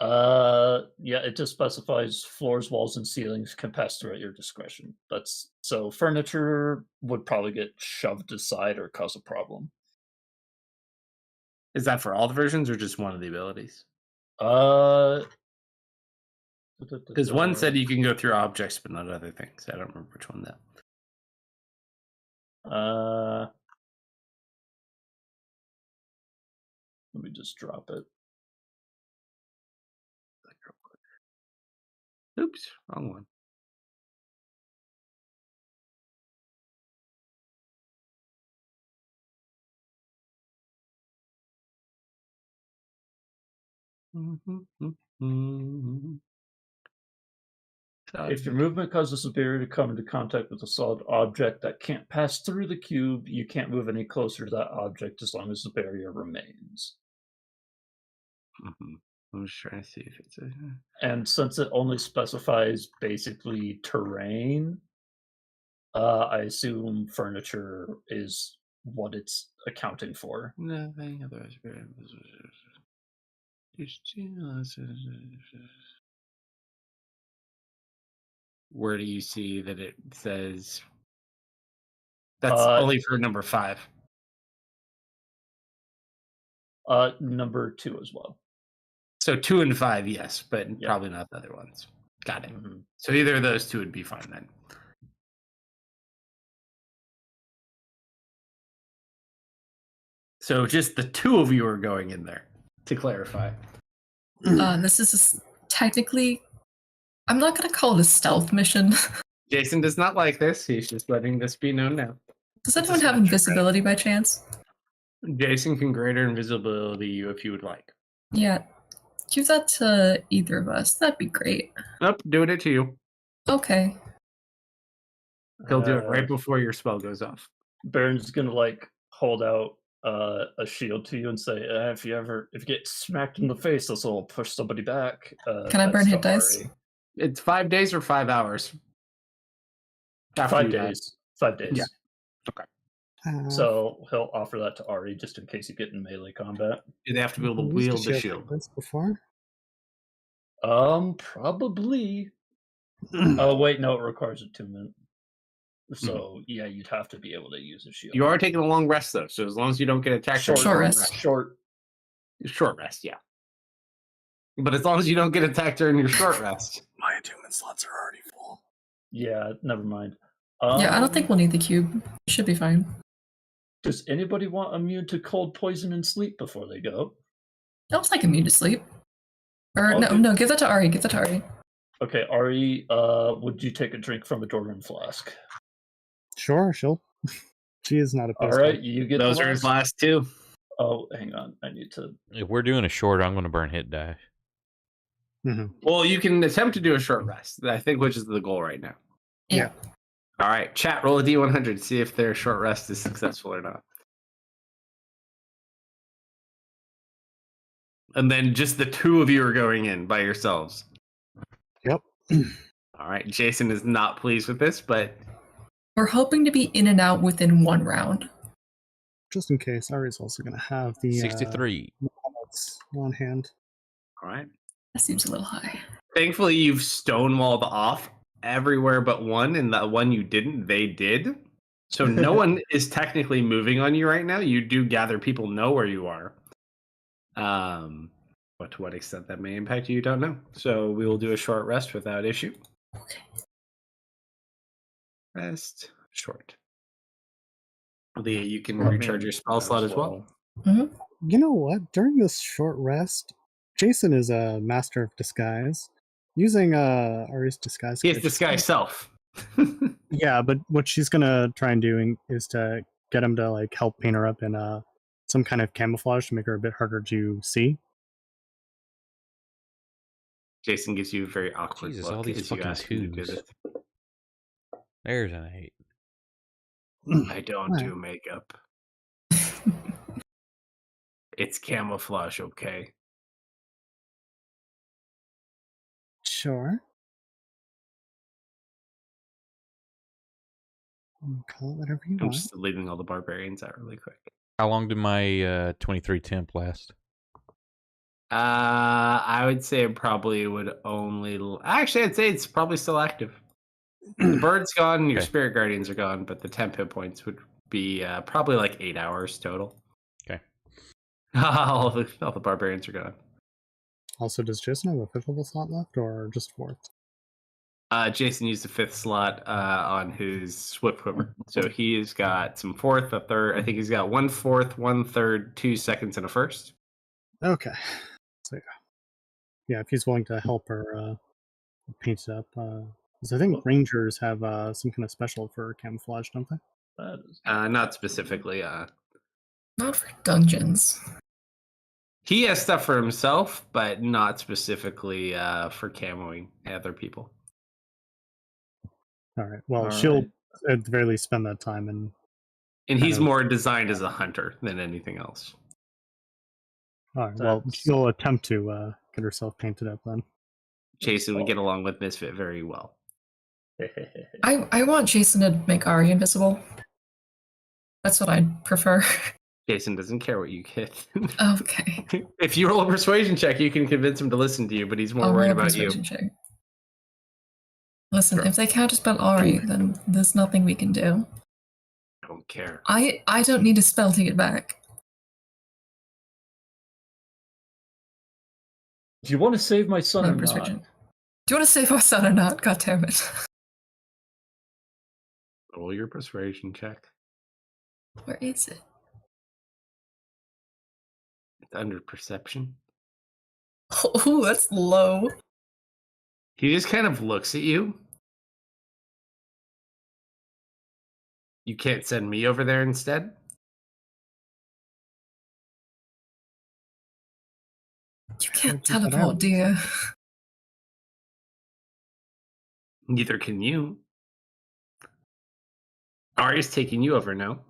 Yeah, it just specifies floors, walls, and ceilings can pass through at your discretion. So furniture would probably get shoved aside or cause a problem. Is that for all the versions or just one of the abilities? Because one said you can go through objects but not other things. I don't remember which one that. Let me just drop it. Oops, wrong one. If your movement causes a barrier to come into contact with a solid object that can't pass through the cube, you can't move any closer to that object as long as the barrier remains. I'm just trying to see if it's a. And since it only specifies basically terrain, I assume furniture is what it's accounting for. Nothing otherwise. Where do you see that it says that's only for number 5? Number 2 as well. So 2 and 5, yes, but probably not the other ones. Got it. Mm-hmm. So either of those 2 would be fine then. So just the 2 of you are going in there, to clarify. This is technically, I'm not going to call it a stealth mission. Jason does not like this. He's just letting this be known now. Does anyone have invisibility by chance? Jason can greater invisibility you if you would like. Yeah. Give that to either of us. That'd be great. Nope, doing it to you. Okay. He'll do it right before your spell goes off. Baron's gonna like hold out a shield to you and say, if you get smacked in the face, this will push somebody back. Can I burn hit dice? It's 5 days or 5 hours? 5 days. 5 days. Yeah. Okay. So he'll offer that to Ari just in case you get in melee combat. They have to be able to wield the shield. This before? Probably. Oh wait, no, it requires a 2-minute. So yeah, you'd have to be able to use a shield. You are taking a long rest though, so as long as you don't get attacked, Short rest. Short rest, yeah. But as long as you don't get attacked during your short rest. My attunement slots are already full. Yeah, never mind. Yeah, I don't think we'll need the cube. It should be fine. Does anybody want immune to cold, poison, and sleep before they go? I was like immune to sleep. Or no, give that to Ari. Give that to Ari. Okay, Ari, would you take a drink from a Dwarven flask? Sure, she is not opposed. All right, you get those are his last 2. Oh, hang on, I need to. If we're doing a short, I'm going to burn hit die. Mm-hmm. Well, you can attempt to do a short rest, I think, which is the goal right now. Yeah. All right, chat, roll a D100, see if their short rest is successful or not. And then just the 2 of you are going in by yourselves. Yep. All right, Jason is not pleased with this, but we're hoping to be in and out within 1 round. Just in case, Ari's also going to have the 63 on hand. All right. That seems a little high. Thankfully, you've stonewalled off everywhere but one, and the one you didn't, they did. So no one is technically moving on you right now. You do gather people know where you are. But to what extent that may impact you, don't know. So we will do a short rest without issue. Okay. Rest short. Leah, you can recharge your spell slot as well. Mm-hmm. You know what? During this short rest, Jason is a master of disguise. Using Ari's disguise. He has disguise self. Yeah, but what she's gonna try and do is to get him to like help paint her up in some kind of camouflage to make her a bit harder to see. Jason gives you a very awkward Jesus, look. all these as you fucking ask him to do twos. this. There's an 8. I don't do makeup. It's camouflage, okay? Sure. Call it whatever you I'm want. just leaving all the barbarians out really quick. How long did my 23 temp last? I would say it probably would only. Actually, I'd say it's probably still active. The bird's gone, your Okay. spirit guardians are gone, but the temp hit points would be probably like 8 hours total. Okay. all the barbarians are gone. Also, does Jason have a fifth level slot left, or just fourth? Jason used the 5th slot on his Swift Quiver. So he's got some 4th, a 3rd. I think he's got 1 4th, 1 3rd, 2 seconds, and a 1st. Okay. So, yeah, if he's willing to help her paint it up. Because I think Rangers have some kind of special for camouflage, don't they? That is Not specifically. Not for dungeons. He has stuff for himself, but not specifically for camoing other people. All right. Well, All she'll right. at the very least spend that time And kind he's of- more designed as a hunter than anything else. All right. Well, That's- she'll attempt to get herself painted up then. Jason would get along with Misfit very well. I want Jason to make Ari invisible. That's what I'd prefer. Jason doesn't care what you get. Okay. If you roll a persuasion check, you can convince him to listen to you, but he's more I'll roll worried a about you. persuasion check. Listen, if they counterspell Ari, then there's nothing we can do. I don't care. I don't need a spell to get back. Do you want to save my son No or persuasion. not? Do you want to save our son or not? God damn it. Roll your persuasion check. Where is it? It's under perception. Oh, that's low. He just kind of looks at you. You can't send me over there instead? You can't Check that teleport, out. do you? Neither can you. Ari's taking you over now.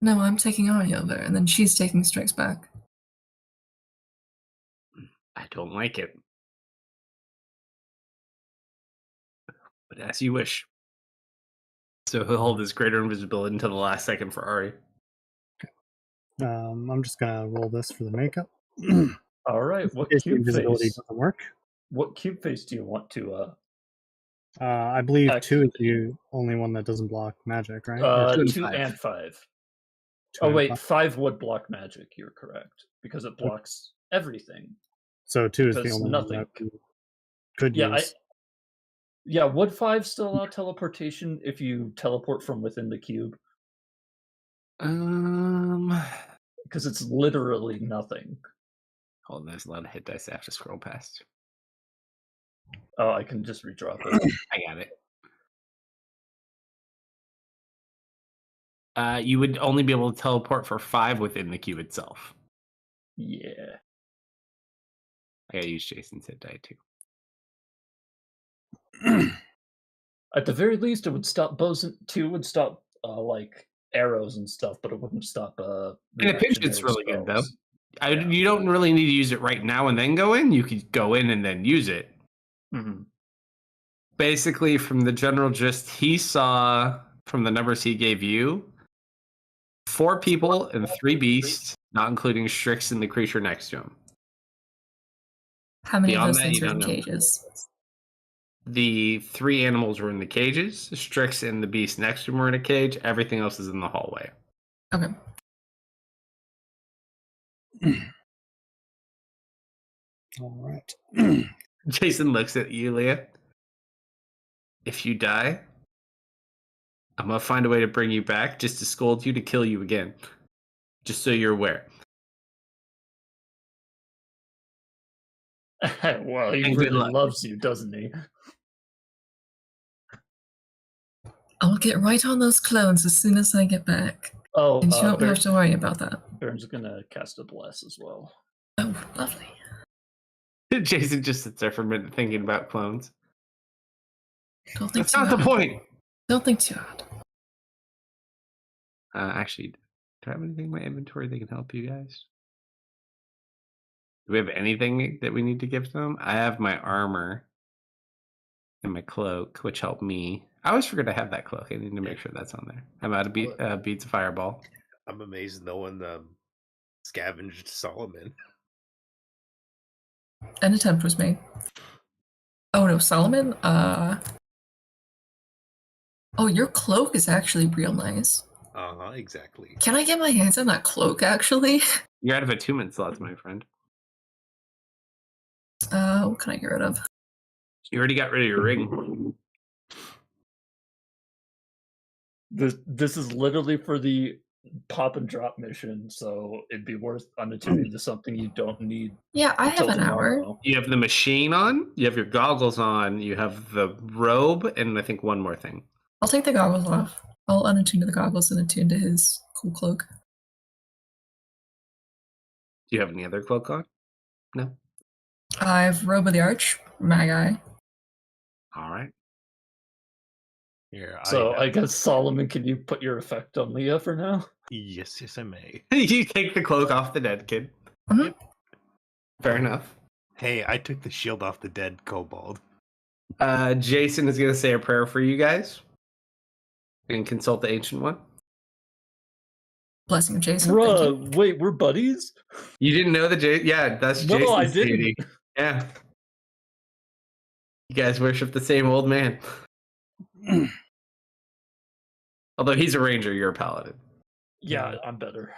No, I'm taking Ari over, and then she's taking Strix back. I don't like it. But as you wish. So he'll hold his greater invisibility until the last second for Ari. I'm just gonna roll this for the makeup. All right. What In case the cube invisibility face? doesn't work. What cube face do you want to? I believe 2 is Activate. the only one that doesn't block magic, right? two and 2 5. and 5. 2 Oh and wait, 5. 5 would block magic. You're correct because it blocks everything. So 2 is the because only nothing- one that we could Yeah, use. would 5 still allow teleportation if you teleport from within the cube? Because it's literally nothing. Hold on, there's a lot of hit dice I have to scroll past. Oh, I can just redrop it. I got it. You would only be able to teleport for 5 within the cube itself. Yeah. I gotta use Jason's hit die too. At the very least, it would stop bows. 2 would stop like arrows and stuff, but it wouldn't stop. In a pinch, it's reactionary really good though. spells. You don't really need to use it right now and then go in. You could go in and then use it. Mhm. Basically, from the general gist he saw from the numbers he gave you, 4 people and 3 beasts, not including Strix and the creature next to him. How many Beyond of those that, things you are in don't know. cages? The 3 animals were in the cages. Strix and the beast next to him were in a cage. Everything else is in the hallway. Okay. All right. Jason looks at you, Leah. If you die, I'm gonna find a way to bring you back just to scold you to kill you again. Just so you're aware. Well, he And good really luck. loves you, doesn't he? I'll get right on those clones as soon as I get back. Oh, And you don't have to worry about that. Baron's gonna cast a bless as well. Oh, lovely. Jason just sits there for a minute thinking about clones. Don't think That's too not the hard. point. Don't think too hard. Actually, do I have anything in my inventory that can help you guys? Do we have anything that we need to give them? I have my armor and my cloak, which help me. I always forget I have that cloak. I need to make sure that's on there. I'm out of beats of fireball. I'm amazed no one scavenged Solomon. An attempt was made. Oh no, Solomon? Oh, your cloak is actually real nice. Exactly. Can I get my hands on that cloak, actually? You're out of attunement slots, my friend. What can I get rid of? You already got rid of your ring. This is literally for the pop and drop mission, so it'd be worth unattuning to something you don't need. Yeah, I have until an hour. tomorrow. You have the machine on, you have your goggles on, you have the robe, and I think one more thing. I'll take the goggles off. I'll unattune to the goggles and attune to his cool cloak. Do you have any other cloak on? No? I have Robe of the Arch, Magi. All right. Here, So I guess Solomon, can you put your effect on Leah for now? yes, I may. You take the cloak off the dead kid. Mhm. Fair enough. Hey, I took the shield off the dead kobold. Jason is going to say a prayer for you guys. You can consult the Ancient One. Blessing of Jason. Thank you. Bruh, wait, we're buddies? You didn't know that Yeah, that's No, Jason's I didn't. deity. Yeah. You guys worship the same old man. Although he's a ranger, you're a paladin. Yeah, I'm better.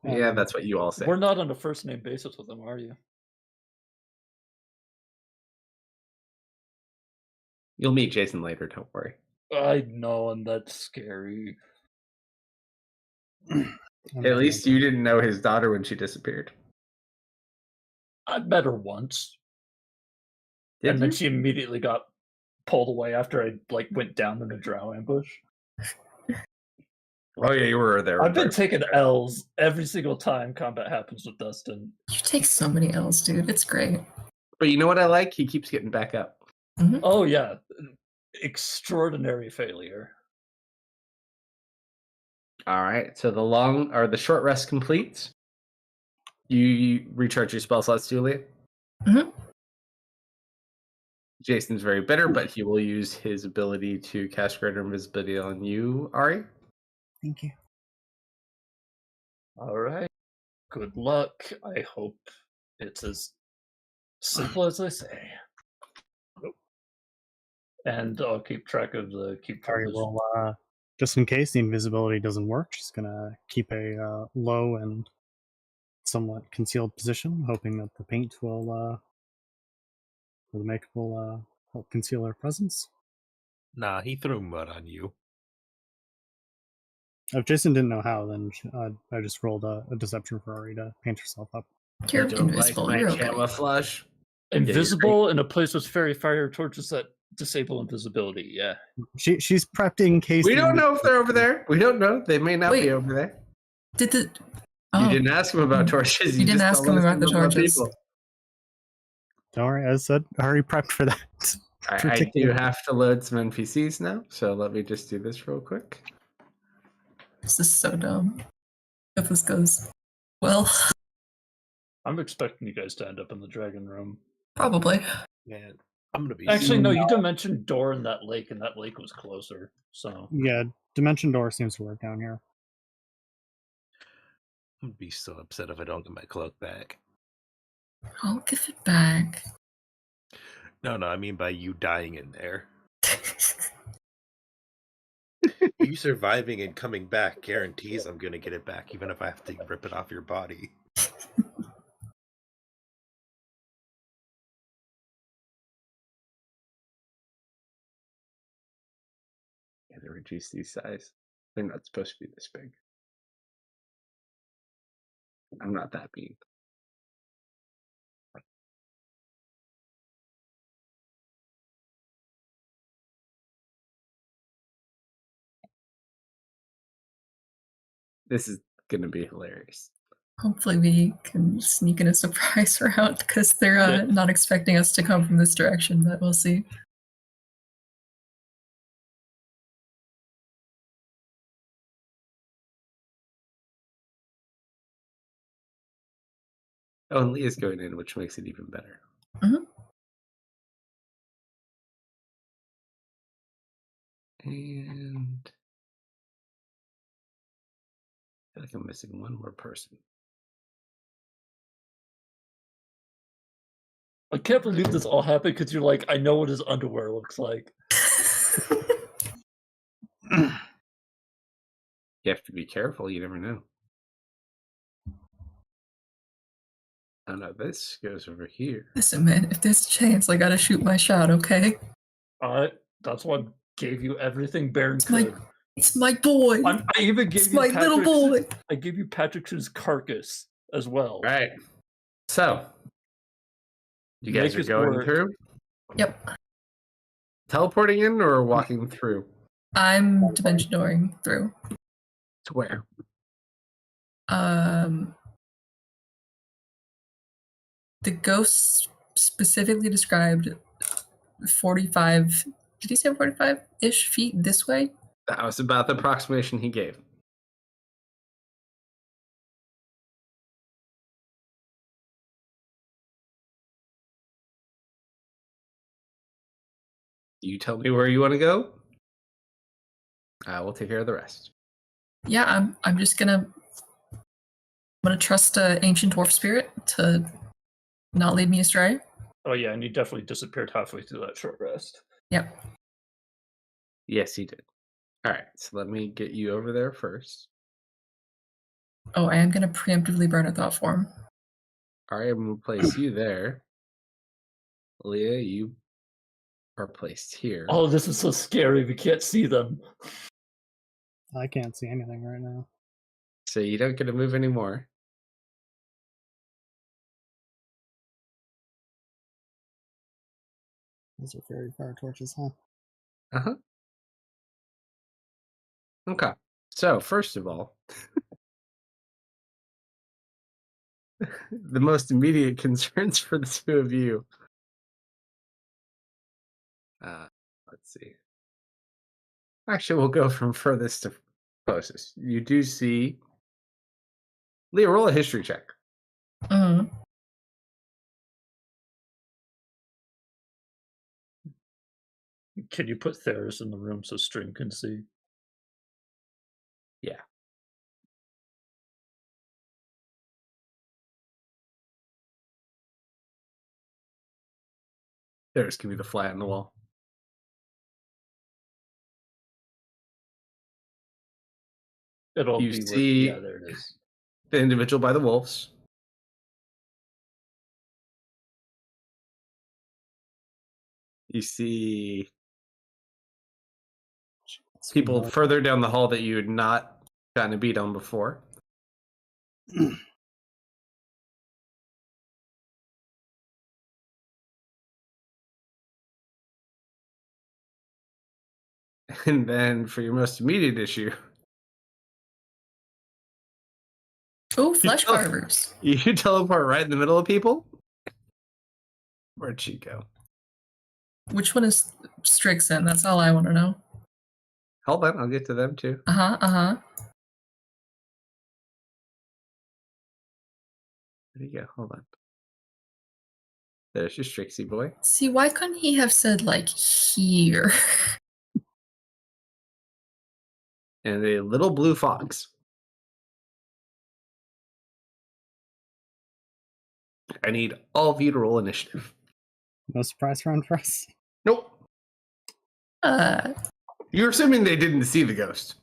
Yeah, that's what you all say. We're not on a first name basis with him, are you? You'll meet Jason later, don't worry. I know, and that's scary. At least you didn't know his daughter when she disappeared. I met her once. Did and then you? she immediately got pulled away after I went down in a drow ambush. Oh yeah, you were there. I've been taking L's every single time combat happens with Dustin. You take so many L's, dude. It's great. But you know what I like? He keeps getting back up. Mhm. Oh yeah, extraordinary failure. All right. So the short rest completes. You recharge your spell slots, Julia. Mhm. Jason's very bitter, but he will use his ability to cast greater invisibility on you, Ari. Thank you. All right. Good luck. I hope it's as simple as I say. And I'll keep track of the keep track. Sorry, well, just in case the invisibility doesn't work, she's gonna keep a low and somewhat concealed position, hoping that the paint will, or the makeup will help conceal her presence. Nah, he threw mud on you. If Jason didn't know how, then I just rolled a deception for Ari to paint herself up. You're You don't invisible. like my You're okay. camouflage. Invisible in a place with fairy fire torches that disable invisibility. Yeah. She's prepped in case. We don't know if they're over there. We don't know. They may not Wait. be over there. Did the You oh, didn't ask him about torches. You didn't just ask told him us about the about torches. people. Don't worry, as I said, Ari prepped for that. I do Particularly- have to load some NPCs now, so let me just do this real quick. this is so dumb. If this goes well, I'm expecting you guys to end up in the dragon room. probably. Man, I'm gonna be. Actually, no, you dimensioned door in that lake, and that lake was closer. So Yeah, Dimension Door seems to work down here. I'm gonna be so upset if I don't get my cloak back. I'll give it back. No, I mean by you dying in there. You surviving and coming back guarantees I'm gonna get it back, even if I have to rip it off your body. Yeah, they reduce these size. They're not supposed to be this big. I'm not that mean. This is gonna be hilarious. Hopefully, we can sneak in a surprise round because they're Yeah. not expecting us to come from this direction. But we'll see. Oh, and Leah's going in, which makes it even better. Mhm. And I feel like I'm missing one more person. I can't believe this all happened because you're like, I know what his underwear looks like. You have to be careful. You never know. Oh no, this goes over here. Listen, man, if there's a chance, I gotta shoot my shot, okay? That's what gave you everything Baron It's my, could. it's my boy. I even gave It's you my little boy. I gave you Patrick's carcass as well. All right. So, you guys Make are us going work. through? Yep. Teleporting in or walking through? I'm dimension dooring through. To where? The ghost specifically described 45. Did he say 45-ish feet this way? That was about the approximation he gave. You tell me where you want to go. I will take care of the rest. Yeah, I'm just gonna trust ancient dwarf spirit to not lead me astray. Oh yeah, and he definitely disappeared halfway through that short rest. Yep. Yes, he did. All right, so let me get you over there first. Oh, I am gonna preemptively burn a thought form. All right, I'm going to place you there. Leah, you are placed here. Oh, this is so scary. We can't see them. I can't see anything right now. So you don't get to move anymore. Those are very far torches, huh? Uh-huh. Okay. So, first of all, the most immediate concerns for the two of you. Let's see. Actually, we'll go from furthest to closest. You do see Leah, roll a history check. Mm. Can you put Theris in the room so String can see? Yeah. There's gonna be the fly on the wall. It'll You be see yeah, there it is. the individual by the wolves. You see people further down the hall that you had not gotten a beat on before. And then for your most immediate issue, Oh, flesh carvers. you teleport right in the middle of people? Where'd she go? Which one is Strix in? That's all I want to know. Hold on, I'll get to them too. Uh-huh. There you go. Hold on. There's your Strixie boy. See, why couldn't he have said, like, here? And a little blue fox. I need all of you to roll initiative. No surprise round for us. Nope. You're assuming they didn't see the ghost.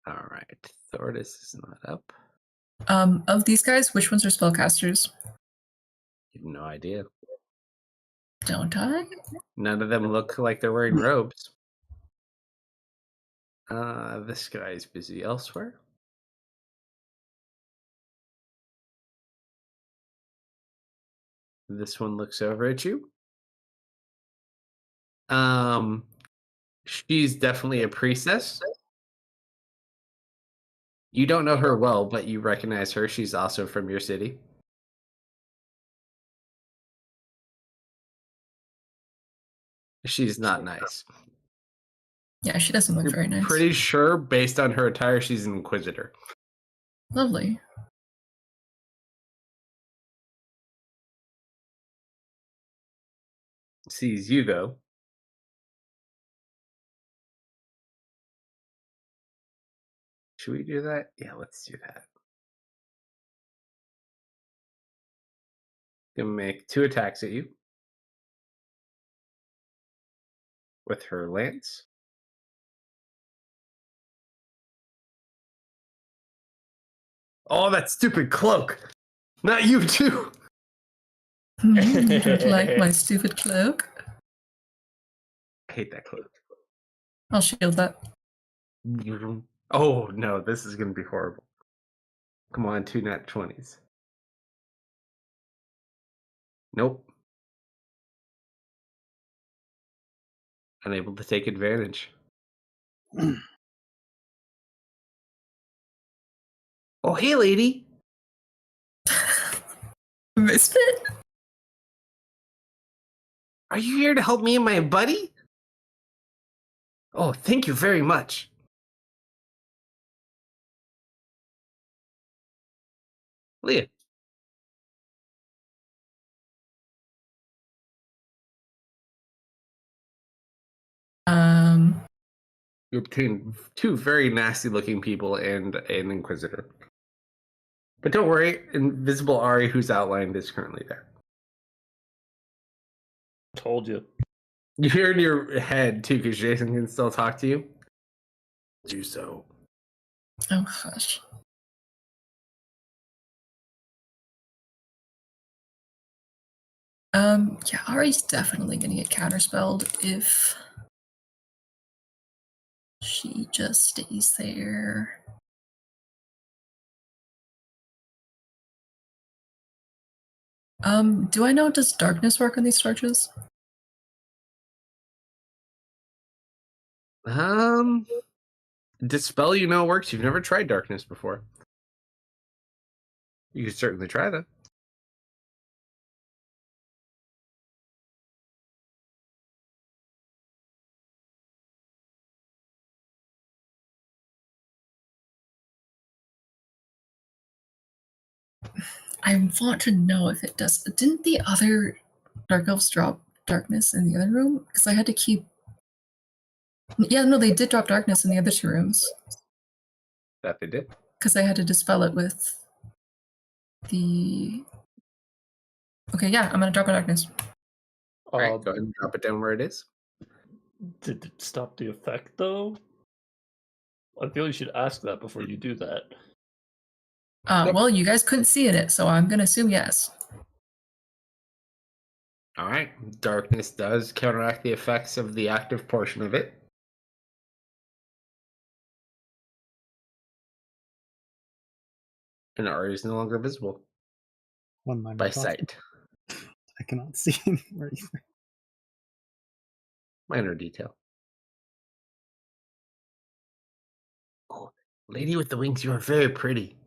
All right. Thordis is not up. Of these guys, which ones are spellcasters? You have no idea. Don't I? None of them look like they're wearing robes. This guy's busy elsewhere. This one looks over at you. She's definitely a priestess. You don't know her well, but you recognize her. She's also from your city. She's not nice. Yeah, she doesn't look very nice. Pretty sure, based on her attire, she's an inquisitor. Lovely. Sees you, though. Should we do that? Yeah, let's do that. Gonna make 2 attacks at you with her lance. Oh, that stupid cloak! Not you too. You don't like my stupid cloak? I hate that cloak. I'll shield that. Oh no, this is gonna be horrible. Come on, 2 nat 20s. Nope. Unable to take advantage. Oh, hey, lady. Misfit? Are you here to help me and my buddy? Oh, thank you very much. Leah. You're between 2 very nasty looking people and an Inquisitor. But don't worry, Invisible Ari, who's outlined, is currently there. Told you. You hear in your head, too, because Jason can still talk to you. Do so. Oh, hush. Yeah, Ari's definitely gonna get counterspelled if she just stays there. Do I know, does darkness work on these torches? Dispel, you know, works. You've never tried darkness before. You could certainly try that. I want to know if it does. Didn't the other Dark Elves drop darkness in the other room? Because I had to keep... Yeah, no, they did drop darkness in the other 2 rooms. That they did. Because I had to dispel it with the... Okay, yeah, I'm gonna drop a darkness. All right, go ahead and drop it down where it is. Did it stop the effect, though? I feel you should ask that before you do that. Nope. Well, you guys couldn't see it, so I'm gonna assume yes. All right. Darkness does counteract the effects of the active portion of it. And Ari is no longer visible One minor by thought. sight. I cannot see anywhere either. Minor detail. Oh, lady with the wings, you are very pretty.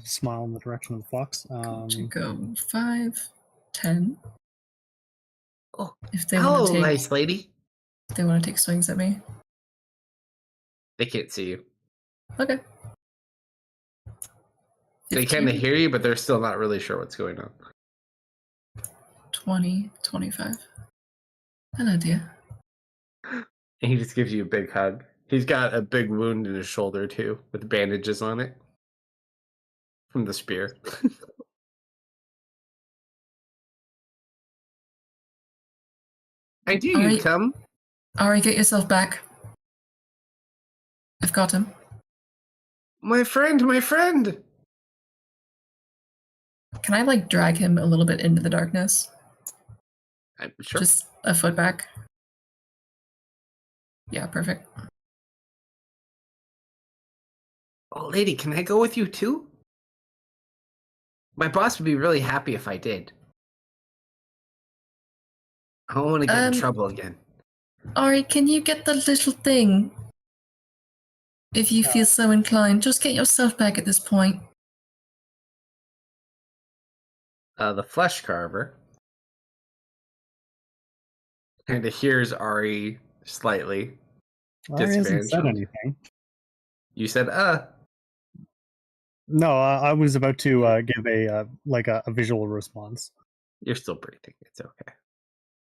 Smile in the direction of the fox. To go 5, 10. Oh, if they hello, want to take, nice lady. if they want to take swings at me. They can't see you. Okay. They 15, kind of hear you, but they're still not really sure what's going on. 20, 25. An idea. And he just gives you a big hug. He's got a big wound in his shoulder, too, with bandages on it. From the spear. I do you Alright. come. Ari, get yourself back. I've got him. My friend, my friend! Can I, like, drag him a little bit into the darkness? I'm sure. Just a foot back. Yeah, perfect. Oh, lady, can I go with you, too? My boss would be really happy if I did. I don't want to get in trouble again. Ari, can you get the little thing? If you feel so inclined, just get yourself back at this point. The flesh carver kind of hears Ari slightly. Ari hasn't said anything. You said, No, I was about to give a visual response. You're still breathing. It's okay.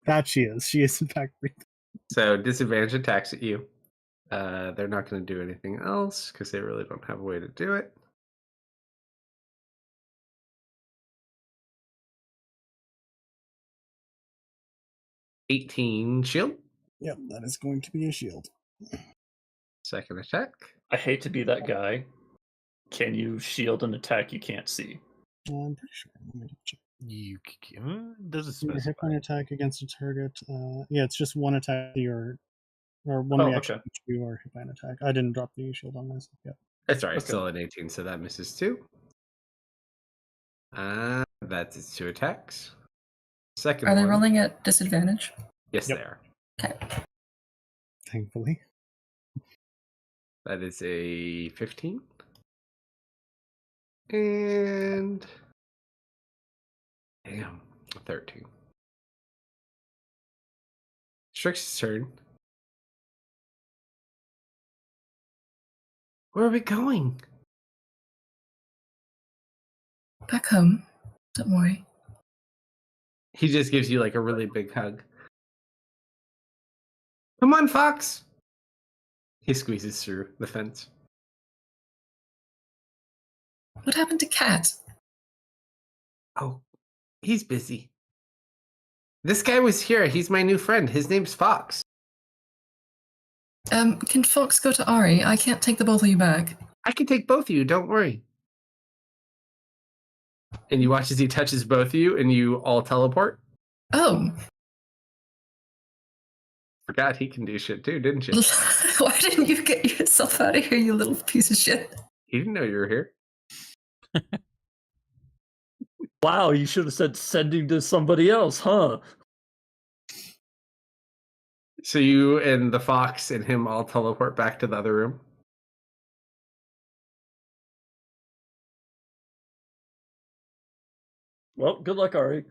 That she is. She is in fact breathing. So disadvantage attacks at you. They're not going to do anything else because they really don't have a way to do it. $18 shield. Yep, that is going to be a shield. Second attack. I hate to be that guy. Can you shield an attack you can't see? I'm pretty sure. Let me check. Does it Your hit specify? point attack against a target. Yeah, it's just one attack or one Oh, reaction okay. each you or hit by an attack. I didn't drop the shield on myself yet. That's all right. Okay. Still an 18, so that misses too. That's its 2 attacks. Second Are they one. rolling at disadvantage? Yes, Yep. they are. Okay. Thankfully. That is a 15. And damn, a 13. Strix's turn. Where are we going? Back home. Don't worry. He just gives you like a really big hug. Come on, Fox. He squeezes through the fence. What happened to Cat? Oh, he's busy. This guy was here. He's my new friend. His name's Fox. Can Fox go to Ari? I can't take the both of you back. I can take both of you. Don't worry. And you watch as he touches both of you and you all teleport. Oh. Forgot he can do shit too, didn't you? Why didn't you get yourself out of here, you little piece of shit? He didn't know you were here. Wow, you should have said sending to somebody else, huh? So you and the fox and him all teleport back to the other room. Well, good luck, Ari.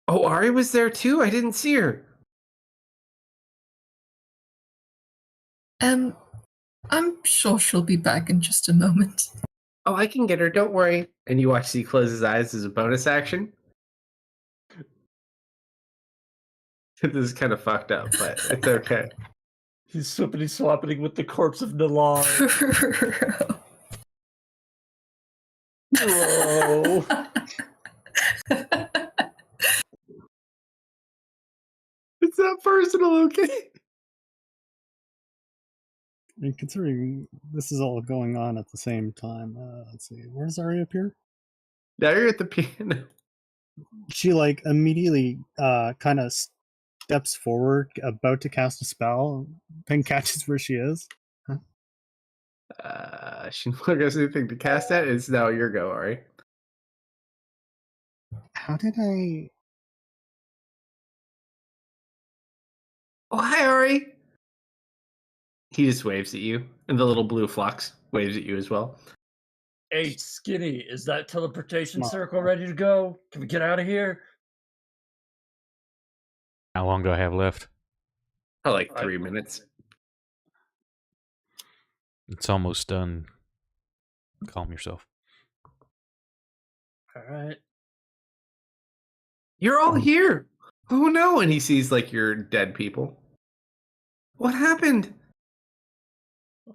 Oh, Ari was there too? I didn't see her. I'm sure she'll be back in just a moment. Oh, I can get her. Don't worry. And you watch as he close his eyes as a bonus action. This is kind of fucked up, but it's okay. He's swippity swapping with the corpse of Nilan. Bro. It's not personal, okay? I mean, considering this is all going on at the same time, let's see, where does Ari appear? Now you're at the piano. She like immediately kind of steps forward, about to cast a spell, then catches where she is. She no longer has anything to cast at. It's now your go, Ari. How did I? Oh, hi, Ari. He just waves at you, and the little blue flux waves at you as well. Hey, Skinny, is that teleportation Come on. circle ready to go? Can we get out of here? How long do I have left? Oh, like 3 minutes. It's almost done. Calm yourself. All right. You're all here. Oh no! And he sees like your dead people. What happened?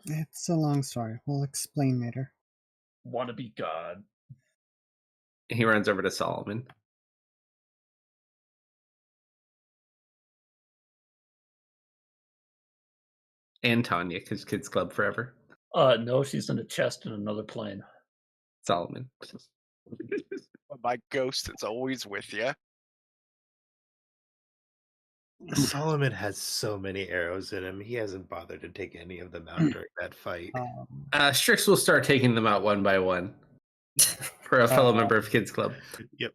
It's a long story. We'll explain later. Wanna be God. He runs over to Solomon. And Tanya, because Kids Club forever. No, she's in a chest in another plane. Solomon. My ghost is always with you. Solomon has so many arrows in him. He hasn't bothered to take any of them out during that fight. Strix will start taking them out one by one for a fellow member of Kids Club. Yep.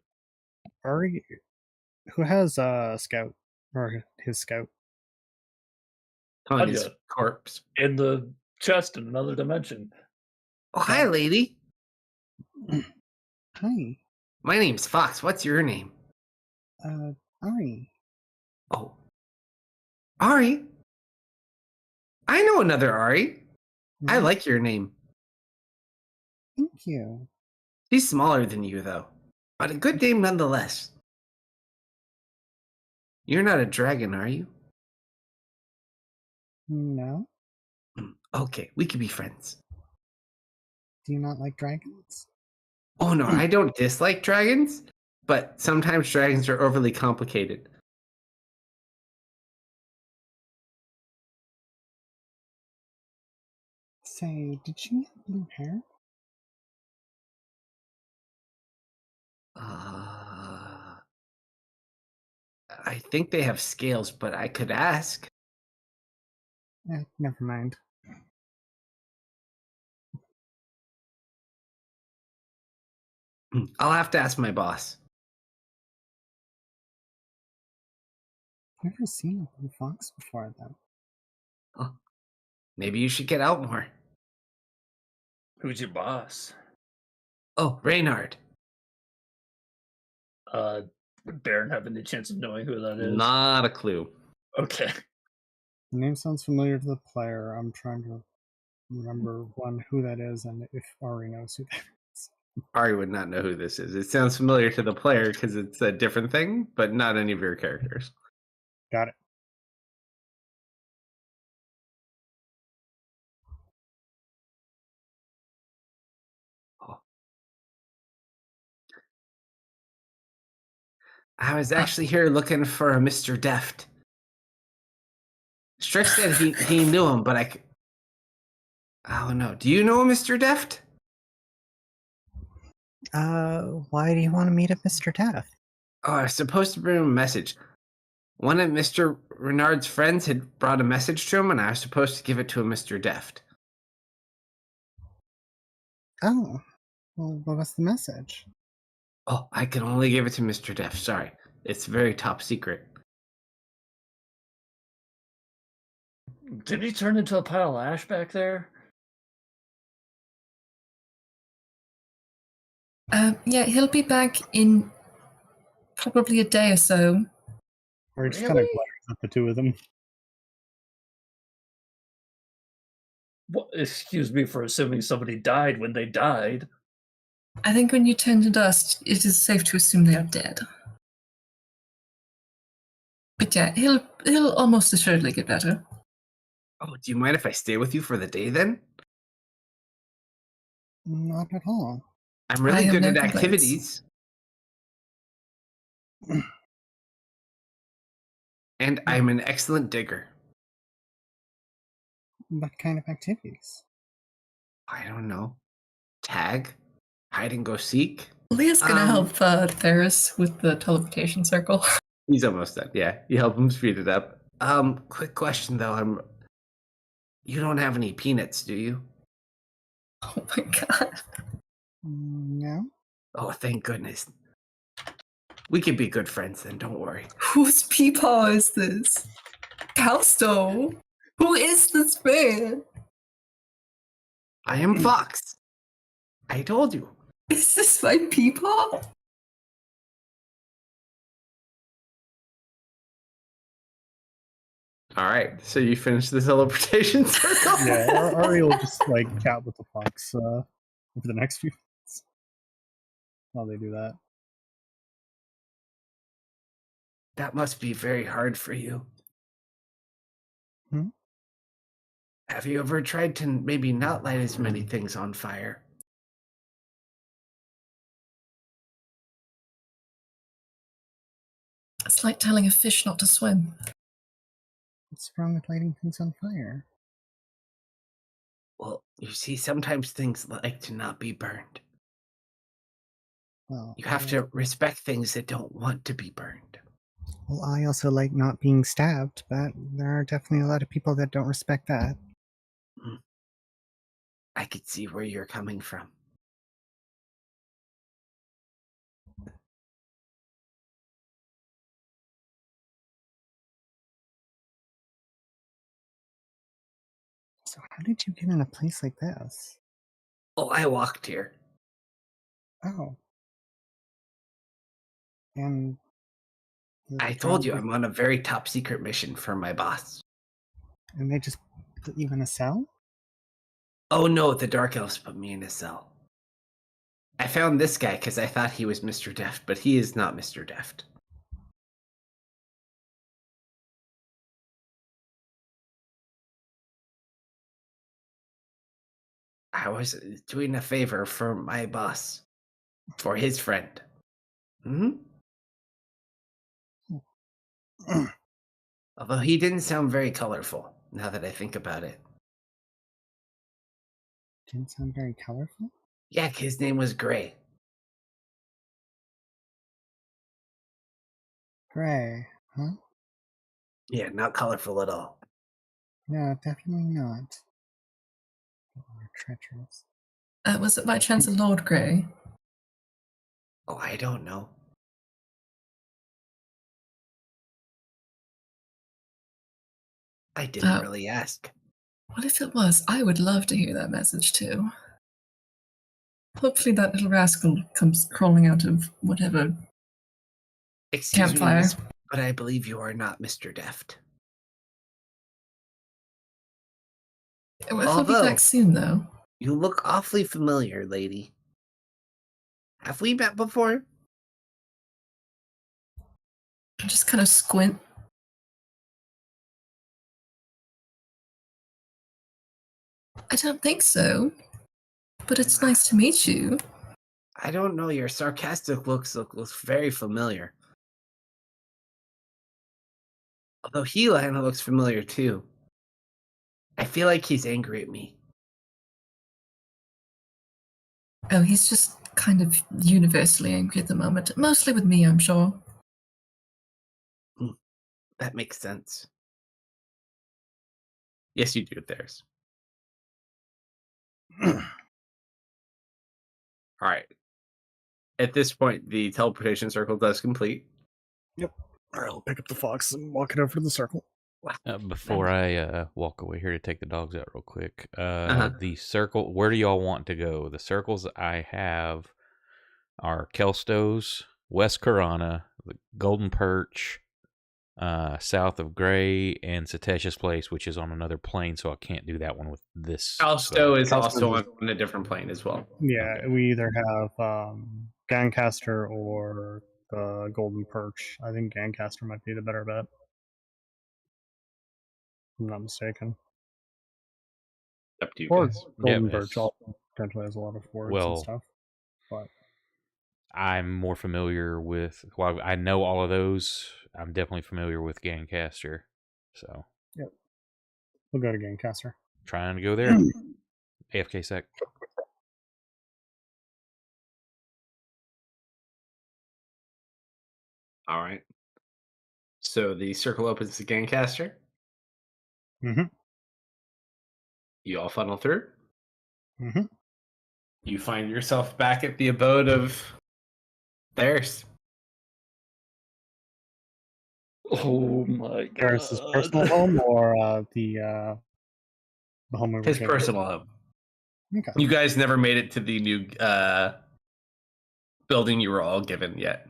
Ari, who has scout or his scout? Tanya's Tanya. corpse. In the chest in another dimension. Oh, hi, lady. Hi, My name's Fox. What's your name? Ari. Oh. Ari? I know another Ari. I like your name. Thank you. She's smaller than you, though, but a good name nonetheless. You're not a dragon, are you? No. Okay, we could be friends. Do you not like dragons? Oh no, I don't dislike dragons, but sometimes dragons are overly complicated. Say, did you have blue hair? I think they have scales, but I could ask. Never mind. I'll have to ask my boss. I've never seen a blue fox before, though. Oh, maybe you should get out more. Who's your boss? Oh, Reynard. Would Baron have any chance of knowing who that is? Not a clue. Okay. The name sounds familiar to the player. I'm trying to remember, one, who that is, and if Ari knows who that is. Ari would not know who this is. It sounds familiar to the player because it's a different thing, but not any of your characters. Got it. I was actually here looking for a Mr. Deft. Strick said he knew him, but oh no. Do you know Mr. Deft? Why do you want to meet a Mr. Deft? Oh, I was supposed to bring him a message. One of Mr. Renard's friends had brought a message to him, and I was supposed to give it to a Mr. Deft. Oh, well, what was the message? Oh, I can only give it to Mr. Deft. Sorry. It's very top secret. Did he turn into a pile of ash back there? Yeah, he'll be back in probably a day or so. Or he just kind of glares at the two of them. Well, excuse me for assuming somebody died when they died. I think when you turn to dust, it is safe to assume they are dead. But yeah, he'll almost assuredly get better. Oh, do you mind if I stay with you for the day then? Not at all. I'm really good no at complaints. activities. And I'm an excellent digger. What kind of activities? I don't know. Tag? Hide and go seek? Leah's gonna help Ferris with the teleportation circle. He's almost done. Yeah, you help him speed it up. Quick question though. You don't have any peanuts, do you? Oh my god. No. Oh, thank goodness. We can be good friends then, don't worry. Whose peepaw is this? Kalsto? Who is this man? I am Fox. I told you. Is this my peepaw? All right, so you finish the teleportation circle? Yeah, Ari will just chat with the fox over the next few minutes while they do that. That must be very hard for you. Hmm? Have you ever tried to maybe not light as many things on fire? It's like telling a fish not to swim. What's wrong with lighting things on fire? Well, you see, sometimes things like to not be burned. Well, You have to respect things that don't want to be burned. Well, I also like not being stabbed, but there are definitely a lot of people that don't respect that. I could see where you're coming from. So how did you get in a place like this? Oh, I walked here. Oh. And I told you I'm on a very top secret mission for my boss. And they just put you in a cell? Oh no, the Dark Elves put me in a cell. I found this guy because I thought he was Mr. Deft, but he is not Mr. Deft. I was doing a favor for my boss, for his friend. Hmm? Although he didn't sound very colorful, now that I think about it. Didn't sound very colorful. Yeah, his name was Gray. Gray, huh? Yeah, not colorful at all. No, definitely not. Or treacherous. Was it by chance a Lord Grey? Oh, I don't know. I didn't really ask. What if it was? I would love to hear that message too. Hopefully that little rascal comes crawling out of whatever Excuse campfire. me, miss, but I believe you are not Mr. Deft. He'll be Although, back soon, though. you look awfully familiar, lady. Have we met before? I just kind of squint. I don't think so. But it's nice to meet you. I don't know. Your sarcastic looks very familiar. Although Helana looks familiar too. I feel like he's angry at me. Oh, he's just kind of universally angry at the moment. Mostly with me, I'm sure. That makes sense. Yes, you do, There's. All right. At this point, the teleportation circle does complete. Yep. All right, I'll pick up the fox and walk it over to the circle. Before I walk away here to take the dogs out real quick, Uh-huh. the circle, where do y'all want to go? The circles I have are Kalsto's, West Corona, the Golden Perch, south of Gray, and Satesh's Place, which is on another plane, so I can't do that one with this. Kalsto is Kalsto also is- on a different plane as well. Yeah, Okay. we either have Gancaster or the Golden Perch. I think Gancaster might be the better bet. If I'm not mistaken. Up to you Or guys. Golden Yeah, Perch it's- also potentially has a lot of words Well, and stuff. But I'm more familiar with, well, I know all of those. I'm definitely familiar with Gancaster, so yep, we'll go to Gancaster. trying to go there. AFK sec. All right. So the circle opens to Gangcaster. Mm-hmm. You all funnel through. Mm-hmm. You find yourself back at the abode of theirs. Oh my god. Garrus's personal home or the home we were His given? personal home. Okay. You guys never made it to the new building you were all given yet.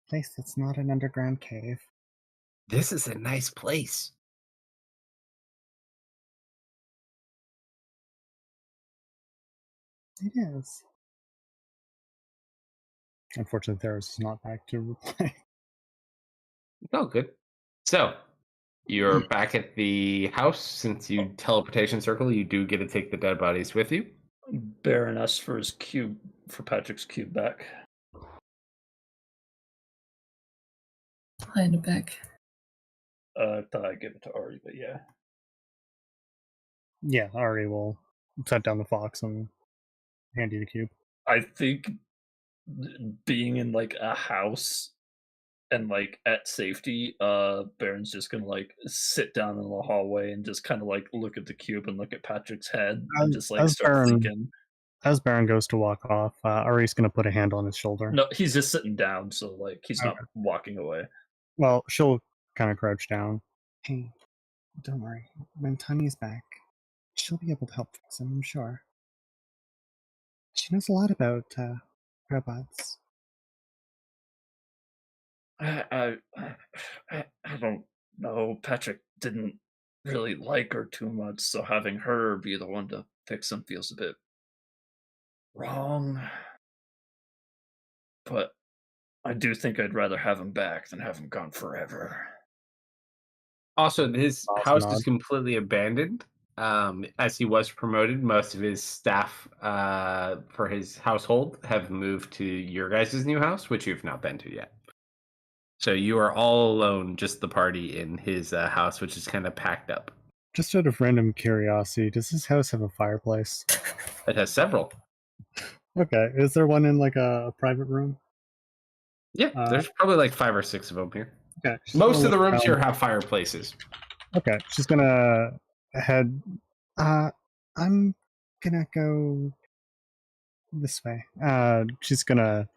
Place that's not an underground cave. This is a nice place. It is. Unfortunately, Theros is not back to replay. Oh, good. So, you're back at the house. Since you teleportation circle, you do get to take the dead bodies with you. Baron asks for his cube, for Patrick's cube back. I'll hand it back. I thought I'd give it to Ari, but yeah. Yeah, Ari will set down the fox and hand you the cube. I think being in like a house and like at safety, Baron's just gonna like sit down in the hallway and just kind of like look at the cube and look at Patrick's head and just like start thinking. As Baron goes to walk off, Ari's going to put a hand on his shoulder. No, he's just sitting down, so like he's not walking away. Well, she'll kind of crouch down. Hey, don't worry. When Tanya's back, she'll be able to help fix him, I'm sure. She knows a lot about robots. I don't No, Patrick didn't really like her too much, so having her be the one to fix him feels a bit wrong. But I do think I'd rather have him back than have him gone forever. Also, his Awesome, house Odd. is completely abandoned. As he was promoted, most of his staff for his household have moved to your guys' new house, which you've not been to yet. So you are all alone, just the party in his house, which is kind of packed up. Just out of random curiosity, does this house have a fireplace? It has several. Okay, is there one in like a private room? Yeah, there's probably like 5 or 6 of them here. Okay. Most of the rooms here have fireplaces. Okay, she's gonna head. I'm gonna go this way. She's gonna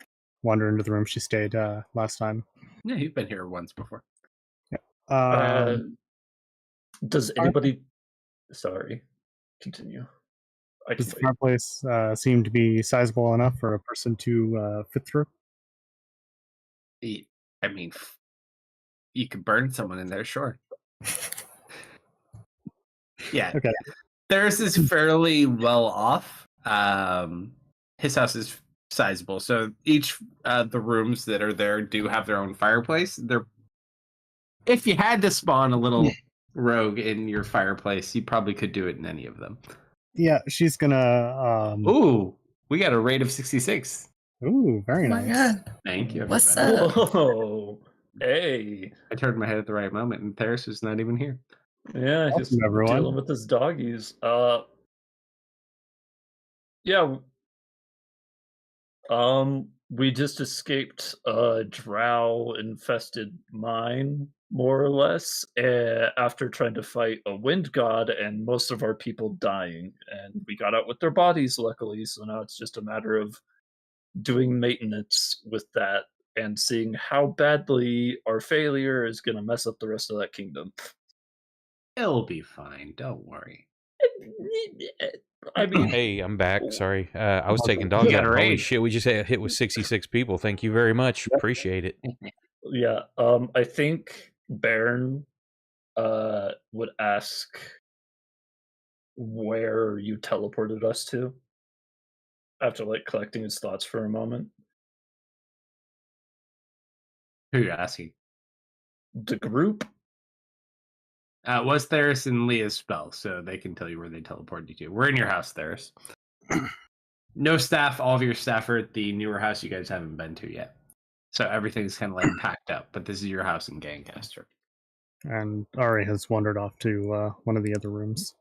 wander into the room she stayed last time. Yeah, you've been here once before. Does anybody? Sorry, continue. I Does can the wait. fireplace seem to be sizable enough for a person to fit through? I mean, you could burn someone in there, sure. Yeah. Okay. Theirs is fairly well off. His house is sizable, so each the rooms that are there do have their own fireplace. If you had to spawn a little rogue in your fireplace, you probably could do it in any of them. Yeah, she's gonna. Ooh, we got a rate of 66. Ooh, very Oh my nice. god. Thank you. What's everybody. up? Whoa, hey. I turned my head at the right moment, and Theris was not even here. Yeah, he's Welcome, everyone. dealing with his doggies. Yeah. We just escaped a drow-infested mine, more or less, after trying to fight a wind god and most of our people dying. And we got out with their bodies, luckily, so now it's just a matter of doing maintenance with that and seeing how badly our failure is going to mess up the rest of that kingdom. It'll be fine. Don't worry. I mean, Hey, I'm back. Sorry. I was taking You dogs got out. a Holy raid. shit, we just had hit with 66 people. Thank you very much. Appreciate it. yeah, I think Baron would ask where you teleported us to after like collecting his thoughts for a moment. Who are you asking? The group? Was Theris and Leah's spell, so they can tell you where they teleported you to. We're in your house, Theris. No staff. All of your staff are at the newer house you guys haven't been to yet. So everything's kind of like packed up, but this is your house in Gancaster. And Ari has wandered off to one of the other rooms.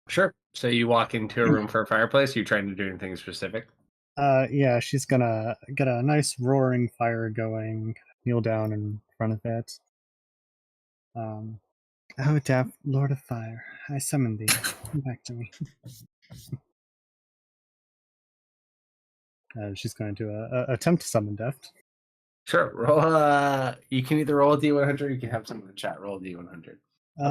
Sure. So you walk into a room for a fireplace. You're trying to do anything specific? Yeah, she's gonna get a nice roaring fire going, kneel down in front of it. Oh, Death, Lord of Fire, I summon thee. Come back to me. She's going to attempt to summon Death. Sure. Roll. You can either roll a D100 or you can have someone in the chat roll a D100.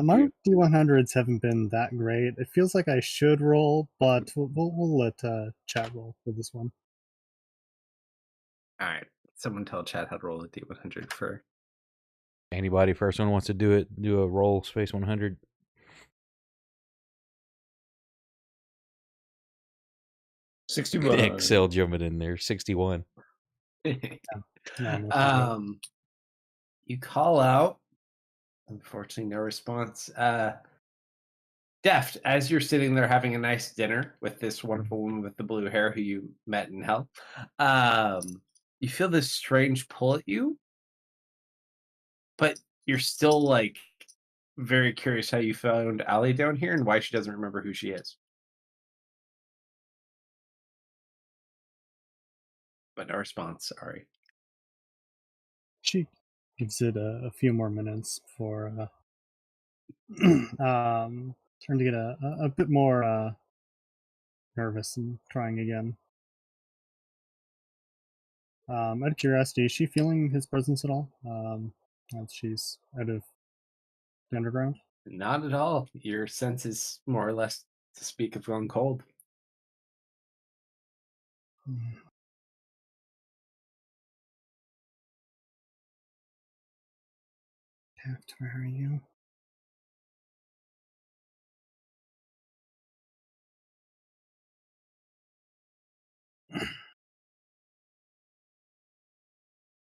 My D100s haven't been that great. It feels like I should roll, but we'll let chat roll for this one. All right. Someone tell chat how to roll a D100 for. Anybody, first one wants to do it, do a roll space 100. Excel jumping in there. 61. You call out. Unfortunately, no response. Deft, as you're sitting there having a nice dinner with this wonderful woman with the blue hair who you met in hell, you feel this strange pull at you, but you're still like very curious how you found Allie down here and why she doesn't remember who she is. But no response, sorry. She gives it a few more minutes before starting to get a bit more nervous and trying again. Out of curiosity, is she feeling his presence at all? As she's out of the underground? Not at all. Your senses, more or less, to speak, have gone cold. Taft, where are you?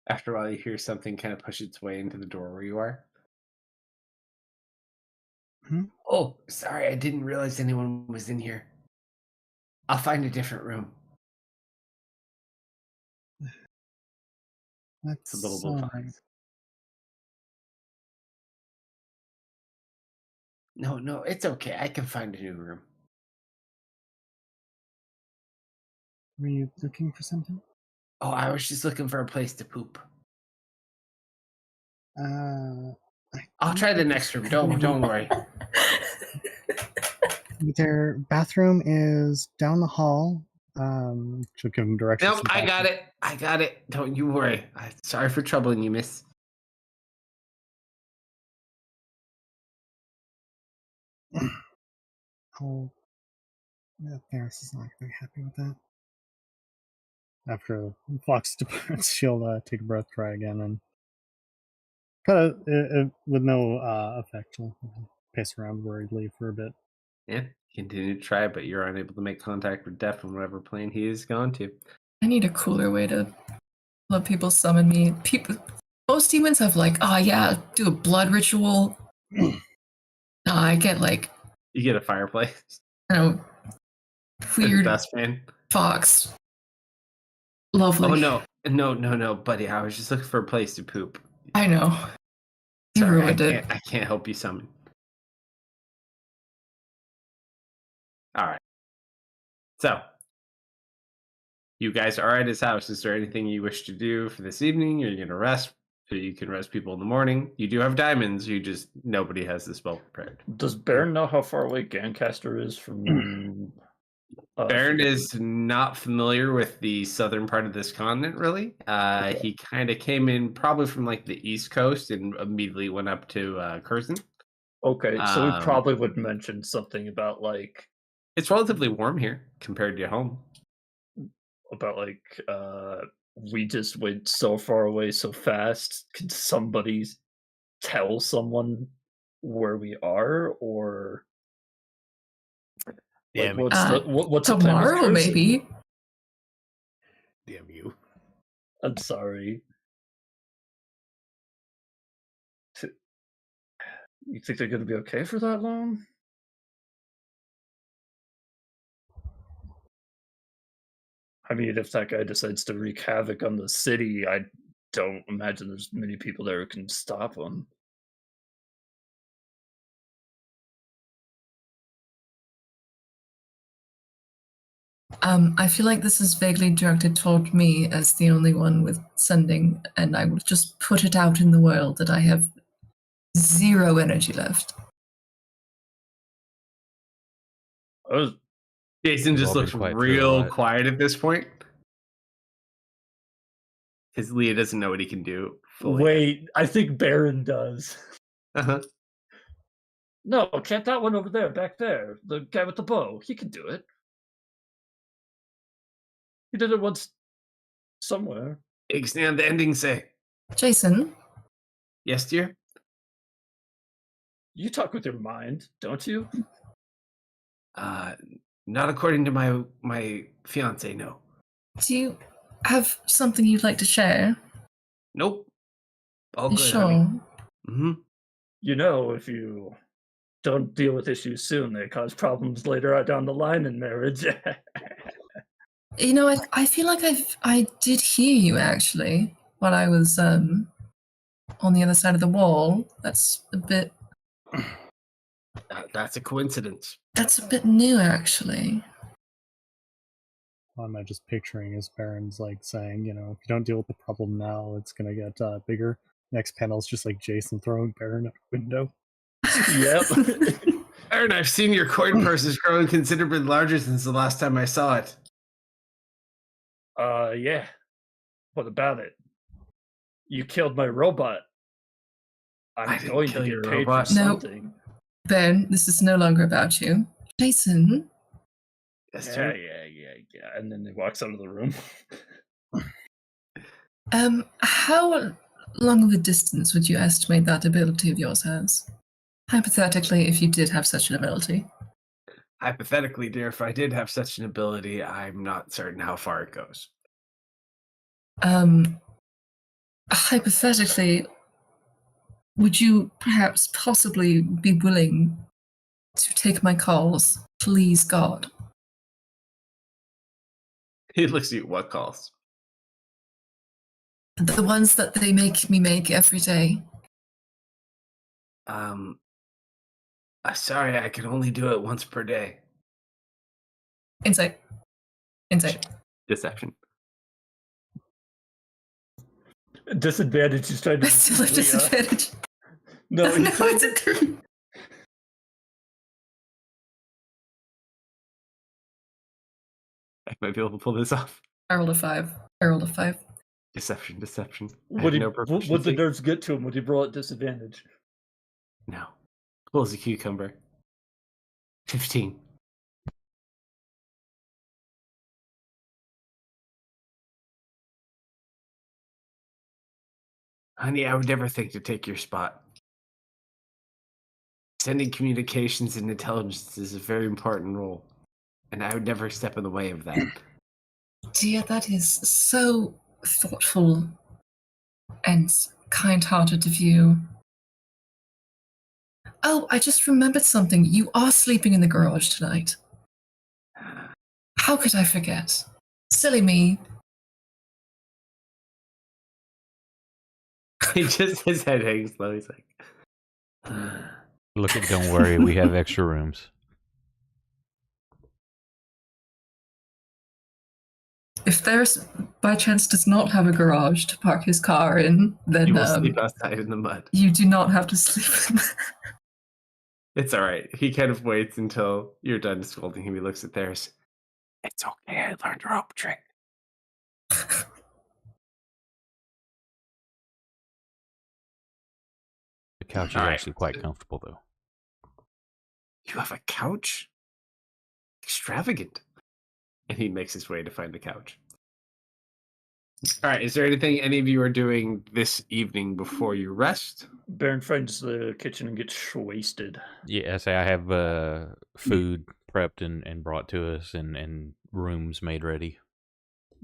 After a while, you hear something kind of push its way into the door where you are. Oh, sorry, I didn't realize anyone was in here. I'll find a different room. It's a little fox. No, it's okay. I can find a new room. Were you looking for something? Oh, I was just looking for a place to poop. I'll try the next room. Don't worry. Their bathroom is down the hall. She'll give him directions. Nope, I got it. Don't you worry. Sorry for troubling you, miss. Oh, Ferris is not very happy with that. After Fox departs, she'll take a breath, try again, and kind of with no effect. She'll pace around worriedly for a bit. Yeah, continue to try, but you're unable to make contact with Def on whatever plane he is gone to. I need a cooler way to let people summon me. Most demons have like, oh yeah, do a blood ritual. No, I get like, you get a fireplace. Weird dustpan. Fox. Lovely. Oh no, buddy. I was just looking for a place to poop. I know. You ruined it. I can't help you summon. All right. So, you guys are at his house. Is there anything you wish to do for this evening? Are you going to rest so you can rest people in the morning? You do have diamonds. Nobody has the spell prepared. Does Baron know how far away Gancaster is from... Baron is not familiar with the southern part of this continent, really. He kind of came in probably from like the east coast and immediately went up to Curzon. Okay, so we probably would mention something about like... It's relatively warm here compared to home. About like, we just went so far away so fast. Could somebody tell someone where we are, or... Damn like, what's tomorrow, maybe. Damn you. I'm sorry. You think they're going to be okay for that long? I mean, if that guy decides to wreak havoc on the city, I don't imagine there's many people there who can stop him. I feel like this is vaguely directed toward me as the only one with sending, and I will just put it out in the world that I have 0 energy left. Jason just looks real quiet at this point. Because Leah doesn't know what he can do. Fully. Wait, I think Baron does. Uh-huh. No, can't that one over there, back there. The guy with the bow. He can do it. He did it once somewhere. Extend the ending say. Jason? Yes, dear? You talk with your mind, don't you? Not according to my fiance, no. Do you have something you'd like to share? Nope. All good, sure? honey. Mm-hmm. You know, if you don't deal with issues soon, they cause problems later down the line in marriage. You know, I feel like I did hear you actually while I was on the other side of the wall. That's a bit. That's a coincidence. That's a bit new, actually. What am I just picturing is Baron's like saying, you know, if you don't deal with the problem now, it's gonna get bigger. Next panel is just like Jason throwing Baron out a window. Yep. Baron, I've seen your coin purse is growing considerably larger since the last time I saw it. Yeah. What about it? You killed my robot. I'm going to get paid for something. No. Ben, this is no longer about you. Jason? Yes, yeah. And then he walks out of the room. How long of a distance would you estimate that ability of yours has? Hypothetically, if you did have such an ability. Hypothetically, dear, if I did have such an ability, I'm not certain how far it goes. Hypothetically, would you perhaps possibly be willing to take my calls, please God? He looks at you. What calls? The ones that they make me make every day. Sorry, I can only do it once per day. Insight. Deception. Disadvantage. He's trying to. I still have disadvantage. No, No, it's a 3. I might be able to pull this off. I rolled a 5. Deception. Would the proficiency. nerves get to him? Would he roll at disadvantage? No. Cool as a cucumber. 15. Honey, I would never think to take your spot. Sending communications and intelligence is a very important role, and I would never step in the way of that. Dear, that is so thoughtful and kind-hearted of you. Oh, I just remembered something. You are sleeping in the garage tonight. How could I forget? Silly me. He just, his head hangs low. He's like, Look, don't worry, we have extra rooms. If there's by chance does not have a garage to park his car in, then you will sleep outside in the mud. you do not have to sleep in It's all right. He kind of waits until you're done scolding him. He looks at theirs. It's okay. I learned a rope trick. The couch is All right. actually quite comfortable, though. You have a couch? Extravagant. And he makes his way to find the couch. All right. Is there anything any of you are doing this evening before you rest? Baron finds the kitchen and gets wasted. Yeah, I say I have food prepped and brought to us and rooms made ready.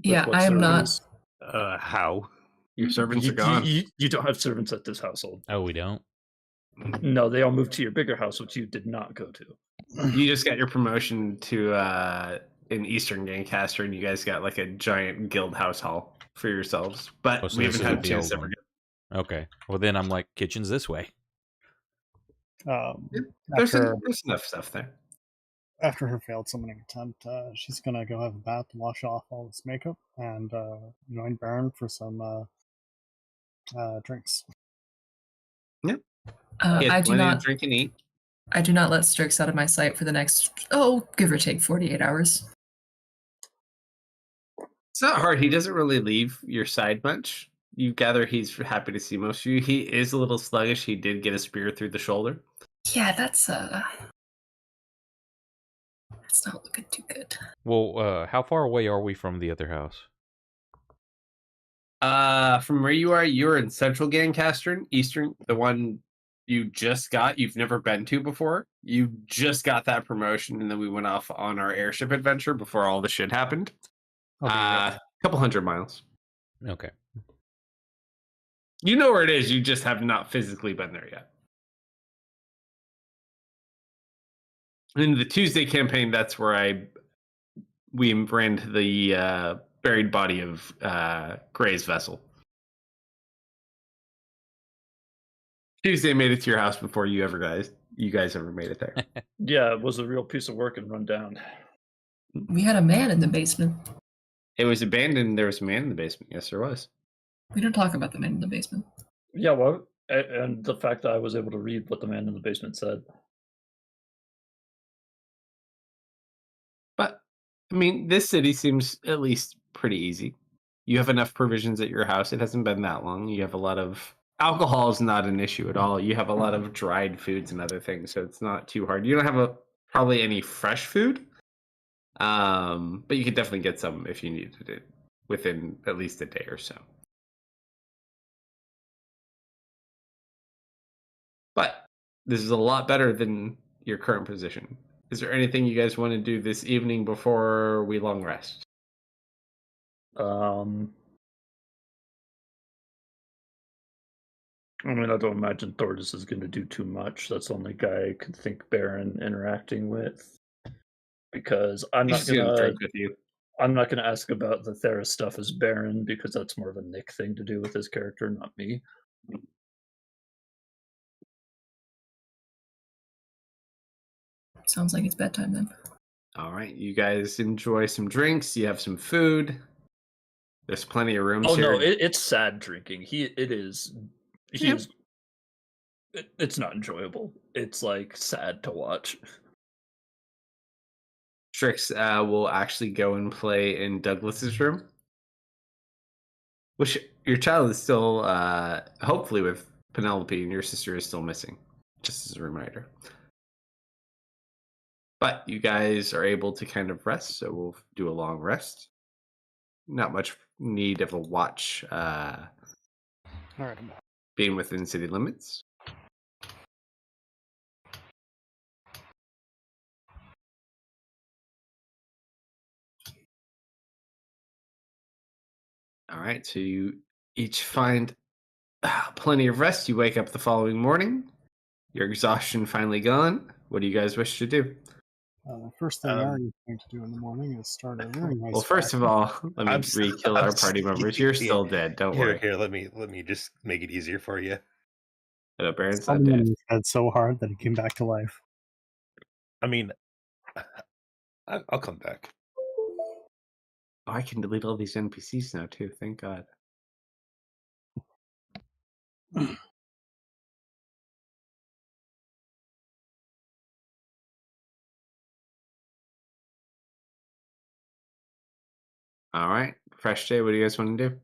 Yeah, With what I am not. servants? How? Your servants You, are gone. you don't have servants at this household. Oh, we don't? No, they all moved to your bigger house, which you did not go to. You just got your promotion to an Eastern Gangcaster, and you guys got like a giant guild house hall for yourselves. But Oh, so we this haven't is had the two old separate. one. Okay. Well, then I'm like, kitchen's this way. There's enough stuff there. After her failed summoning attempt, she's gonna go have a bath, wash off all this makeup, and join Baron for some drinks. Yep. I do not drink and eat. I do not let Strix out of my sight for the next give or take 48 hours. It's not hard. He doesn't really leave your side much. You gather he's happy to see most of you. He is a little sluggish. He did get a spear through the shoulder. Yeah, that's not looking too good. Well, how far away are we from the other house? From where you are, you're in Central Gangcaster, Eastern, the one you just got. You've never been to before. You just got that promotion, and then we went off on our airship adventure before all the shit happened. A couple 100 miles. Okay. You know where it is. You just have not physically been there yet. In the Tuesday campaign, that's where we ran to the buried body of Gray's vessel. Tuesday made it to your house before you guys ever made it there. Yeah, it was a real piece of work and run down. We had a man in the basement. It was abandoned. There was a man in the basement. Yes, there was. We don't talk about the man in the basement. Yeah, well, and the fact that I was able to read what the man in the basement said. But, I mean, this city seems at least pretty easy. You have enough provisions at your house. It hasn't been that long. You have a lot of... Alcohol is not an issue at all. You have a lot of dried foods and other things, so it's not too hard. You don't have probably any fresh food, but you could definitely get some if you needed it within at least a day or so. This is a lot better than your current position. Is there anything you guys want to do this evening before we long rest? I mean, I don't imagine Thordis is going to do too much. That's the only guy I could think Baron interacting with. Because I'm not gonna ask about the Thera stuff as Baron, because that's more of a Nick thing to do with his character, not me. Sounds like it's bedtime then. All right, you guys enjoy some drinks. You have some food. There's plenty of rooms here. Oh no, it's sad drinking. It's not enjoyable. It's like sad to watch. Strix will actually go and play in Douglas's room, which your child is still, hopefully with Penelope, and your sister is still missing, just as a reminder. But you guys are able to kind of rest, so we'll do a long rest. Not much need of a watch All right, I'm being within city limits. All right, so you each find plenty of rest. You wake up the following morning. Your exhaustion finally gone. What do you guys wish to do? First thing Ari's going to do in the morning is start a very nice. Well, first of all, let me re-kill our party members. You're still dead. Don't worry. Here, let me just make it easier for you. Baron's not dead. His head so hard that he came back to life. I mean, I'll come back. Oh, I can delete all these NPCs now too. Thank God. All right, fresh day. What do you guys want to do?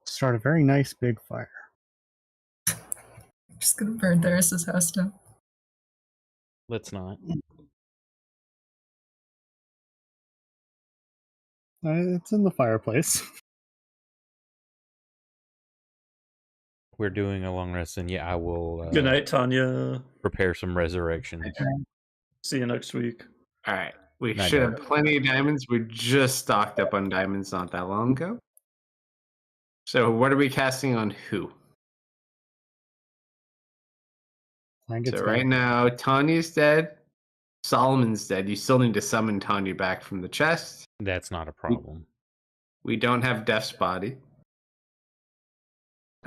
Start a very nice big fire. Just gonna burn Theris's house down. Let's not. It's in the fireplace. We're doing a long rest, and yeah, I will. Good night, Tanya. Prepare some resurrections. See you next week. All right, we Night, should Dad. have plenty of diamonds. We just stocked up on diamonds not that long ago. So what are we casting on who? So right now, Tanya's dead. Solomon's dead. You still need to summon Tanya back from the chest. That's not a problem. We don't have Death's body.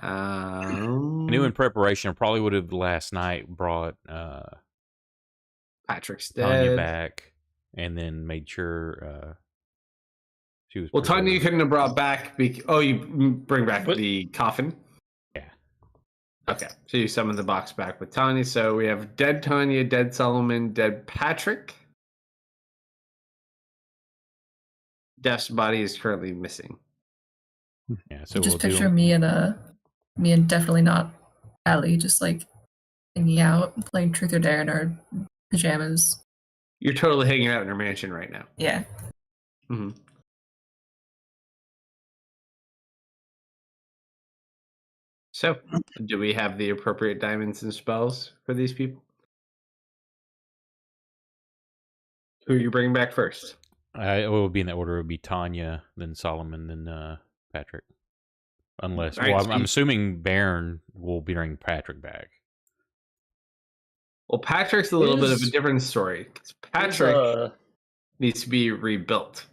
I knew in preparation, I probably would have last night brought Patrick's dead. Tanya back, and then made sure she was. Well, Tanya you couldn't have brought back. You bring back the coffin. Yeah. Okay, so you summon the box back with Tanya. So we have dead Tanya, dead Solomon, dead Patrick. Death's body is currently missing. Yeah, so Just picture me and definitely not Allie, just like hanging out, playing Truth or Dare in our pajamas. You're totally hanging out in your mansion right now. Yeah. Mm-hmm. So, do we have the appropriate diamonds and spells for these people? Who are you bringing back first? It would be in that order. It would be Tanya, then Solomon, then Patrick. Unless, Right, well, so I'm assuming Baron will bring Patrick back. Well, Patrick's a little bit of a different story. Patrick needs to be rebuilt.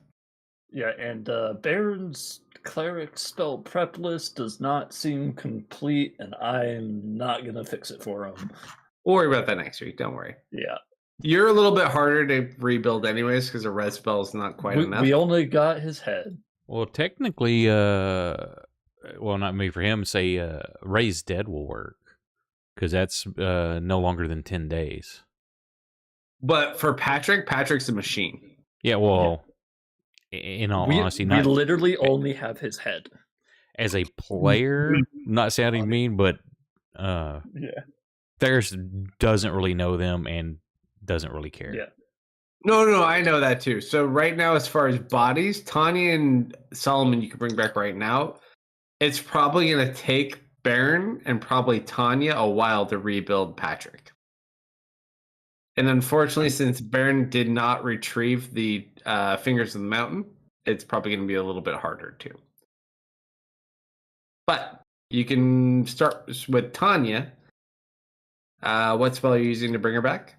Yeah, and Baron's cleric spell prep list does not seem complete, and I'm not gonna fix it for him. We'll worry about that next week. Don't worry. Yeah. You're a little bit harder to rebuild anyways because a red spell is not quite enough. We only got his head. Well, technically, well, not me for him. Say, Raise Dead will work because that's no longer than 10 days. But for Patrick, Patrick's a machine. Yeah, well, in all honesty, we literally only have his head. As a player, not sounding mean, but yeah, Theris doesn't really know them and doesn't really care. Yeah. No, I know that too. So right now, as far as bodies, Tanya and Solomon you can bring back right now. It's probably going to take Baron and probably Tanya a while to rebuild Patrick. And unfortunately, since Baron did not retrieve the Fingers of the Mountain, it's probably going to be a little bit harder too. But you can start with Tanya. What spell are you using to bring her back?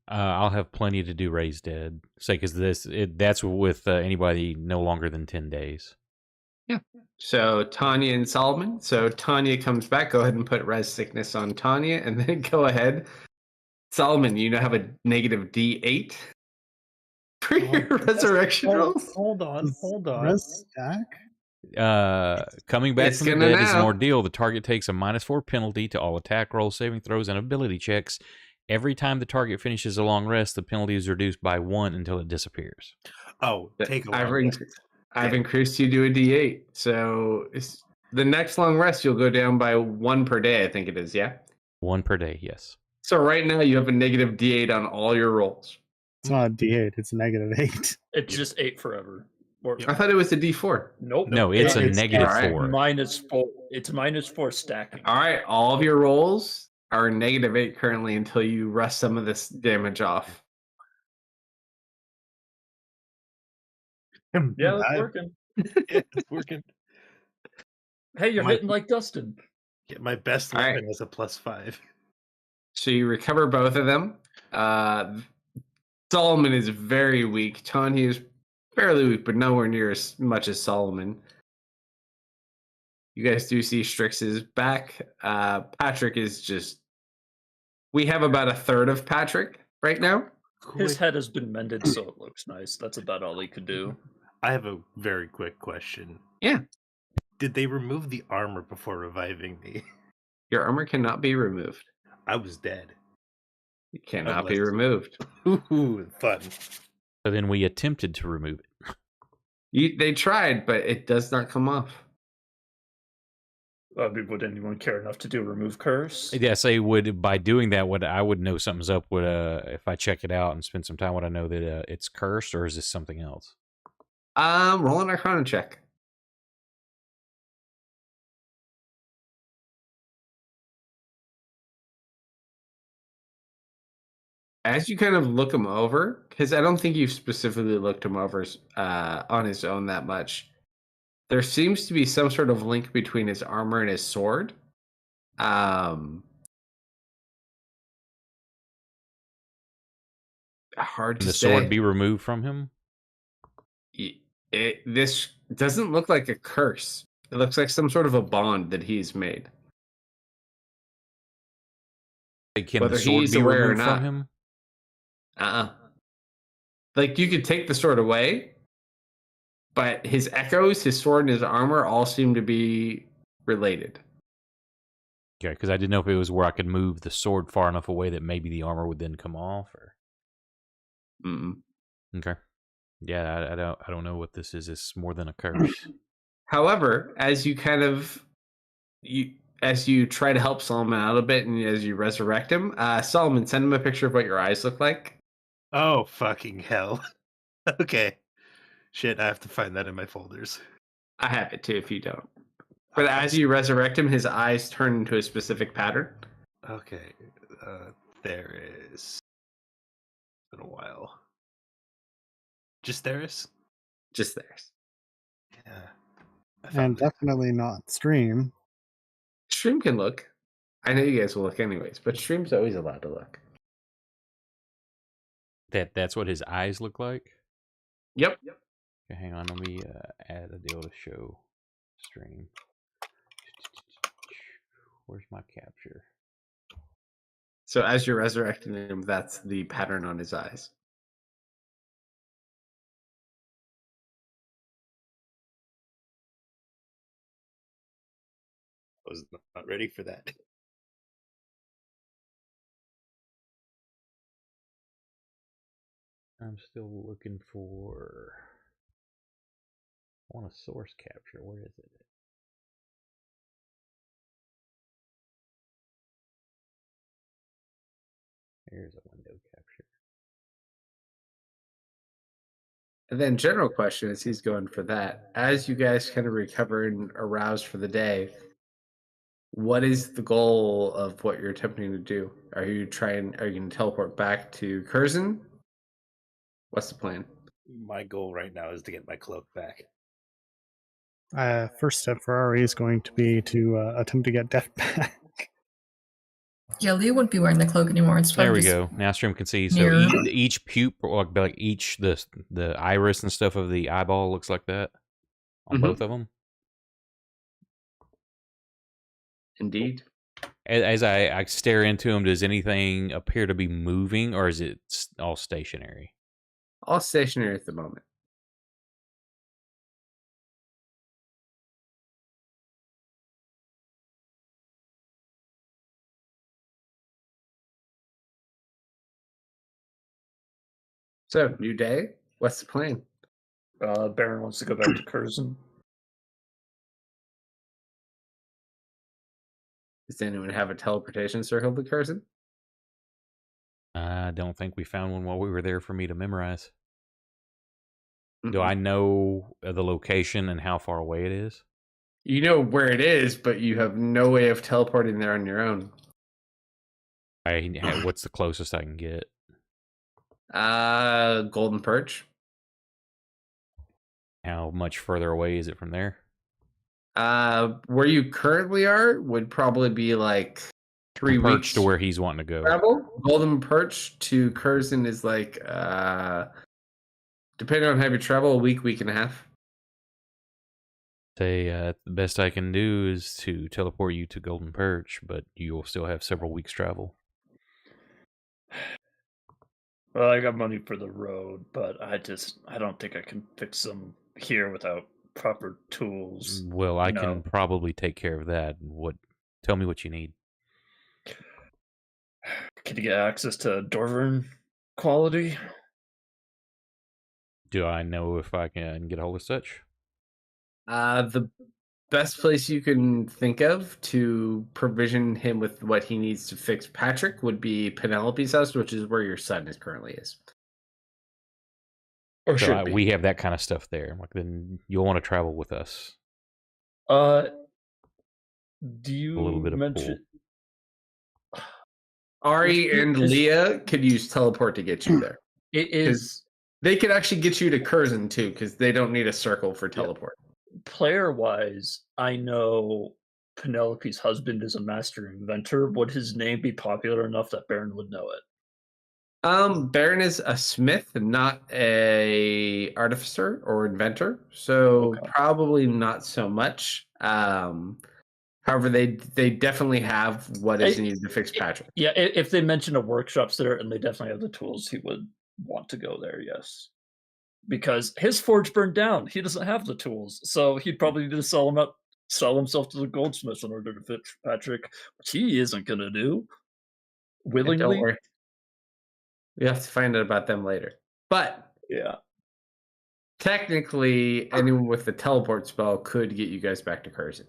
I'll have plenty to do Raise Dead. Say, because that's with anybody no longer than 10 days. Yeah. So Tanya and Solomon. So Tanya comes back. Go ahead and put Res Sickness on Tanya, and then go ahead. Solomon, you now have a negative D8 for your resurrection rolls. Hold on. Res stack? Coming back It's from the gonna dead is an now. ordeal. The target takes a -4 penalty to all attack rolls, saving throws, and ability checks. Every time the target finishes a long rest, the penalty is reduced by 1 until it disappears. Oh, take a I've, long rest. I've Yeah. increased you to a D8. So the next long rest, you'll go down by 1 per day, I think it is, yeah? 1 per day, yes. So right now you have a negative D8 on all your rolls. It's not a D8, it's a -8. It's just 8 forever. Or, I thought it was a D4. Nope. No, it's a It's -4. -4. It's -4 stacking. All right, all of your rolls are -8 currently until you rest some of this damage off. Yeah, it's working. Yeah, it's working. Hey, you're My- hitting like Dustin. Yeah, my best All right. weapon is a +5. So you recover both of them. Solomon is very weak. Tanya is fairly weak, but nowhere near as much as Solomon. You guys do see Strix is back. Patrick is just... We have about a third of Patrick right now. His head has been mended, so it looks nice. That's about all he could do. I have a very quick question. Yeah. Did they remove the armor before reviving me? Your armor cannot be removed. I was dead. It cannot be Unless- removed. Ooh, fun. So then we attempted to remove it. They tried, but it does not come off. Would anyone care enough to do remove curse? Yeah, say by doing that, I would know something's up. If I check it out and spend some time, would I know that it's cursed, or is this something else? Roll an Arcana check. As you kind of look him over, because I don't think you've specifically looked him over on his own that much, there seems to be some sort of link between his armor and his sword. Hard Can to the say. sword be removed from him? This doesn't look like a curse. It looks like some sort of a bond that he's made. Can Whether the sword he's be aware or removed not. from him? Like, you could take the sword away, but his echoes, his sword, and his armor all seem to be related. Okay, because I didn't know if it was where I could move the sword far enough away that maybe the armor would then come off. Or... Okay. Yeah, I don't know what this is. It's more than a curse. However, as you kind of as you try to help Solomon out a bit, and as you resurrect him, Solomon, send him a picture of what your eyes look like. Oh, fucking hell. Okay. Shit, I have to find that in my folders. I have it too if you don't. But as you resurrect him, his eyes turn into a specific pattern. Okay. There is. It's been a while. Just Theris? Just theirs. Yeah. I And found it. definitely not stream. Stream can look. I know you guys will look anyways, but Stream's always allowed to look. That's what his eyes look like? Yep. Okay, hang on. Let me add a deal to show stream. Where's my capture? So as you're resurrecting him, that's the pattern on his eyes. I was not ready for that. I'm still looking for... I want a source capture. Where is it? Here's a window capture. And then general question as he's going for that, as you guys kind of recover and arouse for the day, what is the goal of what you're attempting to do? Are you going to teleport back to Curzon? What's the plan? My goal right now is to get my cloak back. First step for Ari is going to be to attempt to get Death back. Yeah, Leo wouldn't be wearing the cloak anymore. It's There probably we just go. Now stream can see. So mirror. each pupil, like each the iris and stuff of the eyeball looks like that on both of them. Indeed. As I stare into them, does anything appear to be moving, or is it all stationary? All stationary at the moment. So, new day. What's the plan? Baron wants to go back to Curzon. Does anyone have a teleportation circle to Curzon? I don't think we found one while we were there for me to memorize. Do I know the location and how far away it is? You know where it is, but you have no way of teleporting there on your own. What's the closest I can get? Golden Perch. How much further away is it from there? Where you currently are would probably be like 3 weeks to where he's wanting to go. Travel. Golden Perch to Curzon is like, depending on how you travel, a week and a half. Say the best I can do is to teleport you to Golden Perch, but you will still have several weeks travel. Well, I got money for the road, but I don't think I can fix them here without proper tools. Well, I can probably take care of that. Tell me what you need. Can you get access to Dorvern quality? Do I know if I can get a hold of such? The best place you can think of to provision him with what he needs to fix Patrick would be Penelope's house, which is where your son currently is. Or should be. We have that kind of stuff there. Like, then you'll want to travel with us. Do you a little bit of mention Ari and Leah could use teleport to get you there. It is. They could actually get you to Curzon too, because they don't need a circle for teleport. Player-wise, I know Penelope's husband is a master inventor. Would his name be popular enough that Baron would know it? Baron is a smith, not a artificer or inventor, so probably not so much. However, they definitely have what is needed to fix Patrick. Yeah, if they mention a workshop's there and they definitely have the tools, he would want to go there, yes. Because his forge burned down. He doesn't have the tools. So he'd probably need to sell himself to the goldsmiths in order to fix Patrick, which he isn't going to do willingly. Don't worry. We have to find out about them later. But yeah, technically, anyone with the teleport spell could get you guys back to Curzon,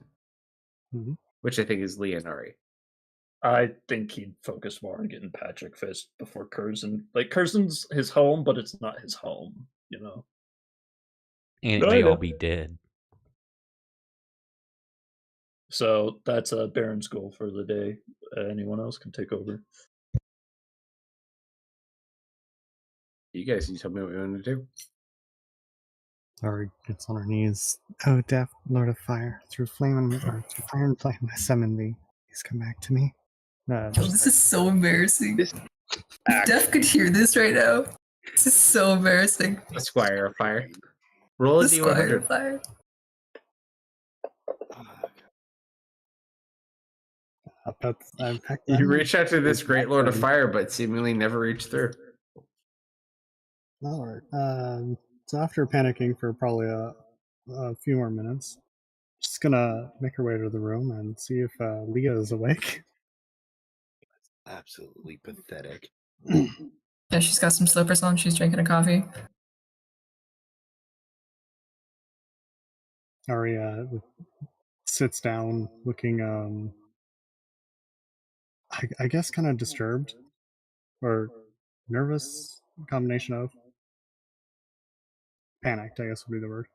which I think is Lee and Ari. I think he'd focus more on getting Patrick fixed before Curzon. Like, Curzon's his home, but it's not his home, you know? And it may all be dead. So that's Baron's goal for the day. Anyone else can take over. You guys, you tell me what you want to do. Ari gets on her knees. Oh, Death, Lord of Fire, through fire and flame, I summon thee. Please come back to me. This is so embarrassing. Death could hear this right now. This is so embarrassing. A Squire of Fire. Roll a D100. Fire. You reach out to this great Lord of Fire, but seemingly never reach through. All right. So after panicking for probably a few more minutes, just gonna make her way to the room and see if Leah is awake. Absolutely pathetic. Yeah, she's got some slippers on. She's drinking a coffee. Ari sits down, looking, I guess, kind of disturbed or nervous. Combination of panicked, I guess, would be the word.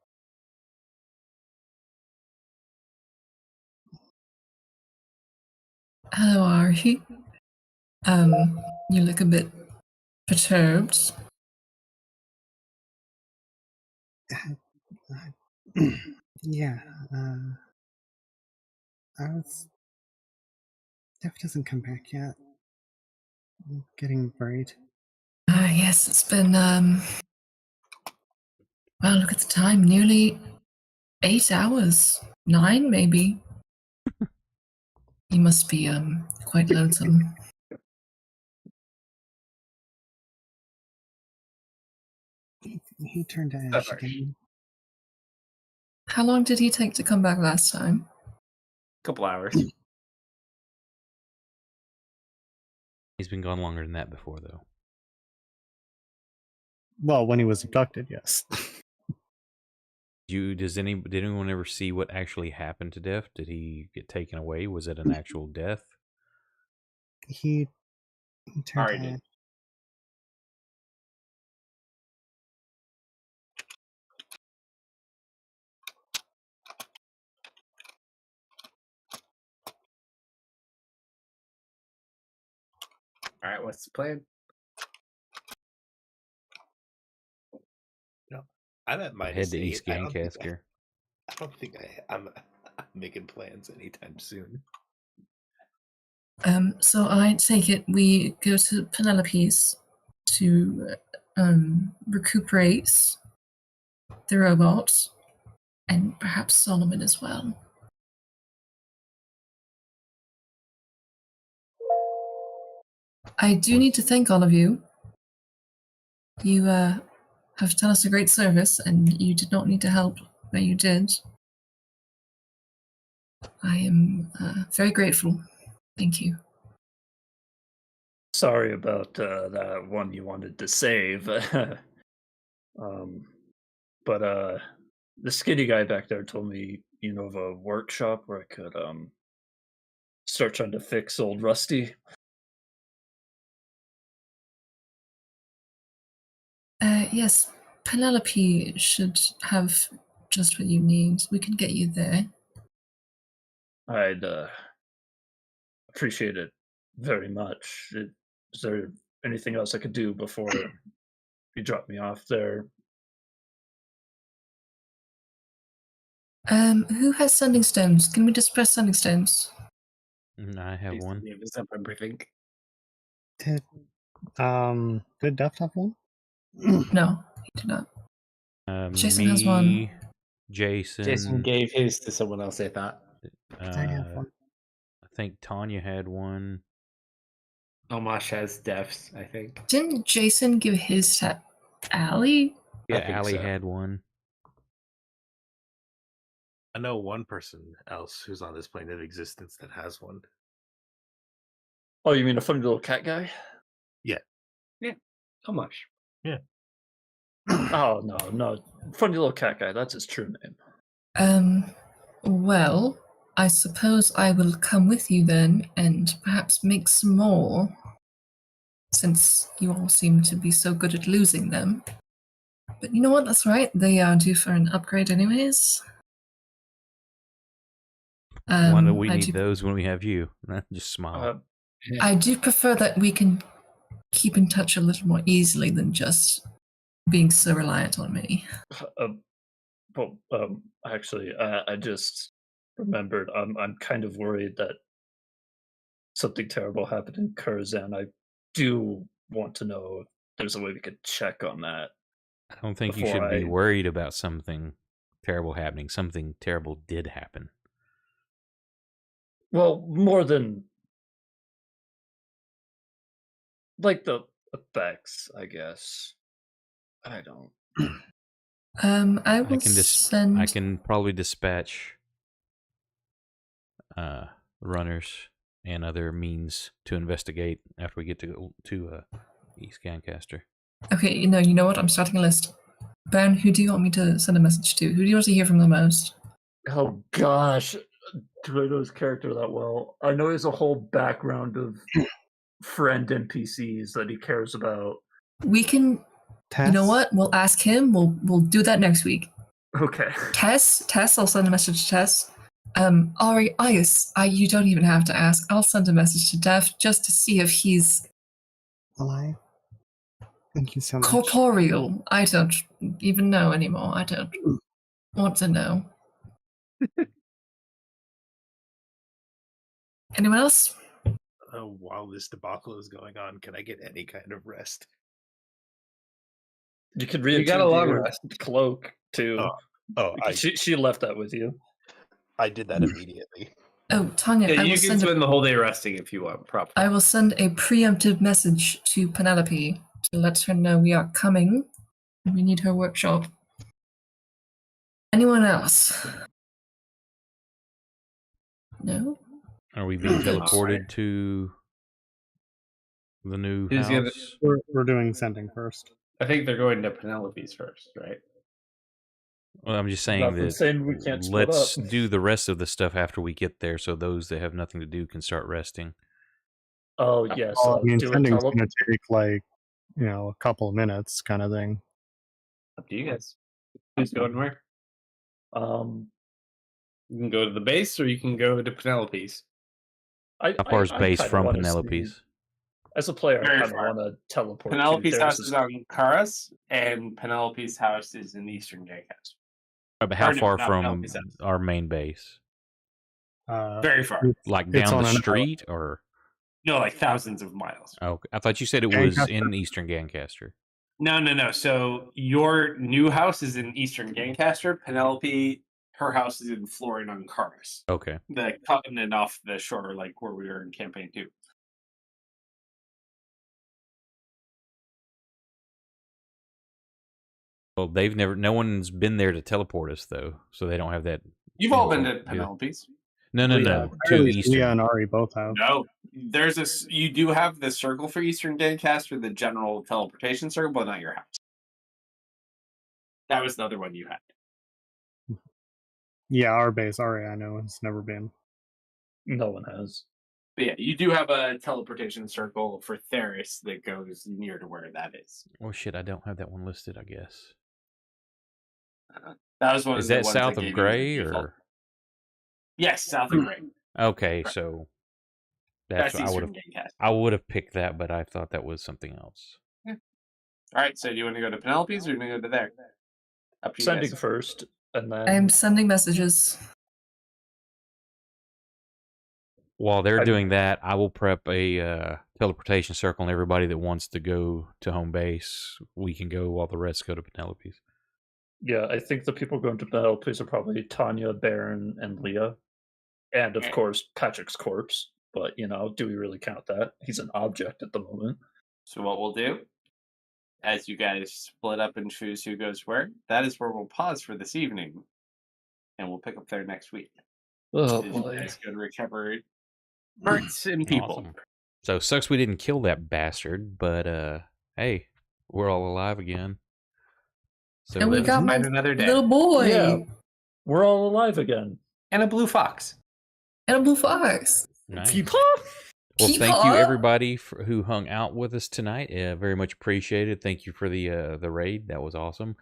Hello, Ari. You look a bit perturbed. Yeah, Dev doesn't come back yet. I'm getting worried. Yes, it's been, well, look at the time, nearly 8 hours. 9, maybe. You must be, quite lonesome. He turned to ash again. How long did he take to come back last time? Couple hours. He's been gone longer than that before, though. Well, when he was abducted, yes. Did anyone ever see what actually happened to Def? Did he get taken away? Was it an actual death? He turned Ari to did. ash. All right, what's the plan? No, I'm at minus Head to 8. East Gancaster. I don't think I'm making plans anytime soon. So I take it we go to Penelope's to recuperate the robot and perhaps Solomon as well. I do need to thank all of you. You have done us a great service, and you did not need to help, but you did. I am very grateful. Thank you. Sorry about that one you wanted to save. But the skinny guy back there told me you know of a workshop where I could start trying to fix old Rusty. Yes, Penelope should have just what you need. We can get you there. I'd appreciate it very much. Is there anything else I could do before you drop me off there? Who has sending stones? Can we just press sending stones? I have one. It's up everything. Did Death have one? No, he did not. Jason Me, has one. Jason. Jason gave his to someone else, I thought. I have one. I think Tanya had one. Omash has deaths, I think. Didn't Jason give his to Allie? Yeah, I think Allie so. had one. I know one person else who's on this plane of existence that has one. Oh, you mean a funny little cat guy? Yeah. Omash. Yeah. Oh no, funny little cat guy. That's his true name. Well, I suppose I will come with you then and perhaps make some more, since you all seem to be so good at losing them. But you know what? That's right. They are due for an upgrade anyways. Why do we I need those when we have you? Just smile. I do prefer that we can keep in touch a little more easily than just being so reliant on me. Actually, I just remembered. I'm kind of worried that something terrible happened in Kurzan. I do want to know if there's a way we could check on that. I don't think you should be worried about something terrible happening. Something terrible did happen. Well, more than like the effects, I guess. I don't. I will send. I can probably dispatch runners and other means to investigate after we get to East Gancaster. Okay, you know what? I'm starting a list. Ben, who do you want me to send a message to? Who do you want to hear from the most? Oh gosh, do I know his character that well? I know he has a whole background of friend NPCs that he cares about. We can. Tess? You know what? We'll ask him. We'll do that next week. Okay. Tess. I'll send a message to Tess. Ari, you don't even have to ask. I'll send a message to Dev just to see if he's Alive. Thank you so much. corporeal. I don't even know anymore. I don't want to know. Anyone else? While this debacle is going on, can I get any kind of rest? You could You got a long your rest. cloak too. She left that with you. I did that immediately. Oh, Tanya, Yeah, you can spend the whole day resting if you want. Probably. I will send a preemptive message to Penelope to let her know we are coming. We need her workshop. Anyone else? No? Are we being teleported to the new house? We're doing sending first. I think they're going to Penelope's first, right? Well, I'm just saying Nothing that saying we can't split let's up. do the rest of the stuff after we get there, so those that have nothing to do can start resting. Oh yes. Well, I mean, sending's going to take like a couple of minutes, kind of thing. Up to you guys. Who's going where? You can go to the base, or you can go to Penelope's. How far is base from Penelope's? As a player, Very I kind of far. want to teleport. Penelope's house is on Karas, and Penelope's house is in Eastern Gaycast. But how far from our main base? Very far. Like down the street, or no, like thousands of miles. Oh, I thought you said it was in Eastern Gancaster. No. So your new house is in Eastern Gancaster. Penelope, her house is in Florin on Karas. Okay. The continent off the shore, like where we were in campaign 2. Well, no one's been there to teleport us though, so they don't have that. You've all been to Penelope's. No. To Eastern. Leah and Ari both have. No, you do have the circle for Eastern Gancaster, the general teleportation circle, but not your house. That was the other one you had. Yeah, our base, Ari, I know, has never been. No one has. But yeah, you do have a teleportation circle for Theris that goes near to where that is. Oh shit, I don't have that one listed, I guess. That was one. Is that south of Gray or? Yes, south of Gray. Okay, Correct. so that's I would have picked that, but I thought that was something else. Yeah. All right, so do you want to go to Penelope's or do you want to go to there? Up to you Sending guys. first, and then I'm sending messages. While they're doing that, I will prep a teleportation circle, and everybody that wants to go to home base, we can go while the rest go to Penelope's. Yeah, I think the people going to Penelope's are probably Tanya, Baron, and Leah. And, of course, Patrick's corpse. But, do we really count that? He's an object at the moment. So what we'll do, as you guys split up and choose who goes where, that is where we'll pause for this evening. And we'll pick up there next week. Oh, as boy. you guys go to recover parts and people. Awesome. So, sucks we didn't kill that bastard, but, hey, we're all alive again. So and we got my another day. little boy. Yeah, we're all alive again. And a blue fox. And a blue fox. Nice. Peepaw? Well, Peepaw? thank you everybody who hung out with us tonight. Very much appreciated. Thank you for the raid. That was awesome.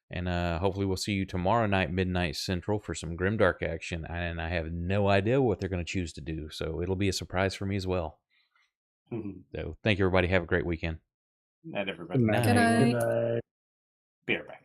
And hopefully we'll see you tomorrow night, midnight central, for some grimdark action. And I have no idea what they're going to choose to do, so it'll be a surprise for me as well. So thank you everybody. Have a great weekend. Night, everybody. Good night. Good night. Be right back.